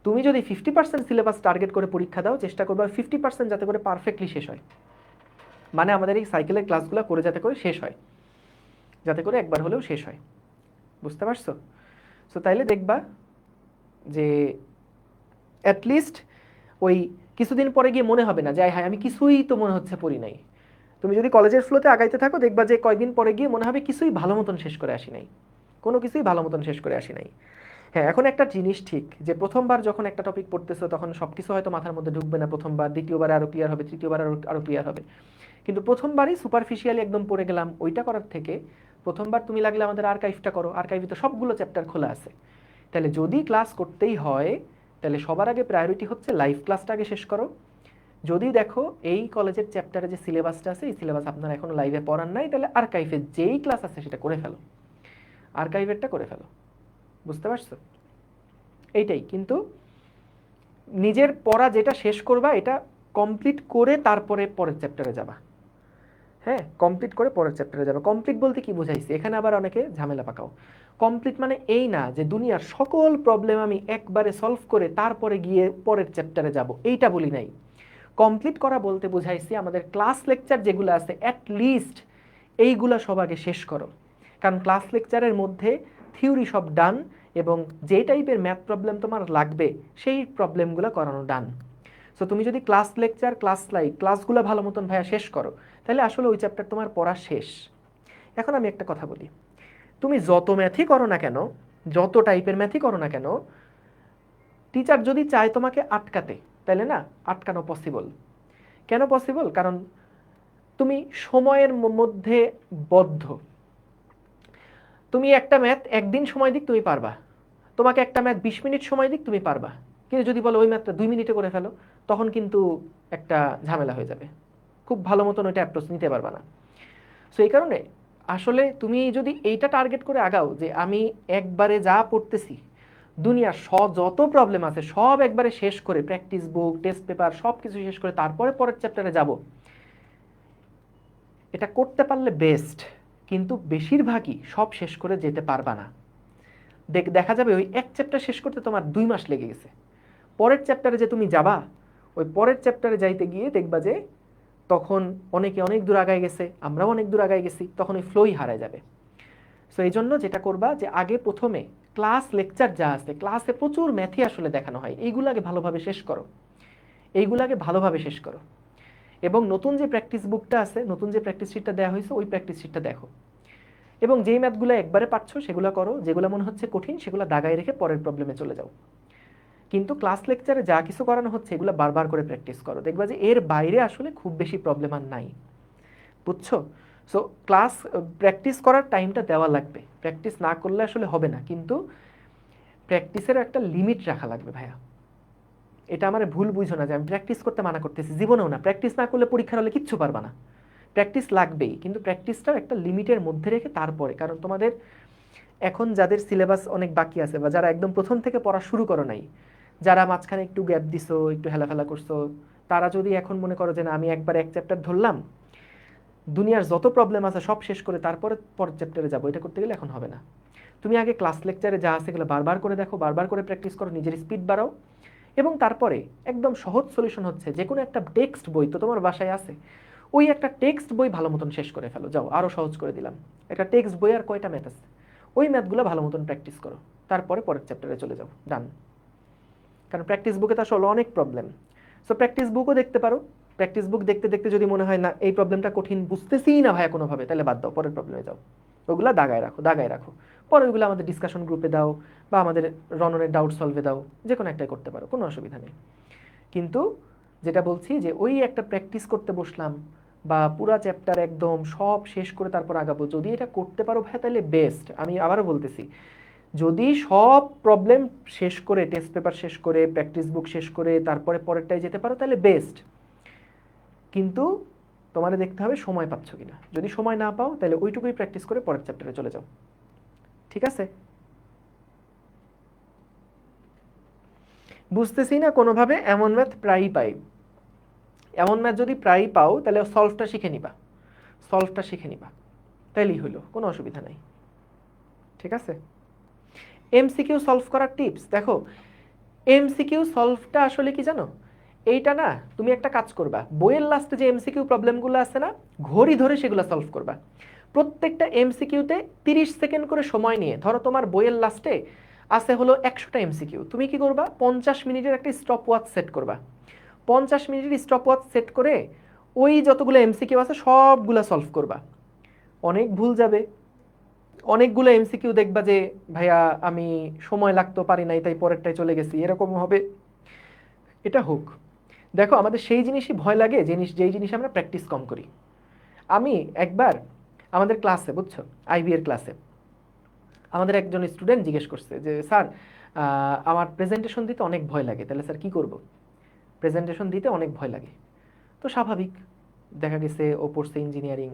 তুমি যদি 50% সিলেবাস টার্গেট করে পরীক্ষা দাও, চেষ্টা করবে 50% যাতে করে পারফেক্টলি শেষ হয়, মানে আমাদের এই সাইকেলের ক্লাসগুলো করে যাতে করে শেষ হয়। যাতে করে একবার হলেও শেষ হয়। বুঝতে পারছো? সো তাইলে দেখবা যে অ্যাটলিস্ট ওই কিছুদিন পরে গিয়ে মনে হবে না যে হ্যাঁ আমি কিছুই তো মনে হচ্ছে পড়ি নাই। তুমি যদি কলেজের ফ্লোতে আগাইতে থাকো দেখবা যে কয়েকদিন পরে গিয়ে মনে হবে কিছুই ভালো মতন শেষ করে আসি নাই, কোনো কিছুই ভালো মতন শেষ করে আসি নাই। হ্যাঁ, এখন একটা জিনিস ঠিক যে প্রথমবার যখন একটা টপিক পড়তেছো তখন সব কিছু হয়তো মাথার মধ্যে ঢুকবে না প্রথমবার, দ্বিতীয়বার আরও ক্লিয়ার হবে, তৃতীয়বার আরও ক্লিয়ার হবে। কিন্তু প্রথমবারই সুপারফিশিয়ালি একদম পড়ে গেলাম ওইটা করার থেকে প্রথমবার তুমি লাগলে আমাদের আর্কাইভটা করো, আর্কাইভে তো সবগুলো চ্যাপ্টার খোলা আছে। তাহলে যদি ক্লাস করতেই হয় তাহলে সবার আগে প্রায়োরিটি হচ্ছে লাইভ ক্লাসটা আগে শেষ করো। যদি দেখো এই কলেজের চ্যাপ্টারে যে সিলেবাসটা আছে এই সিলেবাস আপনারা এখনো লাইভে পড়ার নাই, তাহলে আর্কাইভে যেই ক্লাস আছে সেটা করে ফেলো, আর্কাইভেরটা করে ফেলো। বুঝতে পারছো? এইটাই। কিন্তু নিজের পড়া যেটা শেষ করবা এটা কমপ্লিট করে তারপরে পরের চ্যাপ্টারে যাবা। হ্যাঁ, কমপ্লিট করে পরের চ্যাপ্টারে যাবা। কমপ্লিট বলতে কি বুঝাইছি? এখানে আবার অনেকে ঝামেলা পাকাও। কমপ্লিট মানে এই না যে দুনিয়ার সকল প্রবলেম আমি একবারে সলভ করে তারপরে গিয়ে পরের চ্যাপ্টারে যাব, এইটা বলি নাই। কমপ্লিট করা বলতে বুঝাইছি আমাদের ক্লাস লেকচার যেগুলো আছে অ্যাটলিস্ট এইগুলা সব আগে শেষ করো। কারণ ক্লাস লেকচারের মধ্যে থিওরি সব ডান এবং যে টাইপের ম্যাথ প্রবলেম তোমার লাগবে সেই প্রবলেমগুলো করানো ডান। সো তুমি যদি ক্লাস লেকচার ক্লাসগুলো ভালো মতন ভাইয়া শেষ করো তাহলে আসলে ওই চ্যাপ্টার তোমার পড়া শেষ। এখন আমি একটা কথা বলি, তুমি যত ম্যাথই করো না কেন, যত টাইপের ম্যাথই করো না কেন, টিচার যদি চায় তোমাকে আটকাতে তাহলে না আটকানো পসিবল। কেন পসিবল? কারণ তুমি সময়ের মধ্যে বদ্ধ। তুমি একটা ম্যাথ একদিন সময় দিক তুমি পারবা, তোমাকে একটা ম্যাথ 20 মিনিট সময় দিক তুমি পারবা, কিন্তু যদি বলো ওই ম্যাথটা 2 মিনিটে করে ফেলো তখন কিন্তু একটা ঝামেলা হয়ে যাবে, খুব ভালো মতন ওইটা অ্যাপ্রোচ নিতে পারবা না। সো এই কারণে আসলে তুমি যদি এইটা টার্গেট করে আগাও যে আমি একবারে যা পড়তেছি দুনিয়ার যত প্রবলেম আছে সব একবারে শেষ করে প্র্যাকটিস বুক টেস্ট পেপার সব কিছু শেষ করে তারপরে পরের চ্যাপ্টারে যাব, এটা করতে পারলে বেস্ট। কিন্তু বেশিরভাগই সব শেষ করে যেতে পারবা না। দেখা যাবে ওই এক চ্যাপ্টার শেষ করতে তোমার 2 মাস লেগে গেছে, পরের চ্যাপ্টারে যে তুমি যাবা ওই পরের চ্যাপ্টারে যাইতে গিয়ে দেখবা যে তখন অনেকে অনেক দূর আগায় গেছে, আমরাও অনেক দূর আগায় গেছি, তখন ওই ফ্লোই হারায় যাবে। সো এই জন্য যেটা করবা যে আগে প্রথমে ক্লাস লেকচার যা আছে ক্লাসে প্রচুর ম্যাথই আসলে দেখানো হয় এইগুলো আগে ভালোভাবে শেষ করো, এইগুলো আগে ভালোভাবে শেষ করো। এবং নতুন যে প্র্যাকটিস বুকটা আছে, নতুন যে প্র্যাকটিস শিটটা দেওয়া হয়েছে ওই প্র্যাকটিস শিটটা দেখো এবং যেই ম্যাথগুলো একবারে পাচ্ছ সেগুলো করো, যেগুলো মনে হচ্ছে কঠিন সেগুলো দাগায় রেখে পরের প্রবলেমে চলে যাও। কিন্তু ক্লাস লেকচারে যা কিছু করানো হচ্ছে এগুলো বারবার করে প্র্যাকটিস করো, দেখবা যে এর বাইরে আসলে খুব বেশি প্রবলেম আর নাই। বুঝছো? সো ক্লাস প্র্যাকটিস করার টাইমটা দেওয়া লাগবে, প্র্যাকটিস না করলে আসলে হবে না, কিন্তু প্র্যাকটিসের একটা লিমিট রাখা লাগবে ভাইয়া। এটা আমার ভুল বুঝো না যে আমি প্র্যাকটিস করতে মানা করতেছি, জীবনেও না। প্র্যাকটিস না করলে পরীক্ষার হলে কিচ্ছু পারবা না, প্র্যাকটিস লাগবেই, কিন্তু প্র্যাকটিসটাও একটা লিমিটের মধ্যে রেখে তারপরে। কারণ তোমাদের এখন যাদের সিলেবাস অনেক বাকি আছে বা যারা একদম প্রথম থেকে পড়া শুরু করো নাই, যারা মাঝখানে একটু গ্যাপ দিছো, একটু হেলাফেলা করছো, তারা যদি এখন মনে করো যে না আমি একবার এক চ্যাপ্টার ধরলাম, দুনিয়ার যত প্রবলেম আছে সব শেষ করে তারপরে পরের চ্যাপ্টারে যাবো, এটা করতে গেলে এখন হবে না। তুমি আগে ক্লাস লেকচারে যা আছে এগুলো বারবার করে দেখো, বারবার করে প্র্যাকটিস করো, নিজের স্পিড বাড়াও এবং তারপরে একদম সহজ সলিউশন হচ্ছে যে কোনো একটা টেক্সট বই তো তোমার বাসায় আছে, ওই একটা টেক্সট বই ভালো মতন শেষ করে ফেলো। যাও আরও সহজ করে দিলাম, একটা টেক্সট বই আর কয়টা ম্যাথ আছে ওই ম্যাথগুলো ভালো মতন প্র্যাকটিস করো, তারপরে পরের চ্যাপ্টারে চলে যাও, ডান। কারণ প্র্যাকটিস বুকে তো আসলে অনেক প্রবলেম। সো প্র্যাকটিস বুকও দেখতে পারো, প্র্যাকটিস বুক দেখতে দেখতে যদি মনে হয় না এই প্রবলেমটা কঠিন, বুঝতেছিই না ভাইয়া কোনোভাবে, তাহলে বাদ দাও, পরের প্রবলেমে যাও। ওগুলো দাগায় রাখো, দাগায় রাখো, পরে ওইগুলো আমাদের ডিসকাশন গ্রুপে দাও বা আমাদের রননের ডাউট সলভে দাও, যে কোনো একটাই করতে পারো, কোনো অসুবিধা নেই। কিন্তু যেটা বলছি যে ওই একটা প্র্যাকটিস করতে বসলাম বা পুরা চ্যাপ্টার একদম সব শেষ করে তারপর আগাবো, যদি এটা করতে পারো ভাই তাহলে বেস্ট। আমি আবারও বলতেছি, যদি সব প্রবলেম শেষ করে টেস্ট পেপার শেষ করে প্র্যাকটিস বুক শেষ করে তারপরে পরেরটায় যেতে পারো তাহলে বেস্ট। কিন্তু তোমাদের দেখতে হবে সময় পাচ্ছ কিনা, যদি সময় না পাও তাহলে ওইটুকুই প্র্যাকটিস করে পরের চ্যাপ্টারে চলে যাও, ঠিক আছে? বুঝতেছি না কোনোভাবে, এমন ম্যাথ প্রায়ই পাই। এমন ম্যাথ যদি প্রায়ই পাও তাহলে সলভটা শিখে নিবা, সলভটা শিখে নিবা, তাইলেই হইলো, কোনো অসুবিধা নাই, ঠিক আছে? এমসিকিউ সলভ করার টিপস দেখো, এমসিকিউ সলভটা আসলে কি জানো, এইটা না তুমি একটা কাজ করবা, বইয়ের লাস্টে যে এমসিকিউ প্রবলেমগুলো আছে না ঘড়ি ধরে সেগুলো সলভ করবা। প্রত্যেকটা এমসিকিউতে 30 সেকেন্ড করে সময় নিয়ে, ধরো তোমার বইয়ের লাস্টে আছে হলো 100টা এমসিকিউ, তুমি কি করবা 50 মিনিটের একটা স্টপ ওয়াচ সেট করবা। 50 মিনিটের স্টপ ওয়াচ সেট করে ওই যতগুলো এমসিকিউ আছে সবগুলো সলভ করবা। অনেক ভুল যাবে, অনেকগুলো এমসিকিউ দেখবা যে ভাইয়া আমি সময় লাগতো পারি নাই তাই পরেরটায় চলে গেছি, এরকম হবে। এটা হোক। দেখো আমাদের সেই জিনিসই ভয় লাগে যেই জিনিস আমরা প্র্যাকটিস কম করি। আমি একবার আমাদের ক্লাসে, বুঝছো, আইবি এর ক্লাসে আমাদের একজন স্টুডেন্ট জিজ্ঞেস করছে যে স্যার আমার প্রেজেন্টেশন দিতে অনেক ভয় লাগে, তাহলে স্যার কি করব? প্রেজেন্টেশন দিতে অনেক ভয় লাগে। তো স্বাভাবিক, দেখা গেছে ও পড়ছে ইঞ্জিনিয়ারিং,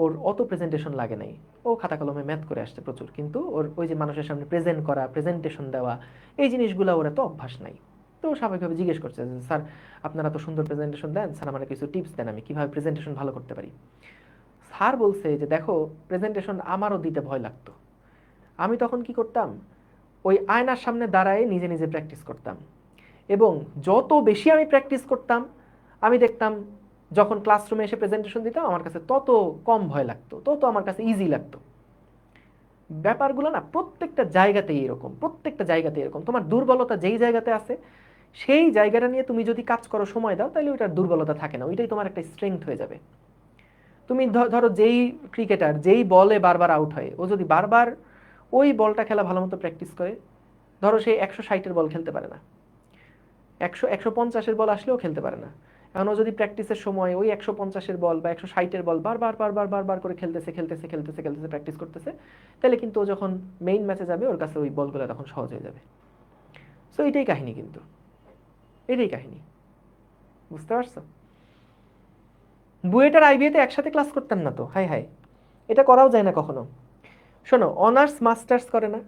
ওর অত প্রেজেন্টেশন লাগে নাই, ও খাতা কলমে ম্যাথ করে আসছে প্রচুর, কিন্তু ওর ওই যে মানুষের সামনে প্রেজেন্ট করা, প্রেজেন্টেশন দেওয়া, এই জিনিসগুলো ওর এত অভ্যাস নাই। তো স্বাভাবিকভাবে জিজ্ঞেস করছে যে স্যার আপনারা তো সুন্দর প্রেজেন্টেশন দেন, স্যার আমার কিছু টিপস দেন আমি কিভাবে প্রেজেন্টেশন ভালো করতে পারি। স্যার বলছে যে দেখো প্রেজেন্টেশন আমারও দিতে ভয় লাগতো, আমি তখন কি করতাম, ওই আয়নার সামনে দাঁড়ায় নিজে নিজে প্র্যাকটিস করতাম, এবং যত বেশি আমি প্র্যাকটিস করতাম আমি দেখতাম যখন ক্লাসরুমে এসে প্রেজেন্টেশন দিতাম আমার কাছে তত কম ভয় লাগতো, তত আমার কাছে ইজি লাগতো। ব্যাপারগুলো না প্রত্যেকটা জায়গাতেই এরকম, প্রত্যেকটা জায়গাতে এরকম। তোমার দুর্বলতা যেই জায়গাতে আছে সেই জায়গাটা নিয়ে তুমি যদি কাজ করো, সময় দাও, তাহলে ওইটার দুর্বলতা থাকে না, ওইটাই তোমার একটা স্ট্রেংথ হয়ে যাবে। তুমি ধরো যেই ক্রিকেটার যেই বলে বারবার আউট হয়, ও যদি বারবার ওই বলটা খেলা ভালো মতো প্র্যাকটিস করে, ধরো সে 160-এর বল খেলতে পারে না, 150-এর বল আসলেও খেলতে পারে না, এখন ও যদি প্র্যাকটিসের সময় ওই 150-এর বল বা 160-এর বল বারবার বারবার বারবার করে খেলতেছে খেলতেছে খেলতেছে খেলতেছে প্র্যাকটিস করতেছে, তাহলে কিন্তু ও যখন মেইন ম্যাচে যাবে ওর কাছে ওই বলগুলো তখন সহজ হয়ে যাবে। সো এটাই কাহিনী, কিন্তু এটাই কাহিনী, বুঝতে পারছো? বুয়েট আর আইবিএতে একসাথে ক্লাস করতাম না তো, হাই হাই, এটা করাও যায় না কখনো। শোনো, অনার্স মাস্টার্স করে না,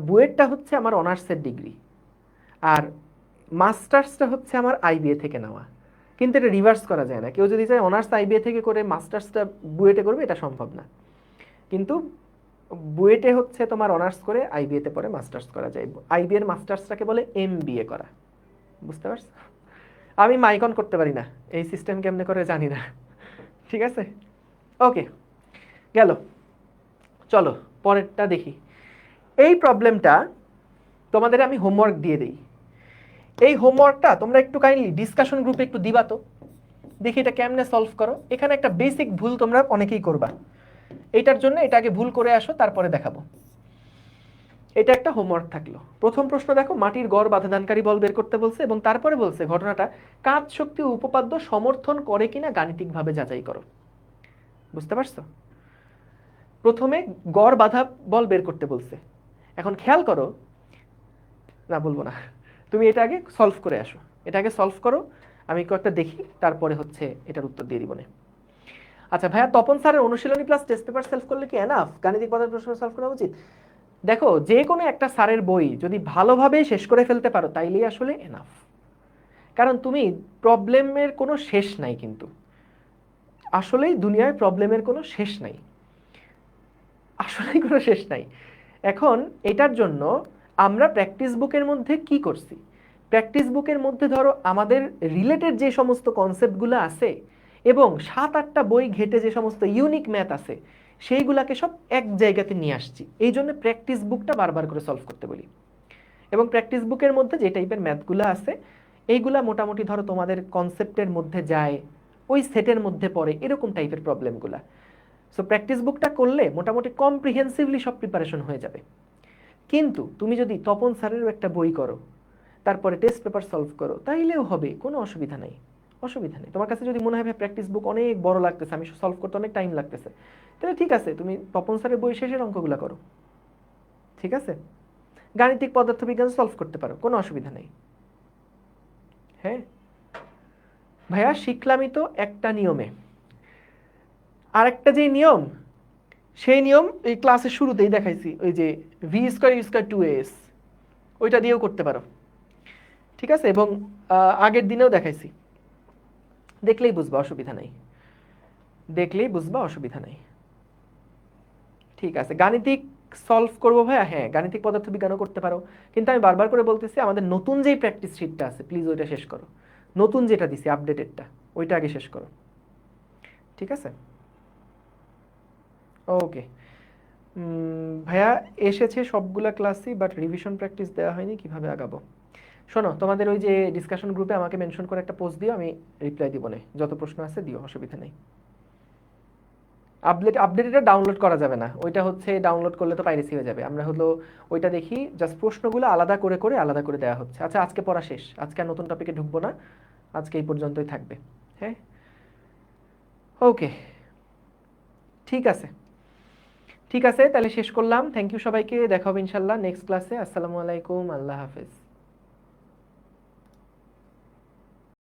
বুয়েটটা হচ্ছে আমার অনার্সের ডিগ্রি, আর মাস্টার্সটা হচ্ছে আমার আইবিএ থেকে নেওয়া, কিন্তু এটা রিভার্স করা যায় না। কেউ যদি চায় অনার্স আইবিএ থেকে করে মাস্টার্সটা বুয়েটে করবে, এটা সম্ভব না। কিন্তু বুয়েটে হচ্ছে তোমার অনার্স করে আইবিএতে পরে মাস্টার্স করা যায়, আইবিএর মাস্টার্সটাকে বলে এমবিএ করা, বুঝতে পারছো? আমি মাইকন করতে পারি না, এই সিস্টেম কেমনে করে জানি না, ঠিক আছে? ওকে, গেল। চলো পরেরটা দেখি। এই প্রবলেমটা তোমাদের আমি হোমওয়ার্ক দিয়ে দিই, এই হোমওয়ার্কটা তোমরা একটু কাইন্ডলি ডিসকাশন গ্রুপে একটু দিবা তো, দেখি এটা কেমনে সলভ করো। এখানে একটা বেসিক ভুল তোমরা অনেকেই করবা, এটার জন্য এটা আগে ভুল করে আসো, তারপরে দেখাবো। এটা একটা হোমওয়ার্ক থাকলো। প্রথম প্রশ্ন দেখো, মাটির গড় বাধাদানকারী বল বের করতে বলছে, এবং তারপরে বলছে ঘটনাটা কাঁচ শক্তি উপপাদ্য সমর্থন করে কিনা গাণিতিকভাবে যাচাই করো। বুঝতে পারছো? প্রথমে গড় বাধা বল বের করতে বলছে। এখন খেয়াল করো, না বলবো না, তুমি এটা আগে সলভ করে আসো, এটা আগে সলভ করো, আমি কয়েকটা দেখি, তারপরে হচ্ছে এটার উত্তর দিয়ে দিব না। আচ্ছা ভাইয়া, তপন স্যারের অনুশীলনী প্লাস টেস্ট পেপার সলভ করলে কি এনাফ গাণিতিক পদার্থ প্রশ্ন সলভ করা উচিত? দেখো, যে কোনো একটা স্যারের বই যদি ভালোভাবে শেষ করে ফেলতে পারো তাইলেই আসলে এনাফ, কারণ তুমি প্রবলেমের কোনো শেষ নাই, কিন্তু আসলেই দুনিয়ায় প্রবলেমের কোনো শেষ নাই, আসলেই কোনো শেষ নাই। এখন এটার জন্য আমরা প্র্যাকটিস বুকের মধ্যে কি করছি, প্র্যাকটিস বুকের মধ্যে ধরো আমাদের রিলেটেড যে সমস্ত কনসেপ্টগুলো আছে এবং 7-8টা বই ঘেটে যে সমস্ত ইউনিক ম্যাথ আছে সেইগুলাকে সব এক জায়গাতে নিয়ে আসছি, এই জন্য প্র্যাকটিস বুকটা বারবার করে সলভ করতে বলি। এবং প্র্যাকটিস বুকের মধ্যে যে টাইপের ম্যাথগুলো আছে এইগুলা মোটামুটি ধরো তোমাদের কনসেপ্টের মধ্যে যায়, ওই সেটের মধ্যে পড়ে, এরকম টাইপের প্রবলেমগুলা। সো প্র্যাকটিস বুকটা করলে মোটামুটি কম্প্রিহেন্সিভলি সব প্রিপারেশন হয়ে যাবে। কিন্তু তুমি যদি তপন স্যারেরও একটা বই করো, তারপরে টেস্ট পেপার সলভ করো, তাইলেও হবে, কোনো অসুবিধা নাই, অসুবিধা নেই। তোমার কাছে যদি মনে হয় প্র্যাকটিস বুক অনেক বড় লাগতেছে, আমি সলভ করতে অনেক টাইম লাগতেছে, তাহলে ঠিক আছে, তুমি তপন স্যারের বই শেষের অঙ্কগুলো করো, ঠিক আছে? গাণিতিক পদার্থবিজ্ঞান সলভ করতে পারো, কোনো অসুবিধা নেই। হ্যাঁ ভাইয়া, শিখলামই তো একটা নিয়মে, আরেকটা যে নিয়ম, সেই নিয়ম এই ক্লাসের শুরুতেই দেখাইছি, ওই যে V square you square 2as, ওইটা দিয়েও করতে পারো, ঠিক আছে? এবং আগের দিনেও দেখাইছি, দেখলেই বুঝবা, অসুবিধা নাই, দেখলেই বুঝবা, অসুবিধা নাই। ঠিক আছে, গাণিতিক সলভ করবো ভাইয়া, হ্যাঁ গাণিতিক পদার্থবিজ্ঞানও করতে পারো, কিন্তু আমি বারবার করে বলতেছি আমাদের নতুন যেই প্র্যাকটিস শিটটা আছে প্লিজ ওইটা শেষ করো, নতুন যেটা দিছি আপডেটেডটা ওইটা আগে শেষ করো, ঠিক আছে? ওকে ভাইয়া এসেছে সবগুলা ক্লাসই, বাট রিভিশন প্র্যাকটিস দেওয়া হয়নি, কিভাবে আগাবো? শোনো, তোমাদের ওই যে ডিসকাশন গ্রুপে আমাকে মেনশন করে একটা পোস্ট দিও, আমি রিপ্লাই দিব না। যত প্রশ্ন আছে দিও, অসুবিধা নেই। আপডেটেডটা ডাউনলোড করা যাবে না, ওইটা হচ্ছে ডাউনলোড করলে তো পাইরেসি হয়ে যাবে। আমরা হলো ওইটা দেখি, জাস্ট প্রশ্নগুলো আলাদা করে করে আলাদা করে দেওয়া হচ্ছে। আচ্ছা, আজকে পড়া শেষ, আজকে আর নতুন টপিকে ঢুকবো না, আজকে এই পর্যন্তই থাকবে। হ্যাঁ, ওকে, ঠিক আছে। ঠিক আছে, তাহলে শেষ করলাম। থ্যাংক ইউ সবাইকে, দেখা হবে ইনশাল্লাহ নেক্সট ক্লাসে। আসসালামু আলাইকুম, আল্লাহ হাফেজ।